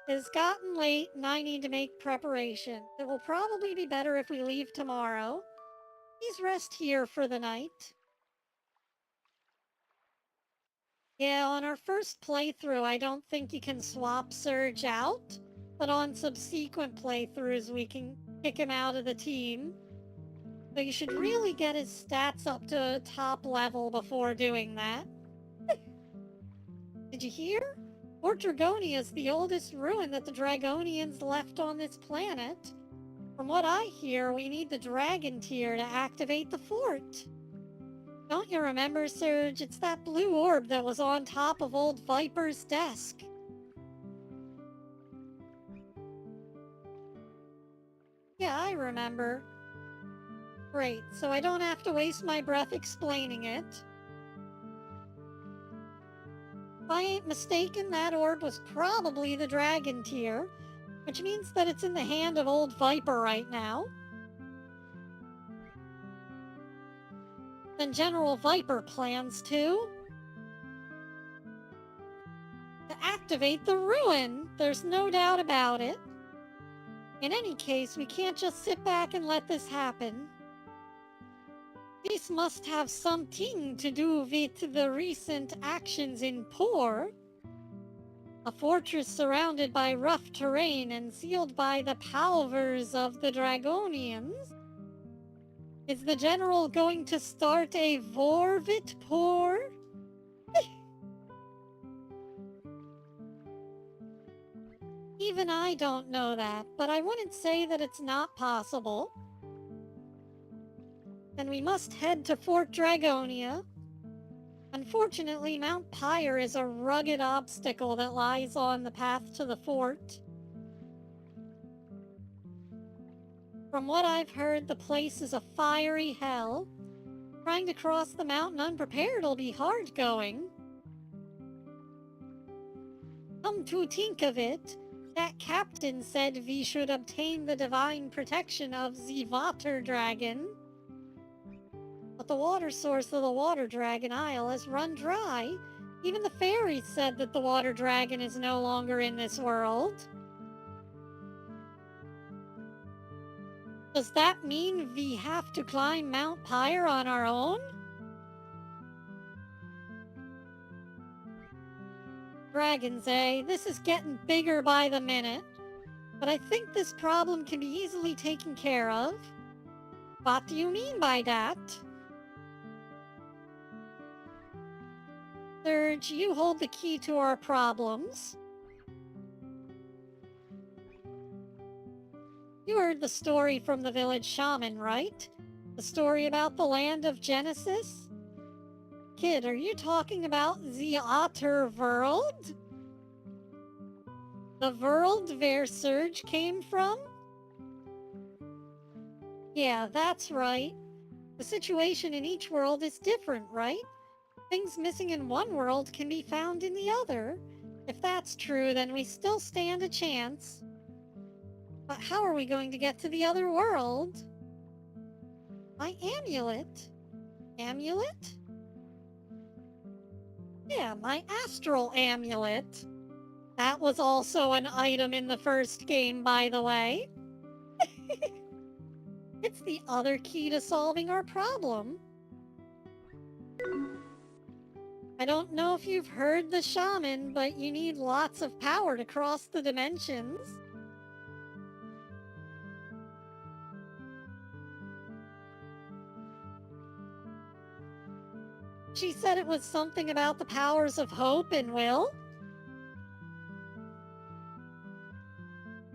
has gotten late and I need to make preparations. It will probably be better if we leave tomorrow. Please rest here for the night. Yeah, on our first playthrough, I don't think you can swap Surge out, but on subsequent playthroughs, we can kick him out of the team. So you should really get his stats up to top level before doing that. Did you hear? Fort Dragonia is the oldest ruin that the Dragonians left on this planet. From what I hear, we need the Dragon Tier to activate the fort. Don't you remember, Surge? It's that blue orb that was on top of old Viper's desk. Yeah, I remember. Great, so I don't have to waste my breath explaining it. If I ain't mistaken, that orb was probably the Dragon Tier, which means that it's in the hand of old Viper right now. Then General Viper plans to activate the ruin. There's no doubt about it. In any case, we can't just sit back and let this happen. This must have something to do with the recent actions in Por. A fortress surrounded by rough terrain and sealed by the powers of the Dragonians. Is the general going to start a war with Por? Even I don't know that, but I wouldn't say that it's not possible. Then we must head to Fort Dragonia. Unfortunately, Mount Pyre is a rugged obstacle that lies on the path to the fort. From what I've heard, the place is a fiery hell. Trying to cross the mountain unprepared will be hard going. Come to think of it, that captain said we should obtain the divine protection of the water dragon. But the water source of the water dragon isle has run dry. Even the fairies said that the water dragon is no longer in this world. Does that mean we have to climb Mount Pyre on our own? Dragons, eh? This is getting bigger by the minute. But I think this problem can be easily taken care of. What do you mean by that? Surge, you hold the key to our problems. You heard the story from the village shaman, right? The story about the land of Genesis? Kid, are you talking about the Otter world? The world where Surge came from? Yeah, that's right. The situation in each world is different, right? Things missing in one world can be found in the other. If that's true, then we still stand a chance. But how are we going to get to the other world? My amulet? Amulet? Yeah, my astral amulet. That was also an item in the first game, by the way. It's the other key to solving our problem. I don't know if you've heard the shaman, but you need lots of power to cross the dimensions. She said it was something about the powers of hope and will.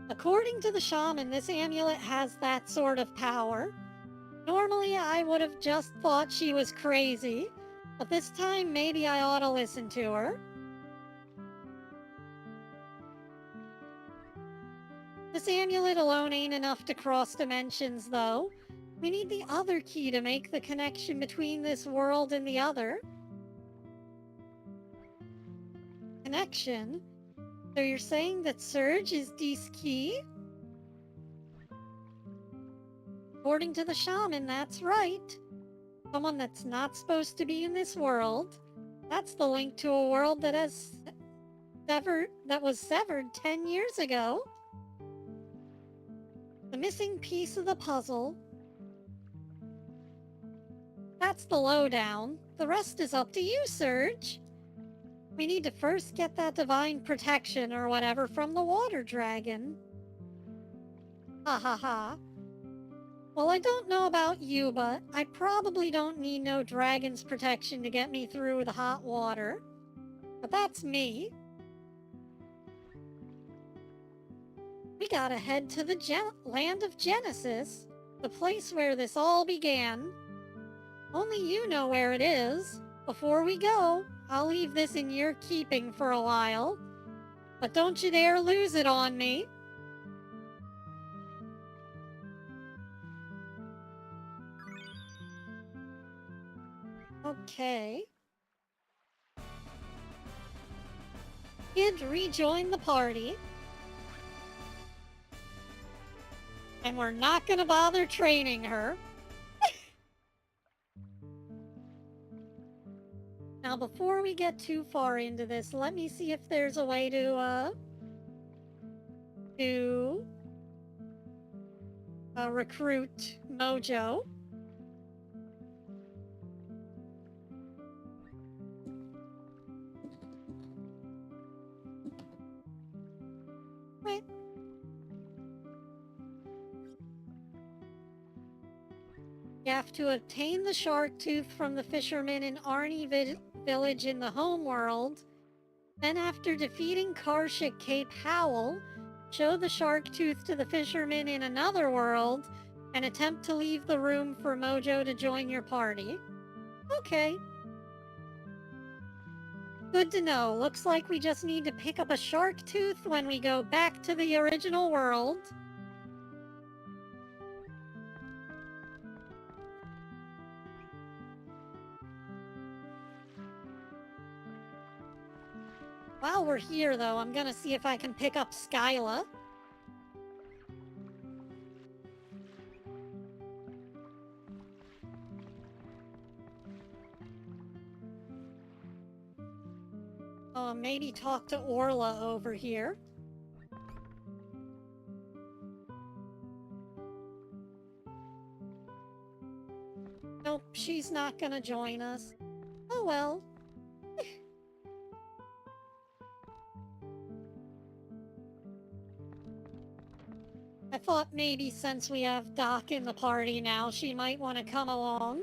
According to the shaman, this amulet has that sort of power. Normally, I would have just thought she was crazy, but this time maybe I ought to listen to her. This amulet alone ain't enough to cross dimensions, though. We need the other key to make the connection between this world and the other. Connection? So you're saying that Surge is this key? According to the shaman, that's right. Someone that's not supposed to be in this world. That's the link to a world that was severed 10 years ago. The missing piece of the puzzle. That's the lowdown. The rest is up to you, Surge. We need to first get that divine protection or whatever from the water dragon. Ha ha ha. Well, I don't know about you, but I probably don't need no dragon's protection to get me through the hot water. But that's me. We gotta head to the land of Genesis, the place where this all began. Only you know where it is. Before we go, I'll leave this in your keeping for a while. But don't you dare lose it on me. Okay. Kid rejoined the party. And we're not gonna bother training her. Now, before we get too far into this, let me see if there's a way to recruit Mojo. Wait. You have to obtain the shark tooth from the fisherman in Arnie village in the homeworld. Then after defeating Karshik Cape Howell, show the shark tooth to the fisherman in another world and attempt to leave the room for Mojo to join your party. Okay. Good to know. Looks like we just need to pick up a shark tooth when we go back to the original world. While we're here, though, I'm gonna see if I can pick up Skyla. Maybe talk to Orla over here. Nope, she's not gonna join us. Oh well. I thought maybe since we have Doc in the party now, she might want to come along.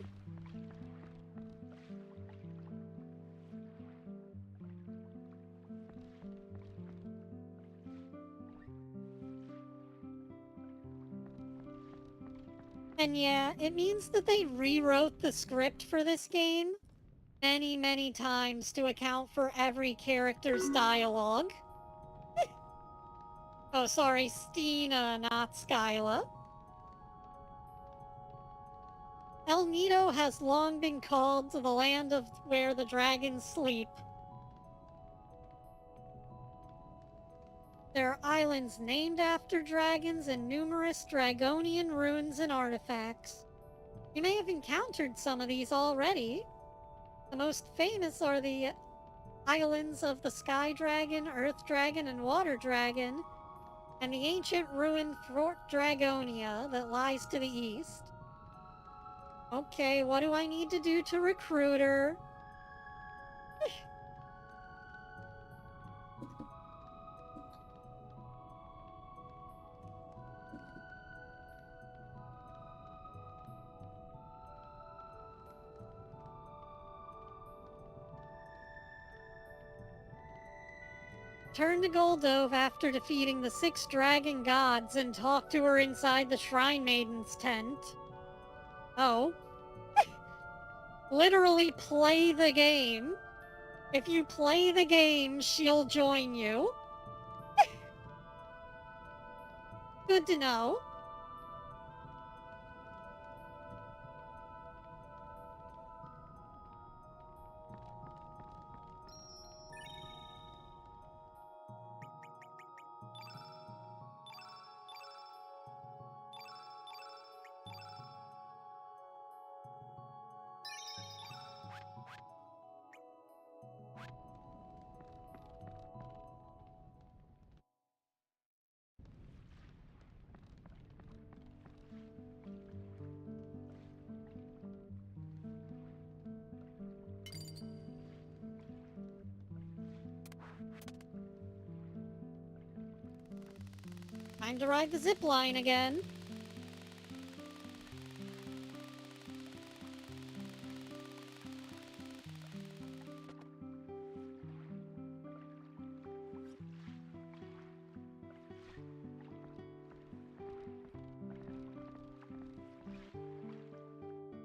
And yeah, it means that they rewrote the script for this game many, many times to account for every character's dialogue. Oh, sorry, Stina, not Skyla. El Nido has long been called the land of where the dragons sleep. There are islands named after dragons and numerous Dragonian ruins and artifacts. You may have encountered some of these already. The most famous are the islands of the Sky Dragon, Earth Dragon, and Water Dragon, and the ancient ruined Fort Dragonia that lies to the east. Okay, what do I need to do to recruit her? Turn to Goldove after defeating the 6 dragon gods and talk to her inside the Shrine Maiden's tent. Oh. Literally play the game. If you play the game, she'll join you. Good to know. Time to ride the zip line again.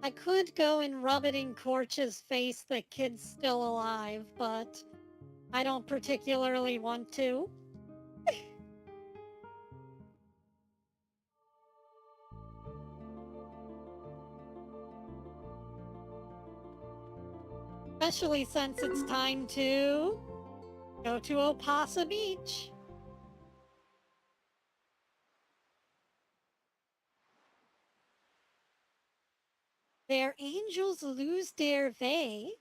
I could go and rub it in Corch's face that kid's still alive, but I don't particularly want to. Especially since it's time to go to Opasa Beach. Where angels lose their way,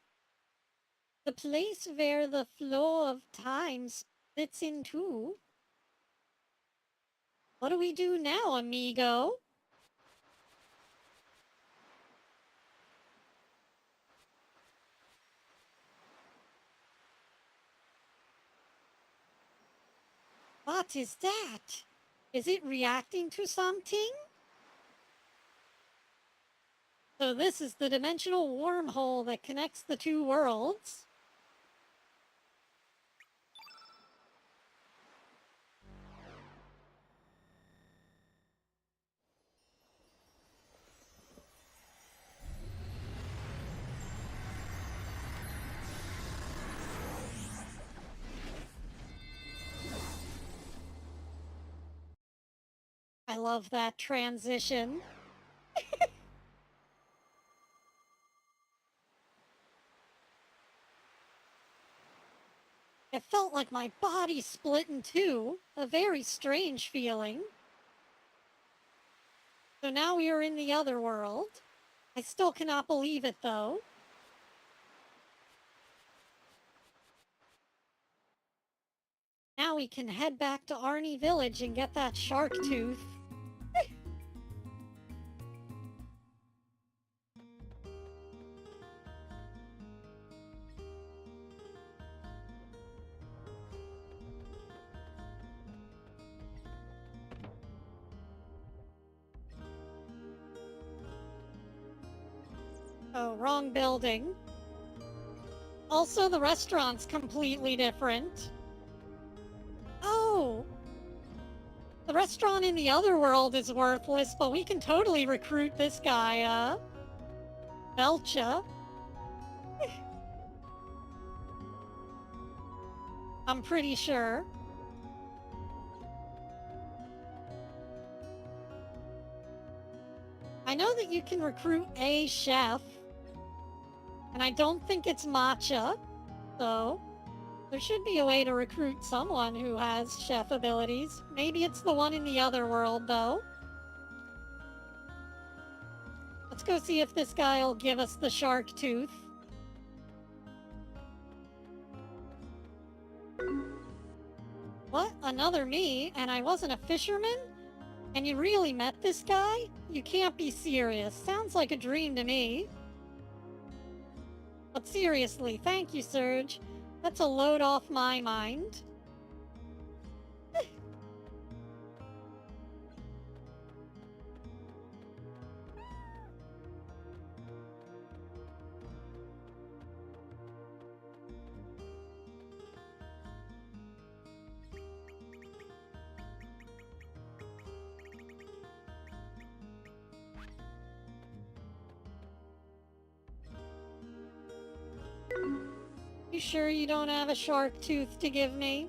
the place where the flow of time splits in two. What do we do now, amigo? What is that? Is it reacting to something? So this is the dimensional wormhole that connects the two worlds. I love that transition. It felt like my body split in two, a very strange feeling. So now we are in the other world. I still cannot believe it, though. Now we can head back to Arnie Village and get that shark tooth. Oh, wrong building. Also, the restaurant's completely different. Oh! The restaurant in the other world is worthless, but we can totally recruit this guy, Belcha. I'm pretty sure. I know that you can recruit a chef, and I don't think it's Matcha, so there should be a way to recruit someone who has chef abilities. Maybe it's the one in the other world, though. Let's go see if this guy will give us the shark tooth. What? Another me? And I wasn't a fisherman? And you really met this guy? You can't be serious. Sounds like a dream to me. But seriously, thank you, Serge. That's a load off my mind. You sure you don't have a shark tooth to give me?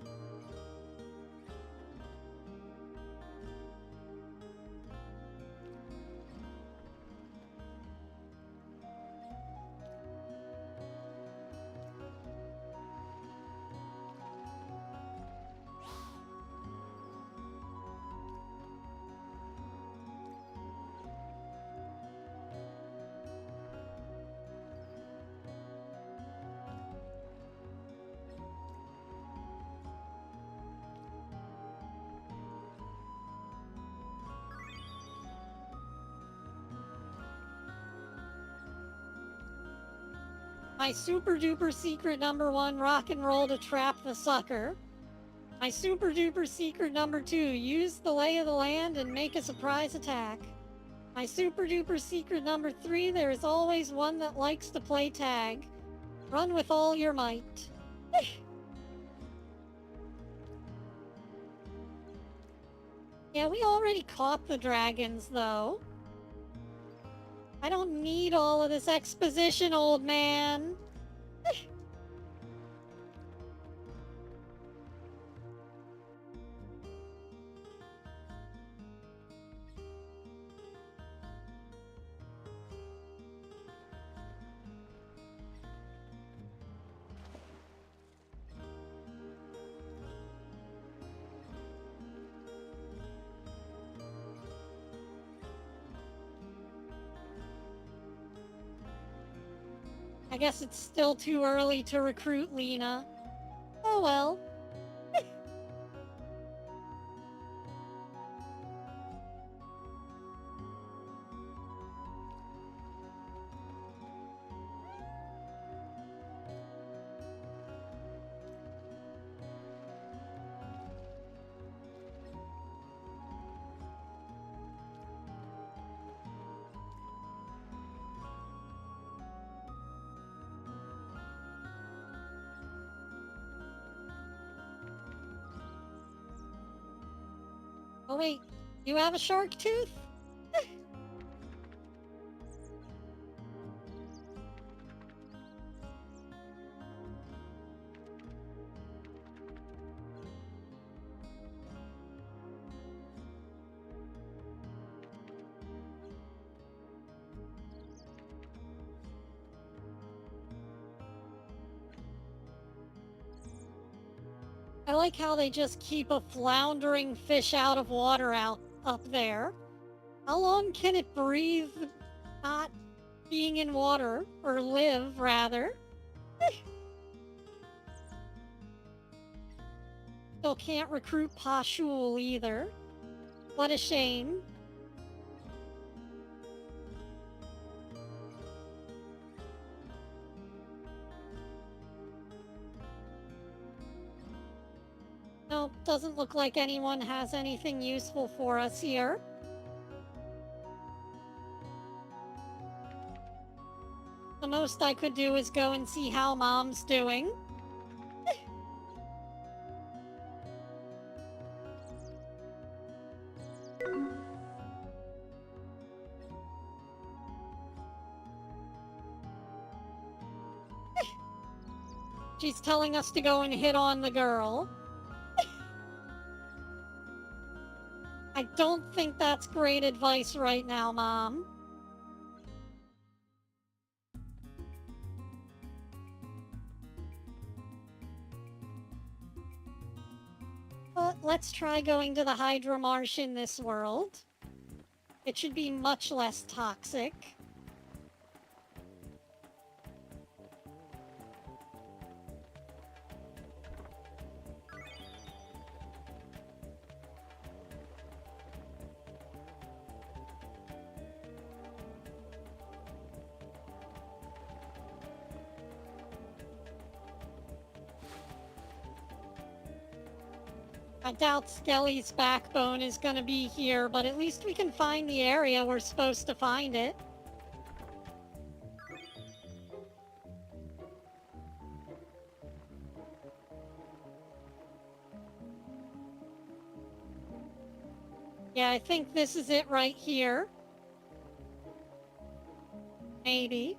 My super duper secret #1, rock and roll to trap the sucker. My super duper secret #2, use the lay of the land and make a surprise attack. My super duper secret #3, there is always one that likes to play tag. Run with all your might. Yeah, we already caught the dragons, though. I don't need all of this exposition, old man. I guess it's still too early to recruit Lena. Oh well. Oh wait, you have a shark tooth? I like how they just keep a floundering fish out of water out up there. How long can it breathe not being in water, or live, rather? Still can't recruit Pashul either. What a shame. Nope, doesn't look like anyone has anything useful for us here. The most I could do is go and see how Mom's doing. She's telling us to go and hit on the girl. I don't think that's great advice right now, Mom. But let's try going to the Hydra Marsh in this world. It should be much less toxic. I doubt Skelly's backbone is gonna be here, but at least we can find the area we're supposed to find it. Yeah, I think this is it right here. Maybe.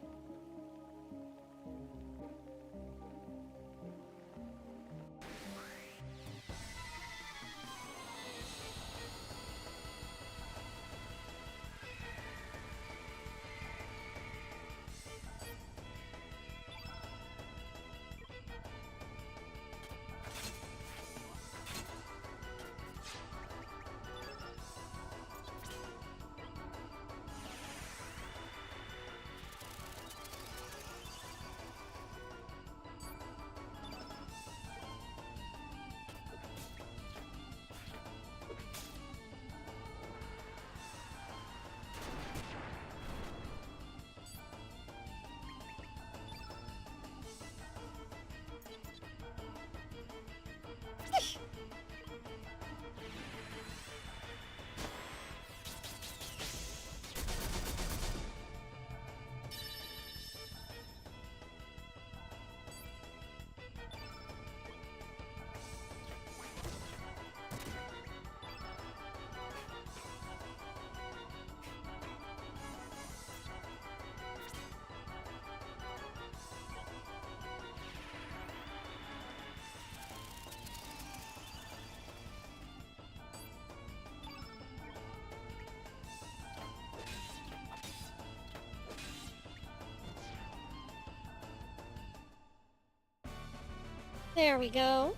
There we go.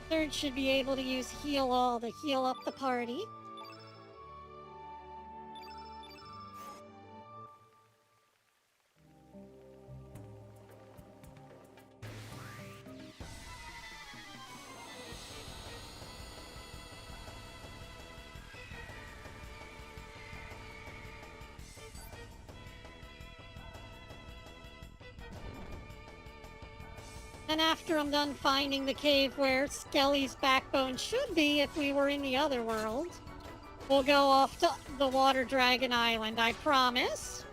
Third should be able to use Heal All to heal up the party. And after I'm done finding the cave where Skelly's backbone should be if we were in the other world, we'll go off to the Water Dragon Island, I promise.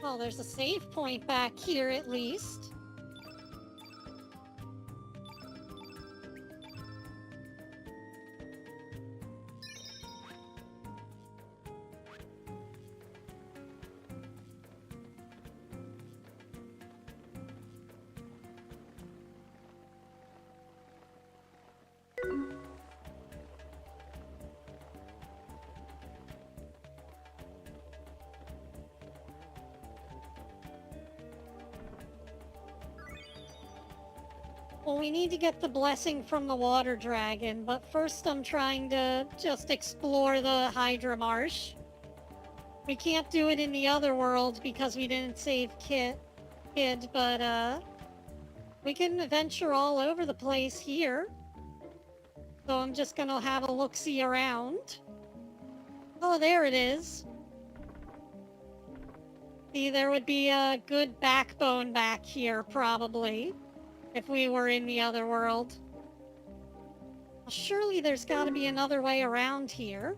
Well, there's a save point back here at least. Well, we need to get the blessing from the water dragon, but first I'm trying to just explore the Hydra Marsh. We can't do it in the other world because we didn't save Kid, but we can venture all over the place here. So I'm just gonna have a look-see around. Oh, there it is. See, there would be a good backbone back here, probably, if we were in the other world. Surely there's gotta be another way around here.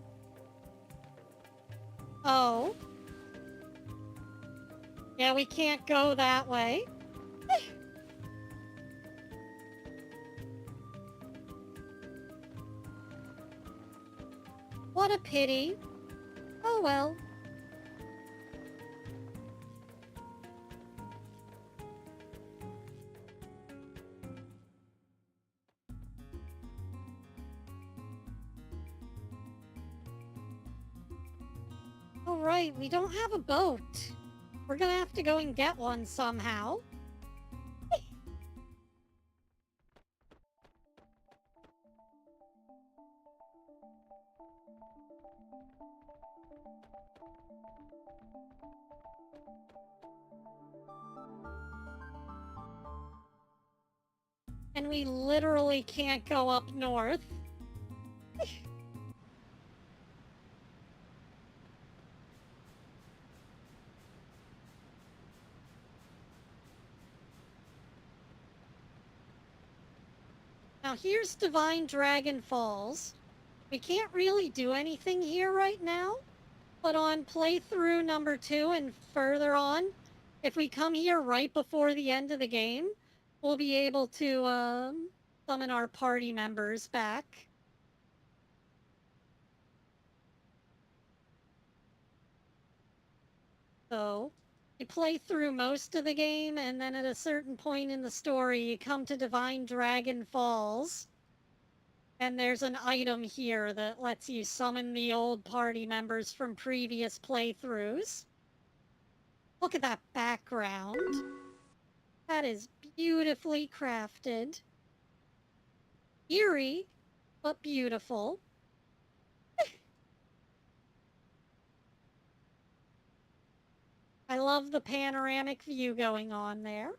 Oh. Yeah, we can't go that way. What a pity. Oh well. All right, we don't have a boat. We're gonna have to go and get one somehow. And we literally can't go up north. Now here's Divine Dragon Falls. We can't really do anything here right now, but on playthrough number 2 and further on, if we come here right before the end of the game, we'll be able to summon our party members back. So, you play through most of the game, and then at a certain point in the story, you come to Divine Dragon Falls. And there's an item here that lets you summon the old party members from previous playthroughs. Look at that background. That is beautifully crafted. Eerie, but beautiful. I love the panoramic view going on there.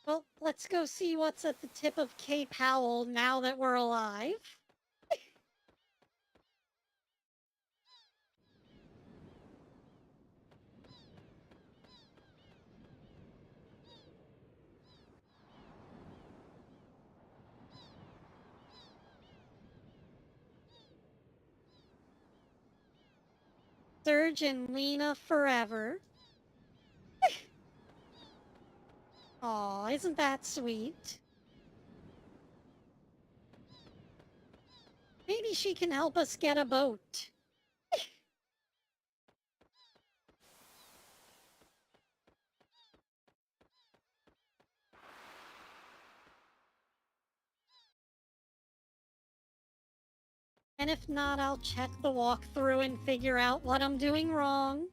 Well, let's go see what's at the tip of Cape Howell now that we're alive. Serge and Lena forever. Aw, isn't that sweet? Maybe she can help us get a boat. And if not, I'll check the walkthrough and figure out what I'm doing wrong.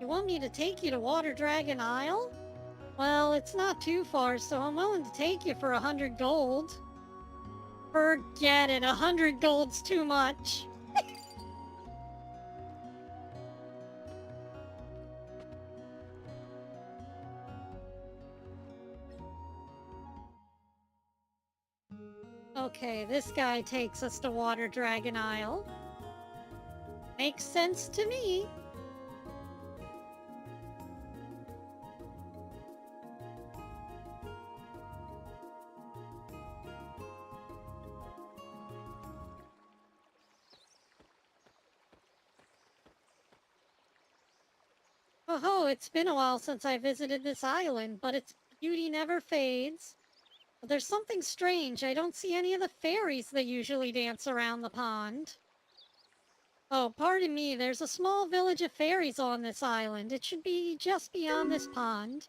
You want me to take you to Water Dragon Isle? Well, it's not too far, so I'm willing to take you for 100 gold. Forget it, 100 gold's too much. Okay, this guy takes us to Water Dragon Isle. Makes sense to me. Oh, it's been a while since I visited this island, but its beauty never fades. But there's something strange. I don't see any of the fairies that usually dance around the pond. Oh, pardon me, there's a small village of fairies on this island. It should be just beyond this pond.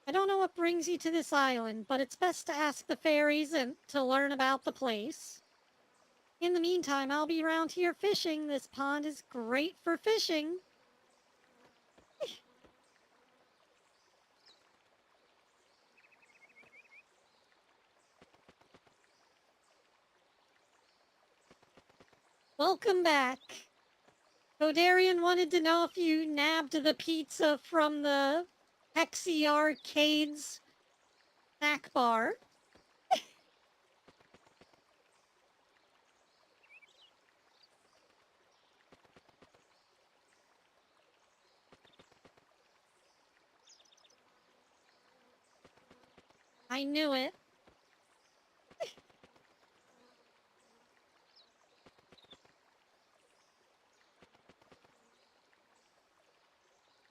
I don't know what brings you to this island, but it's best to ask the fairies and to learn about the place. In the meantime, I'll be around here fishing. This pond is great for fishing. Welcome back. Codarian wanted to know if you nabbed the pizza from the Hexi Arcade's snack bar. I knew it.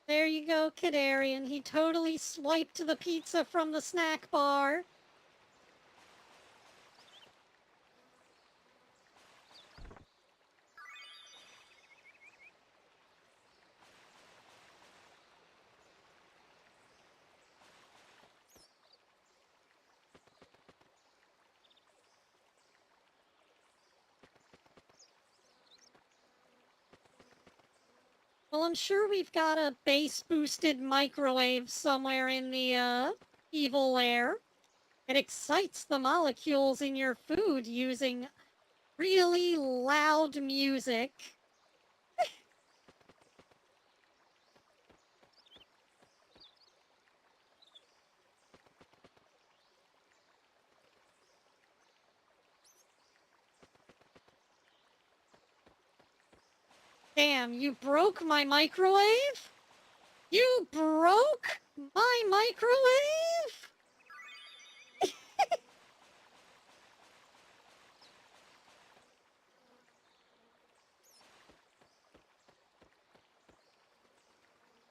There you go, Kadarian. He totally swiped the pizza from the snack bar. Well, I'm sure we've got a base-boosted microwave somewhere in the, evil lair. It excites the molecules in your food using really loud music. Damn, you broke my microwave? You broke my microwave?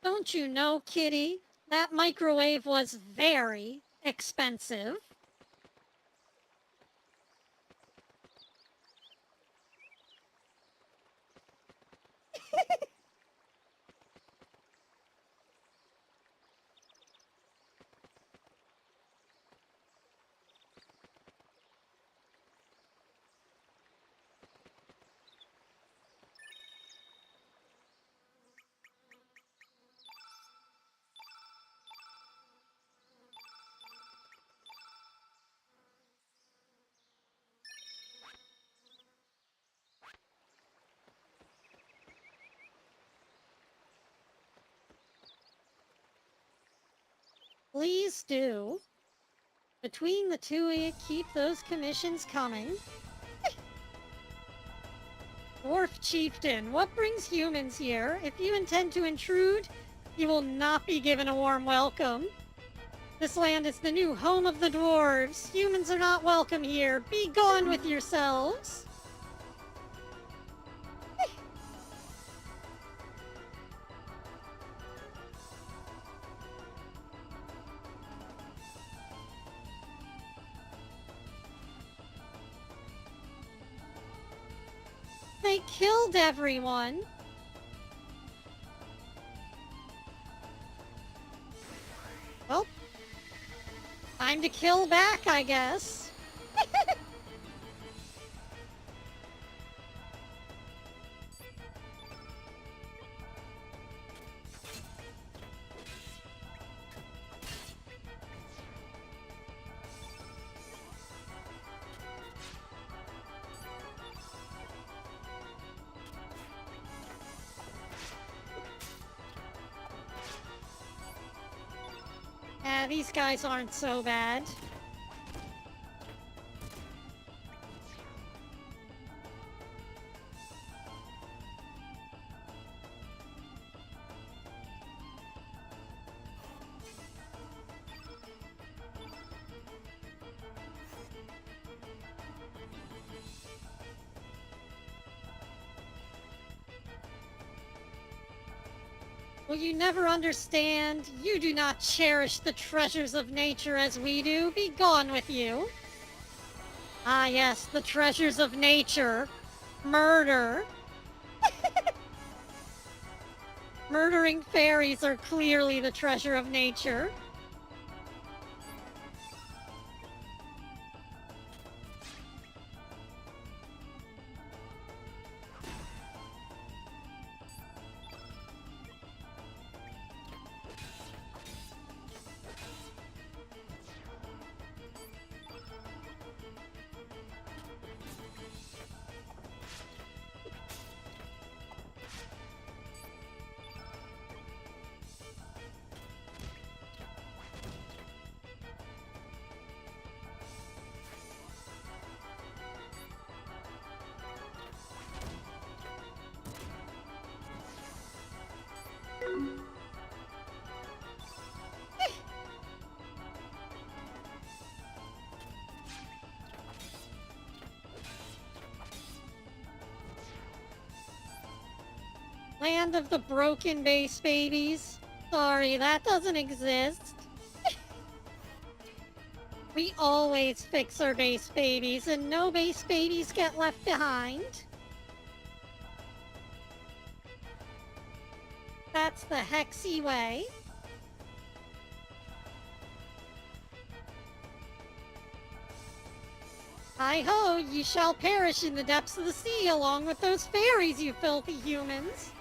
Don't you know, kitty? That microwave was very expensive. Please do. Between the two of you, keep those commissions coming. Dwarf Chieftain, what brings humans here? If you intend to intrude, you will not be given a warm welcome. This land is the new home of the dwarves. Humans are not welcome here. Be gone with yourselves. They killed everyone. Well, time to kill back, I guess. These guys aren't so bad. Will you never understand? You do not cherish the treasures of nature as we do. Be gone with you. Ah, yes, the treasures of nature. Murder. Murdering fairies are clearly the treasure of nature. Land of the broken base babies. Sorry, that doesn't exist. We always fix our base babies, and no base babies get left behind. That's the Hexi way. Hi-ho, ye shall perish in the depths of the sea along with those fairies, you filthy humans.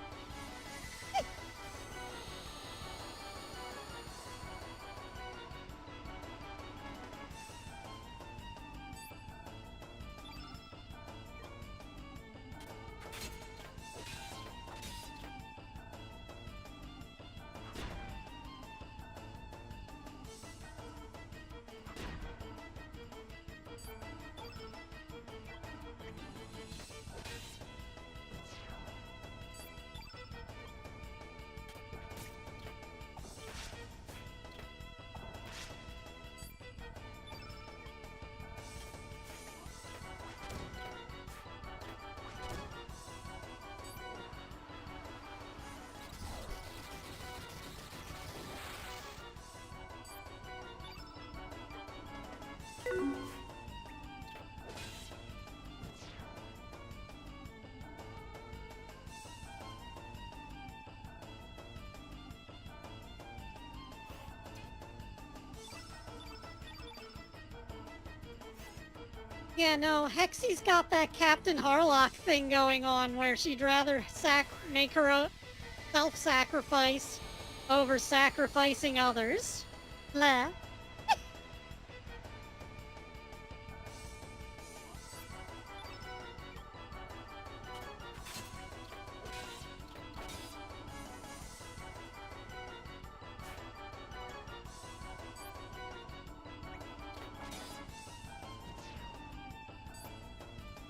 Yeah, no, Hexi's got that Captain Harlock thing going on where she'd rather make her self-sacrifice over sacrificing others. Blah.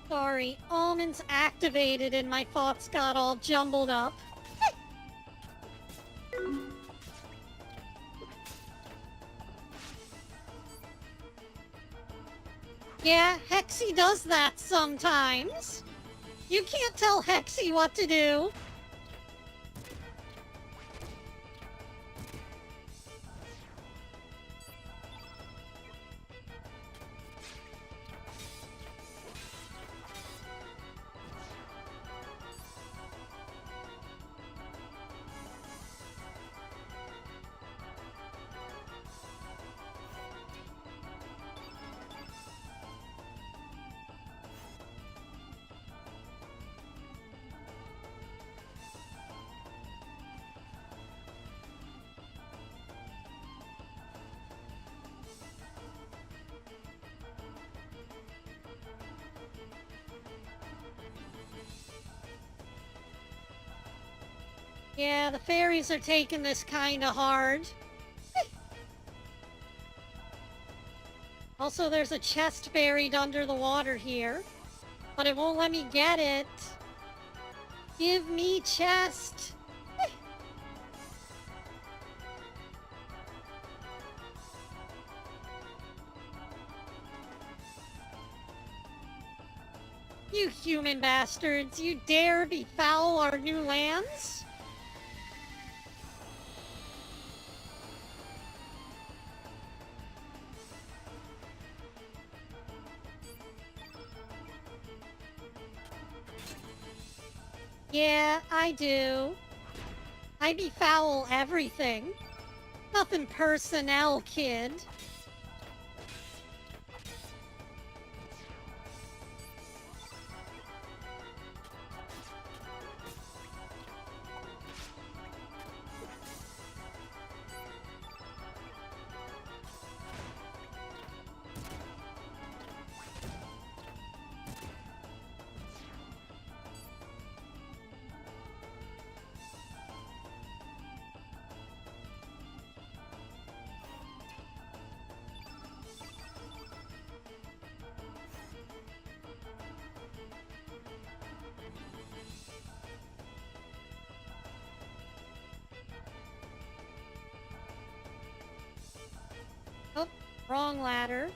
Sorry, almonds activated and my thoughts got all jumbled up. Yeah, Hexi does that sometimes. You can't tell Hexi what to do. Yeah, the fairies are taking this kinda hard. Also, there's a chest buried under the water here, but it won't let me get it. Give me chest. You human bastards, you dare befoul our new lands? Yeah, I do. I befoul everything. Nothing personnel, kid. Oh, wrong ladder.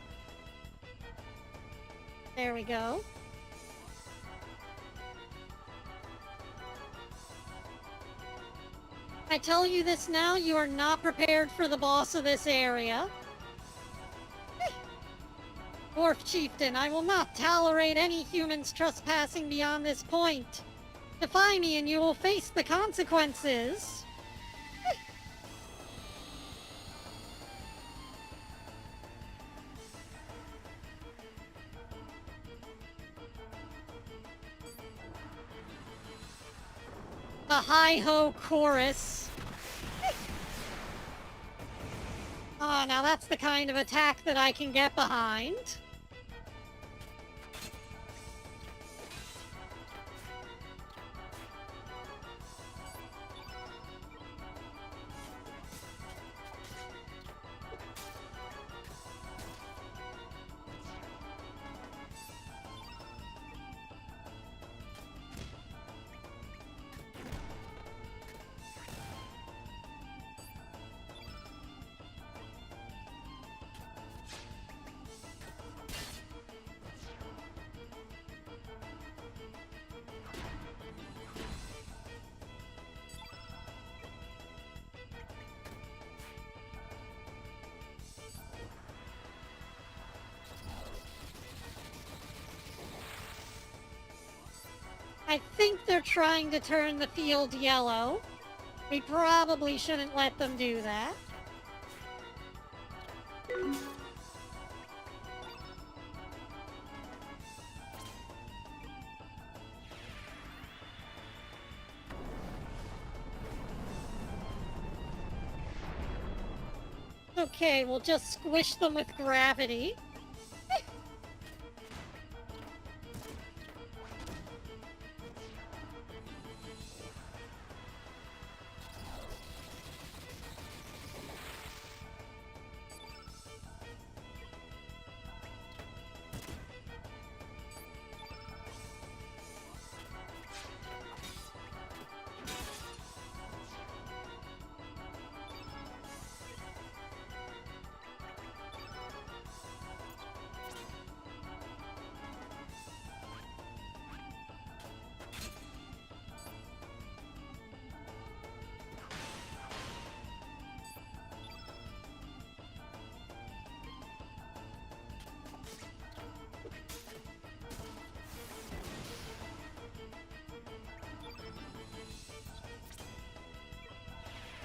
There we go. I tell you this now, you are not prepared for the boss of this area. Dwarf Chieftain, I will not tolerate any humans trespassing beyond this point. Defy me and you will face the consequences. The hi-ho chorus. Oh, now that's the kind of attack that I can get behind. I think they're trying to turn the field yellow. We probably shouldn't let them do that. Okay, we'll just squish them with gravity.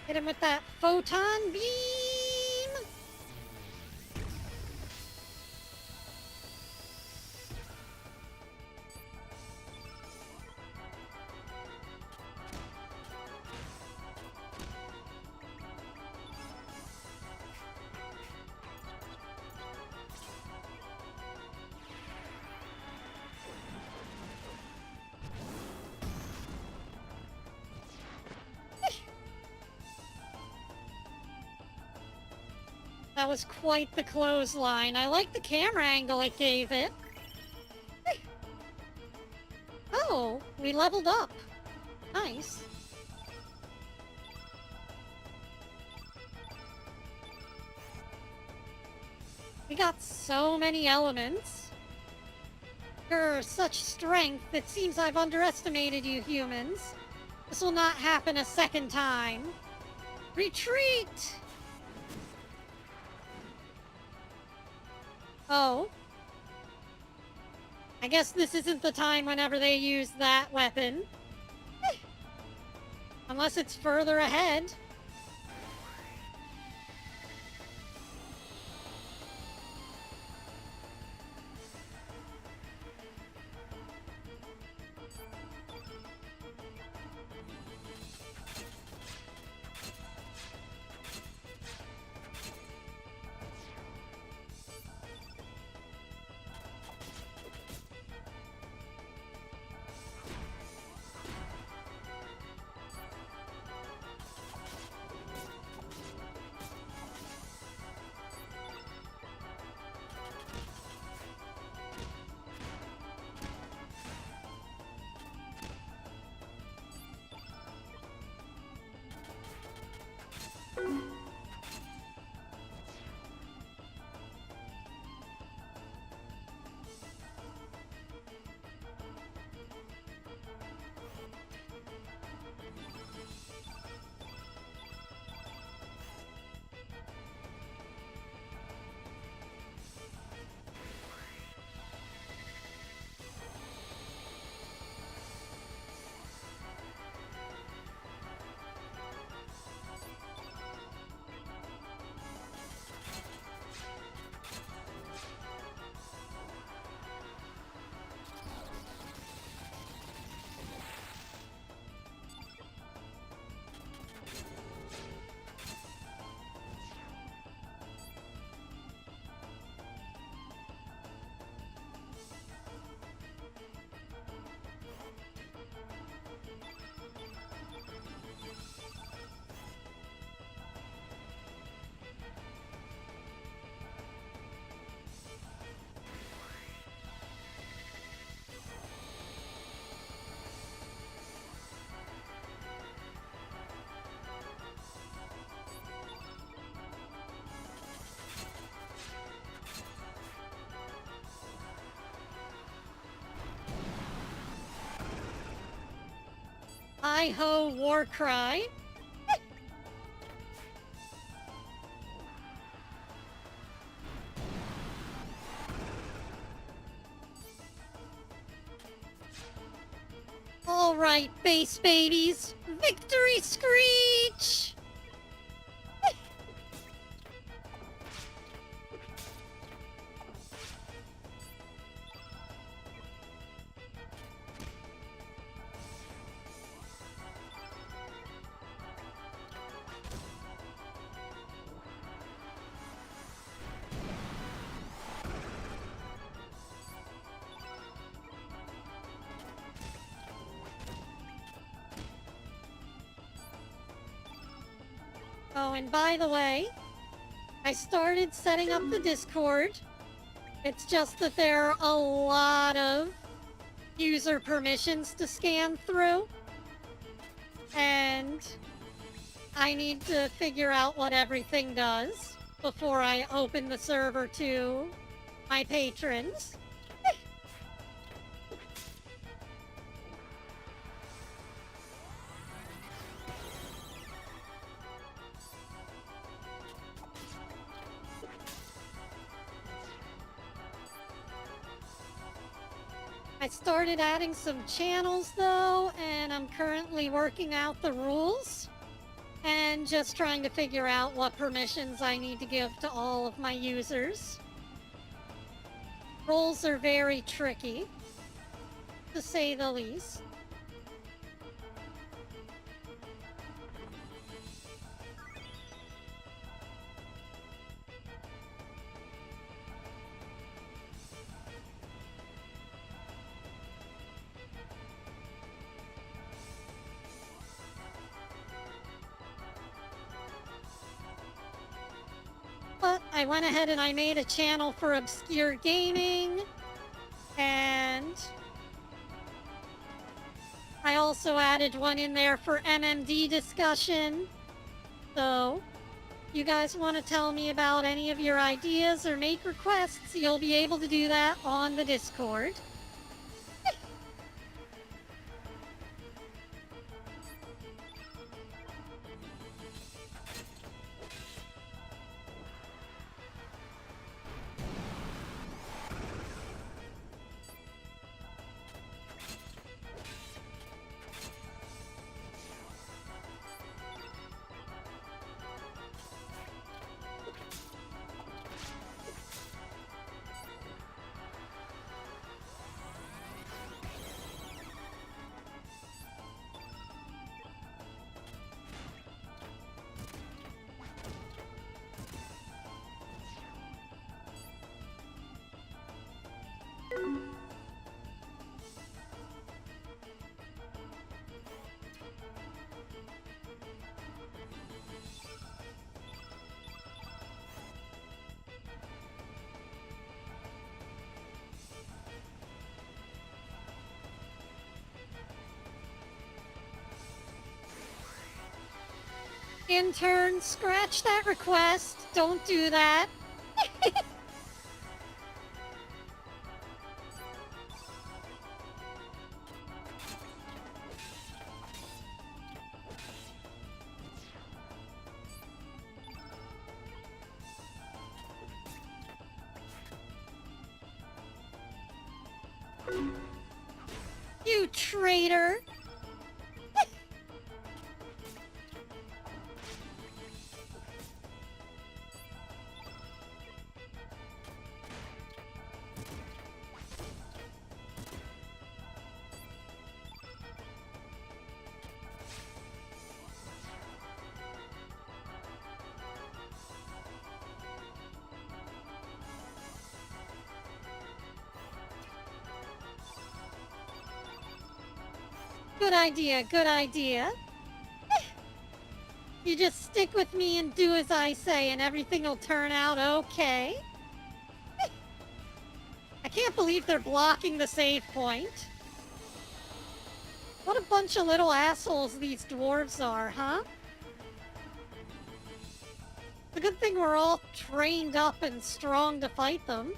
Hit him with that photon beam! That was quite the clothesline. I like the camera angle it gave it. Oh, we leveled up. Nice. We got so many elements. You're such strength, it seems I've underestimated you humans. This will not happen a second time. Retreat! Oh. I guess this isn't the time whenever they use that weapon. Unless it's further ahead. hi-ho war cry. All right, bass babies, victory screech! Oh, and by the way, I started setting up the Discord. It's just that there are a lot of user permissions to scan through. And I need to figure out what everything does before I open the server to my patrons. I started adding some channels though, and I'm currently working out the rules and just trying to figure out what permissions I need to give to all of my users. Rules are very tricky, to say the least. But I went ahead and I made a channel for obscure gaming, and I also added one in there for MMD discussion. So, you guys want to tell me about any of your ideas or make requests, you'll be able to do that on the Discord. Intern, scratch that request. Don't do that. You traitor! Good idea, good idea. You just stick with me and do as I say and everything will turn out okay. I can't believe they're blocking the save point. What a bunch of little assholes these dwarves are, huh? It's a good thing we're all trained up and strong to fight them.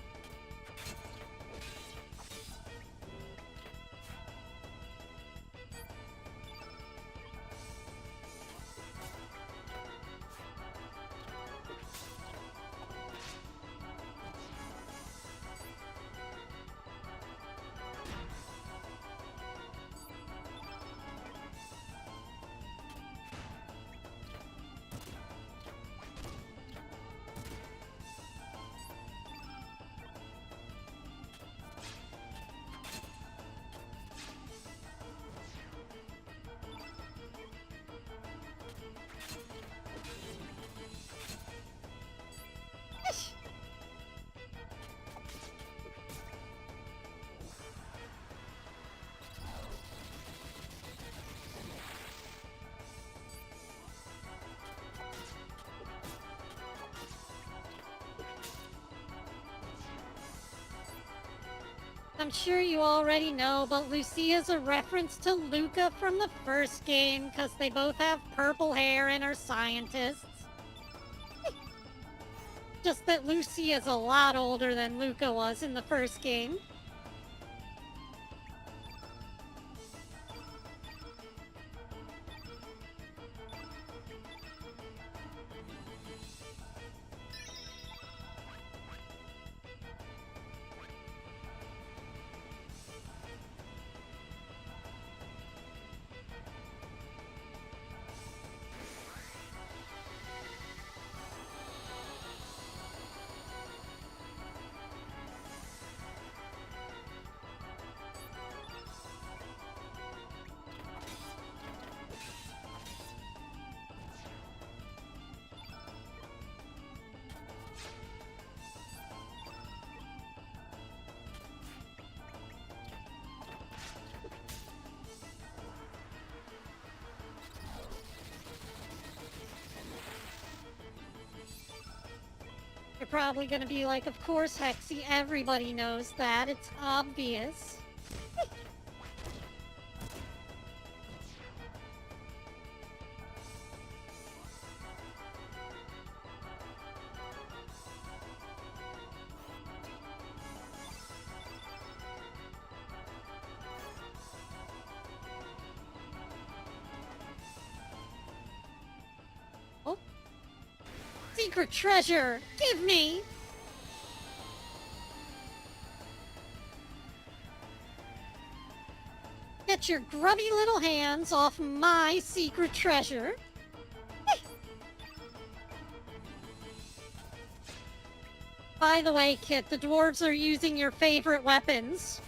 I'm sure you already know, but Lucia's a reference to Luca from the first game, because they both have purple hair and are scientists. Just that Lucia's a lot older than Luca was in the first game. You're probably gonna be like, of course, Hexi, everybody knows that. It's obvious. Oh. Secret treasure! Give me! Get your grubby little hands off my secret treasure. By the way, Kit, the dwarves are using your favorite weapons.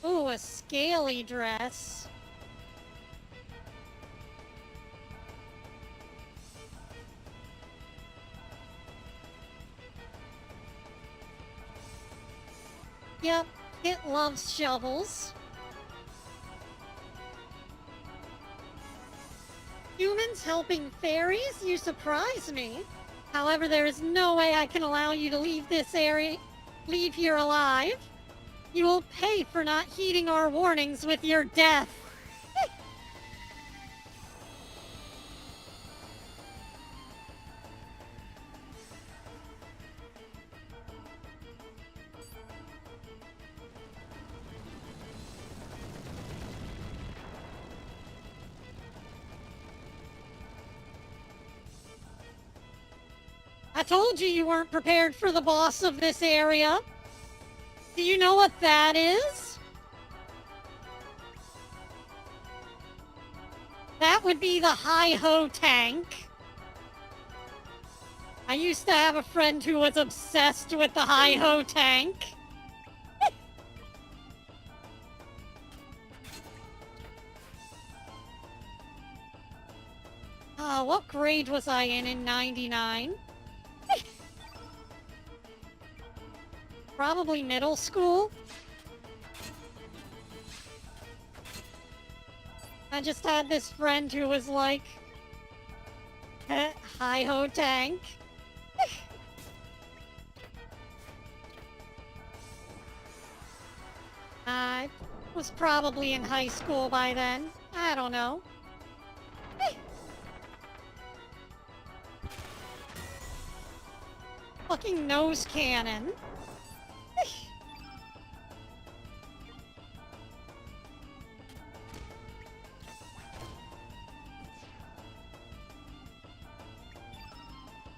Ooh, a scaly dress. Yep, Kit loves shovels. Humans helping fairies? You surprise me. However, there is no way I can allow you to leave this area, leave here alive. You will pay for not heeding our warnings with your death. I told you you weren't prepared for the boss of this area. Do you know what that is? That would be the hi-ho tank. I used to have a friend who was obsessed with the hi-ho tank. What grade was I in 99? Probably middle school. I just had this friend who was like, hi-ho tank. I was probably in high school by then. I don't know. Fucking nose cannon.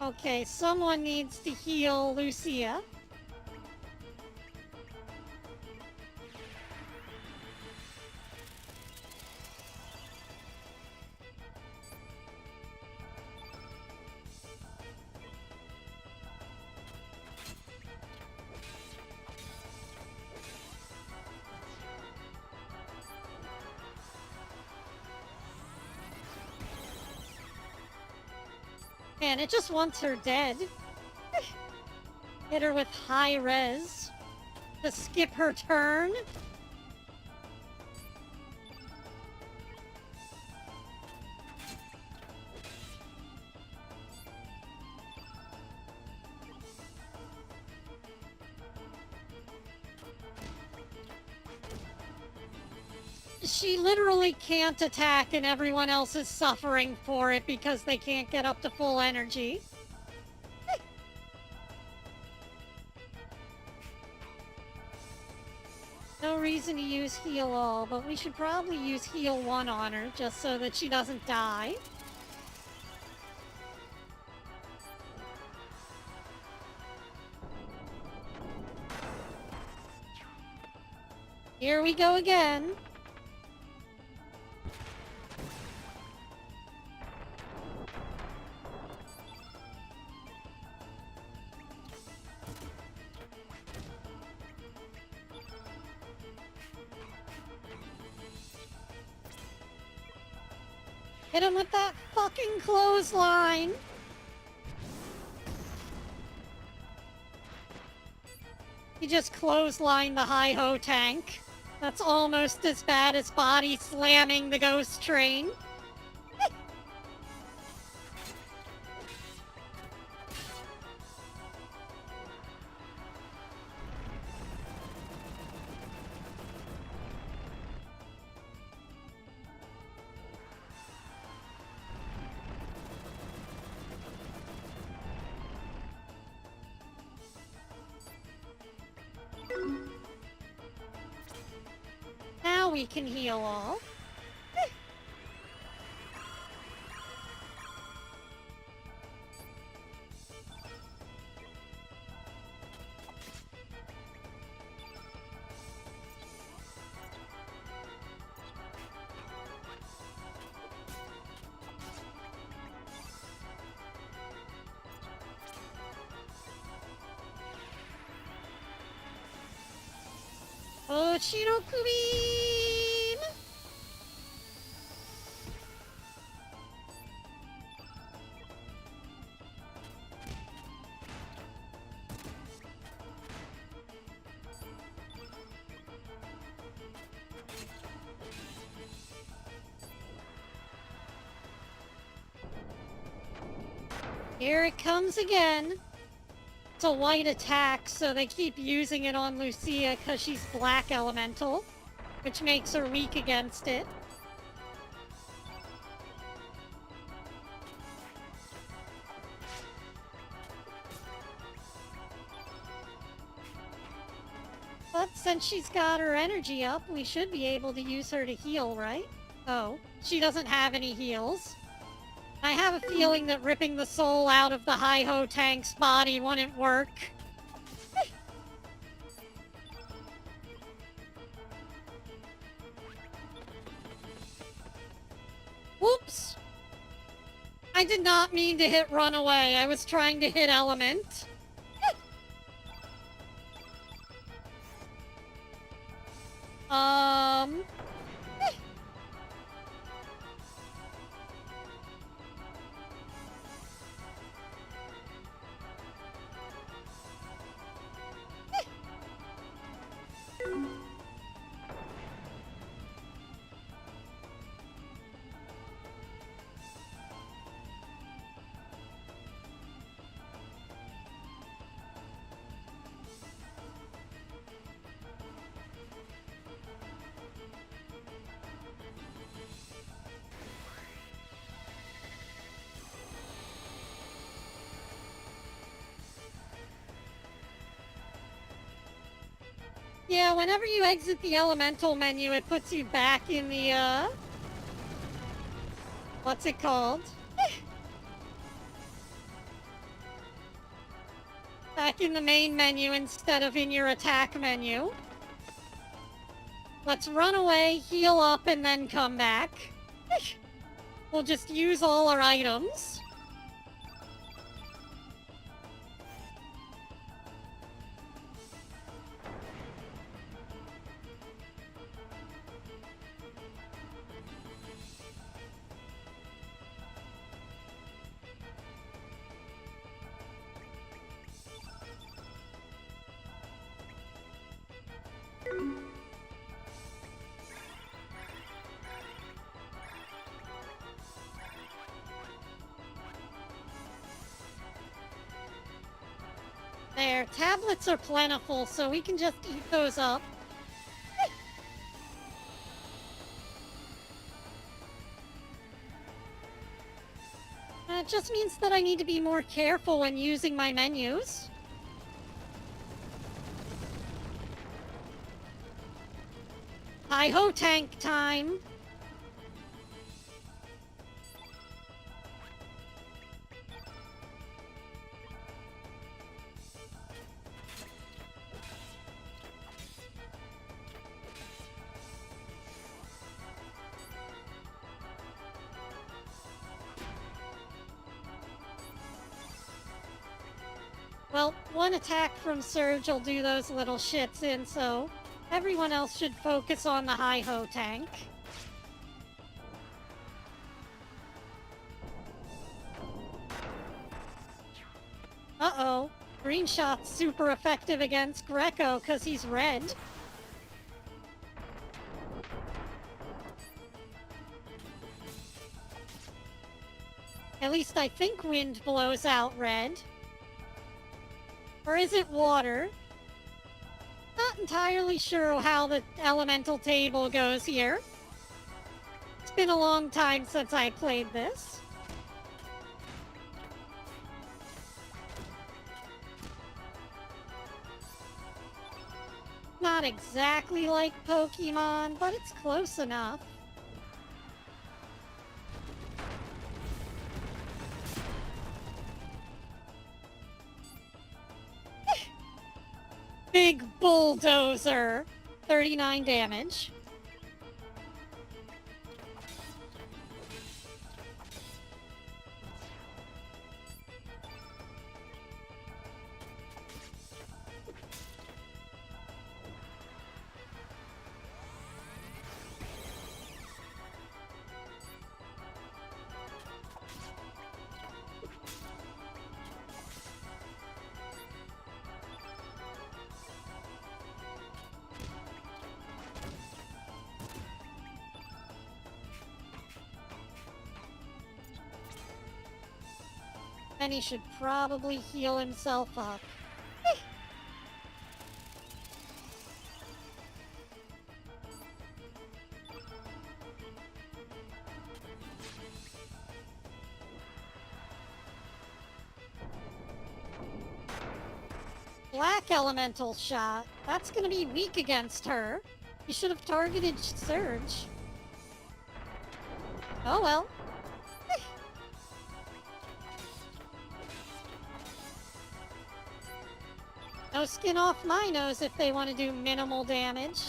Okay, someone needs to heal Lucia. Man, it just wants her dead. Hit her with high res to skip her turn. She literally can't attack and everyone else is suffering for it because they can't get up to full energy. No reason to use heal all, but we should probably use heal 1 on her just so that she doesn't die. Here we go again. Hit him with that fucking clothesline! He just clotheslined the hi-ho tank. That's almost as bad as body slamming the ghost train. Now we can heal all. Oh, Shinoku beam! Here it comes again. It's a white attack, so they keep using it on Lucia because she's black elemental, which makes her weak against it. But since she's got her energy up, we should be able to use her to heal, right? Oh, she doesn't have any heals. I have a feeling that ripping the soul out of the hi-ho tank's body wouldn't work. Whoops! I did not mean to hit runaway. I was trying to hit element. Yeah, whenever you exit the elemental menu, it puts you back in the, what's it called? Back in the main menu instead of in your attack menu. Let's run away, heal up, and then come back. We'll just use all our items. There, tablets are plentiful, so we can just eat those up. It just means that I need to be more careful when using my menus. Hi-ho tank time! Well, one attack from Surge will do those little shits in, so everyone else should focus on the hi-ho tank. Uh-oh. Green Shot's super effective against Greco because he's red. At least I think wind blows out red. Or is it water? Not entirely sure how the elemental table goes here. It's been a long time since I played this. Not exactly like Pokemon, but it's close enough. Big bulldozer. 39 damage. And he should probably heal himself up. Black elemental shot. That's gonna be weak against her. You should have targeted Surge. Oh well. No skin off my nose if they want to do minimal damage.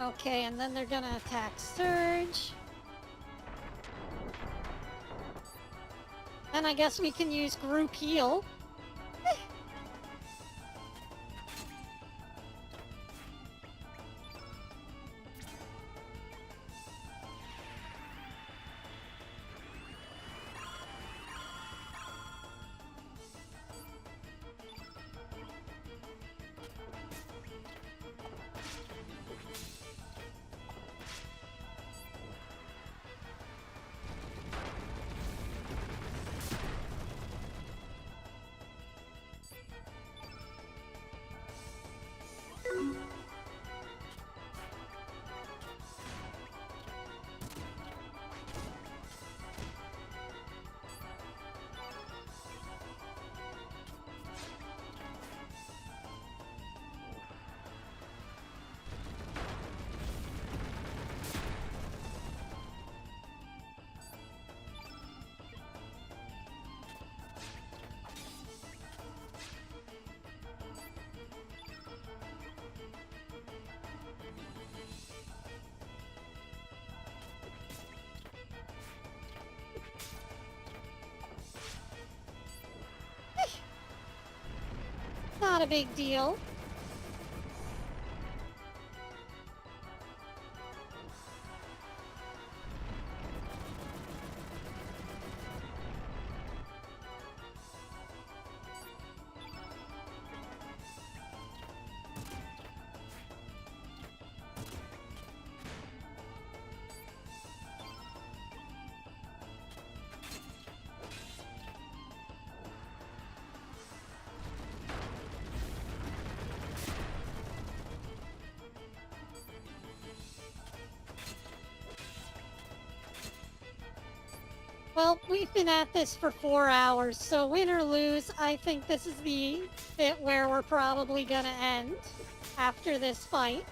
Okay, and then they're gonna attack Surge. Then I guess we can use group heal. not a big deal. Well, we've been at this for 4 hours, so win or lose, I think this is the bit where we're probably gonna end after this fight.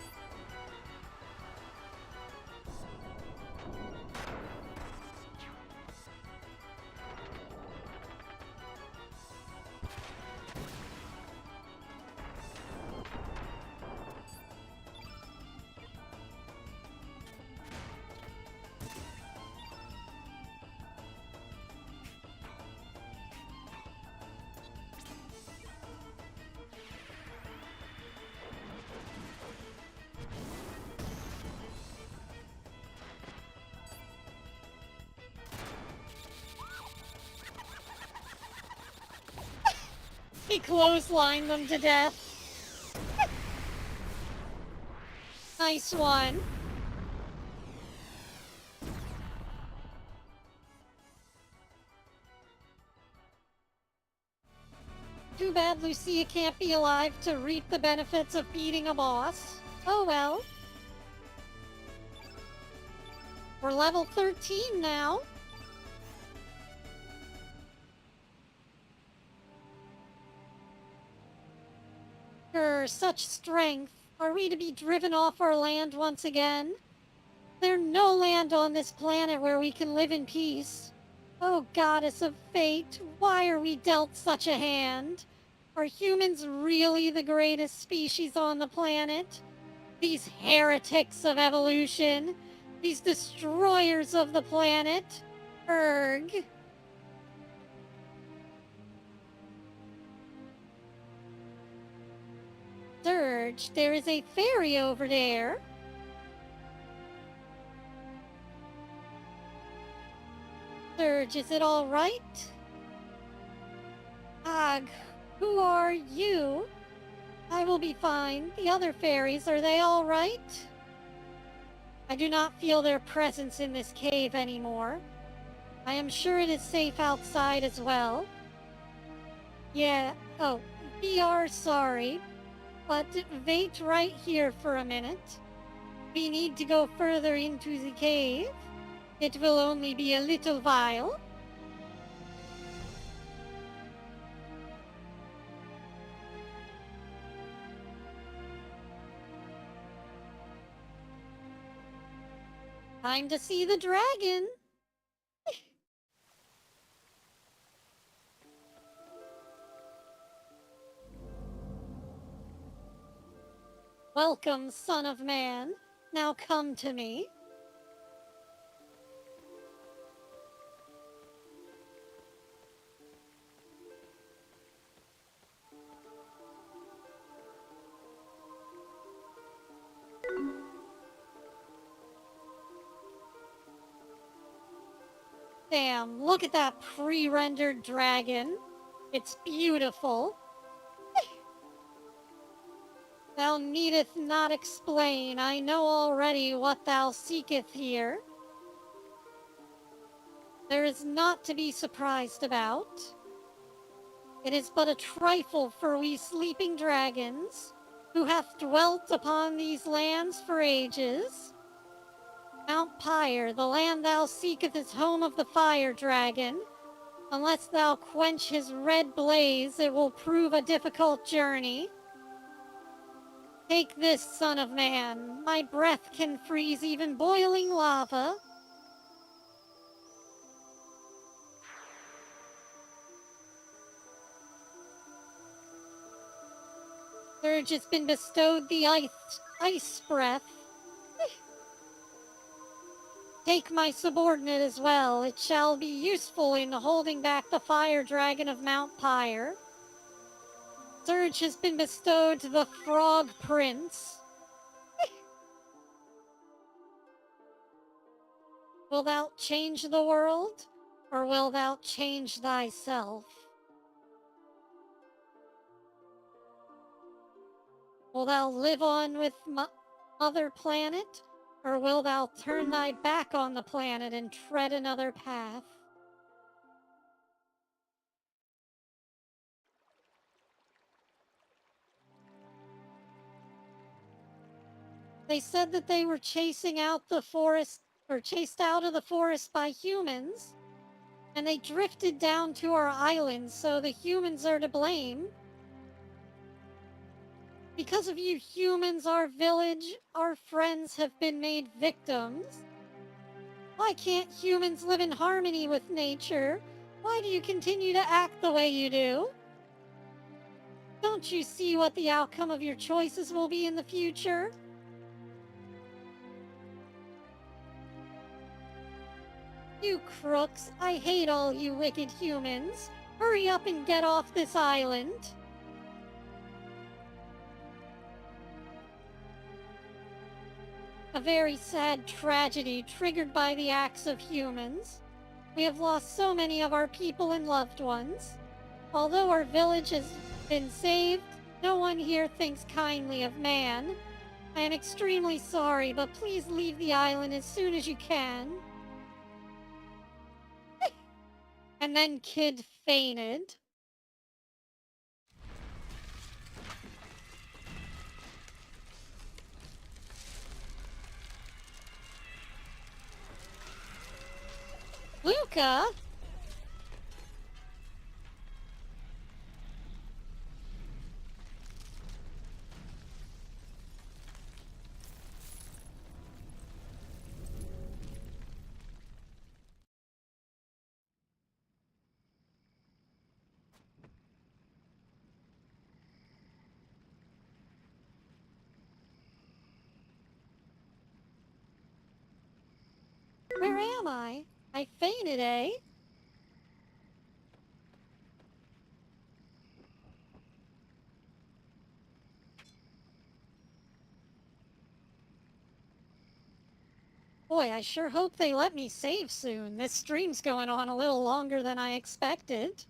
He clotheslined them to death. Nice one. Too bad Lucia can't be alive to reap the benefits of beating a boss. Oh well. We're level 13 now. Such strength. Are we to be driven off our land once again? There's no land on this planet where we can live in peace. Oh, goddess of fate, why are we dealt such a hand? Are humans really the greatest species on the planet? These heretics of evolution, these destroyers of the planet. Erg. Surge, there is a fairy over there. Surge, is it all right? Ag, who are you? I will be fine. The other fairies, are they all right? I do not feel their presence in this cave anymore. I am sure it is safe outside as well. Yeah, oh, we are sorry. But wait right here for a minute. We need to go further into the cave. It will only be a little while. Time to see the dragon. Welcome, son of man. Now come to me. Damn, look at that pre-rendered dragon. It's beautiful. Thou needeth not explain, I know already what thou seeketh here. There is naught to be surprised about. It is but a trifle for we sleeping dragons, who hath dwelt upon these lands for ages. Mount Pyre, the land thou seeketh is home of the fire dragon. Unless thou quench his red blaze, it will prove a difficult journey. Take this, son of man. My breath can freeze even boiling lava. Surge has been bestowed the ice breath. Take my subordinate as well. It shall be useful in holding back the fire dragon of Mount Pyre. surge has been bestowed to the Frog Prince. Wilt thou change the world, or wilt thou change thyself? Wilt thou live on with Mother Planet, or wilt thou turn thy back on the planet and tread another path? They said that they were chasing out the forest, or chased out of the forest by humans, and they drifted down to our island, so the humans are to blame. Because of you humans, our village, our friends have been made victims. Why can't humans live in harmony with nature? Why do you continue to act the way you do? Don't you see what the outcome of your choices will be in the future? You crooks, I hate all you wicked humans. Hurry up and get off this island. A very sad tragedy triggered by the acts of humans. We have lost so many of our people and loved ones. Although our village has been saved, no one here thinks kindly of man. I am extremely sorry, but please leave the island as soon as you can. And then Kid fainted. Luca? Where am I? I fainted, eh? Boy, I sure hope they let me save soon. This stream's going on a little longer than I expected.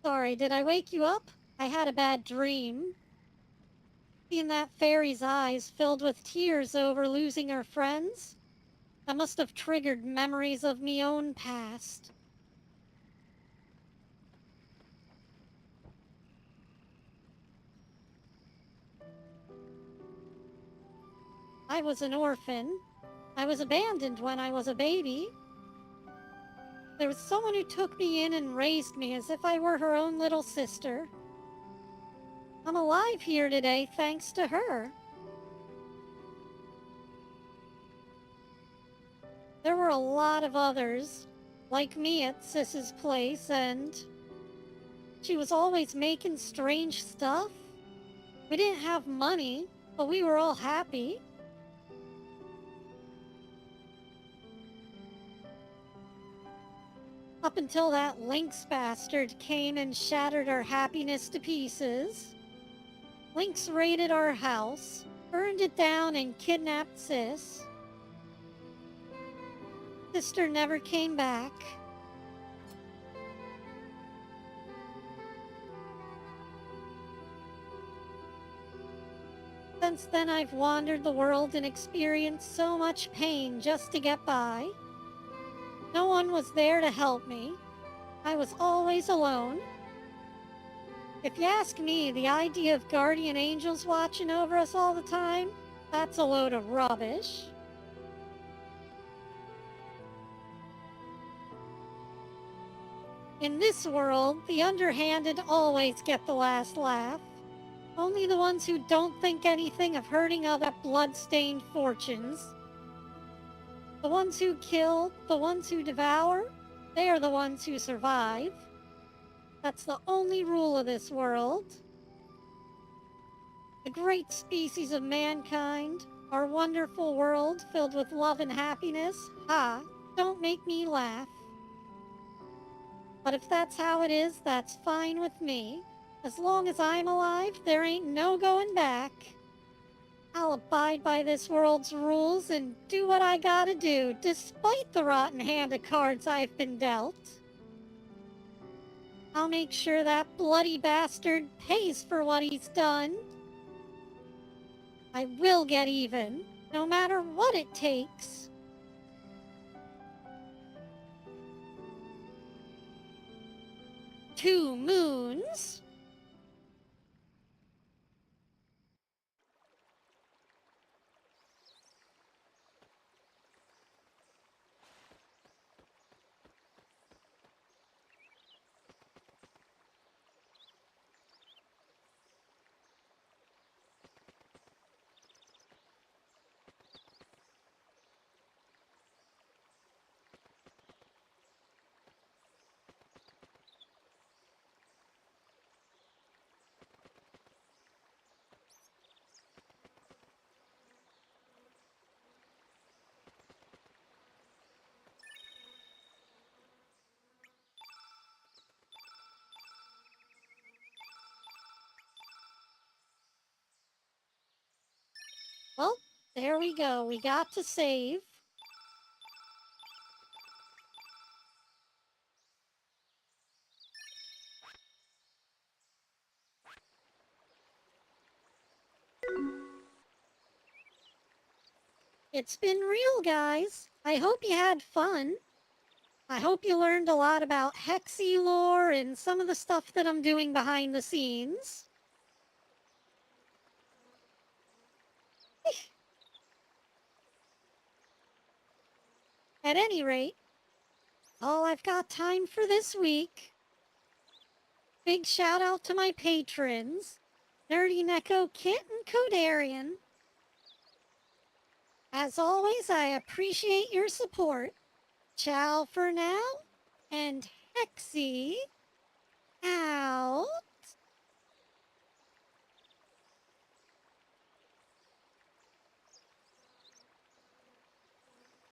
Sorry, did I wake you up? I had a bad dream. Seeing that fairy's eyes filled with tears over losing her friends? That must have triggered memories of me own past. I was an orphan. I was abandoned when I was a baby. There was someone who took me in and raised me as if I were her own little sister. I'm alive here today thanks to her. There were a lot of others, like me at Sis's place, and she was always making strange stuff. We didn't have money, but we were all happy. Up until that Lynx bastard came and shattered our happiness to pieces. Lynx raided our house, burned it down, and kidnapped Sis. Sister never came back. Since then, I've wandered the world and experienced so much pain just to get by. No one was there to help me. I was always alone. If you ask me, the idea of guardian angels watching over us all the time, that's a load of rubbish. In this world, the underhanded always get the last laugh. Only the ones who don't think anything of hurting other blood-stained fortunes. The ones who kill, the ones who devour, they are the ones who survive. That's the only rule of this world. The great species of mankind, our wonderful world filled with love and happiness, don't make me laugh. But if that's how it is, that's fine with me. As long as I'm alive, there ain't no going back. I'll abide by this world's rules and do what I gotta do, despite the rotten hand of cards I've been dealt. I'll make sure that bloody bastard pays for what he's done. I will get even, no matter what it takes. Two moons? Well, there we go. We got to save. It's been real, guys. I hope you had fun. I hope you learned a lot about Hexi lore and some of the stuff that I'm doing behind the scenes. At any rate, all I've got time for this week. Big shout out to my patrons, Nerdy Neko, Kit, and Kodarian. As always, I appreciate your support. Ciao for now, and Hexi out.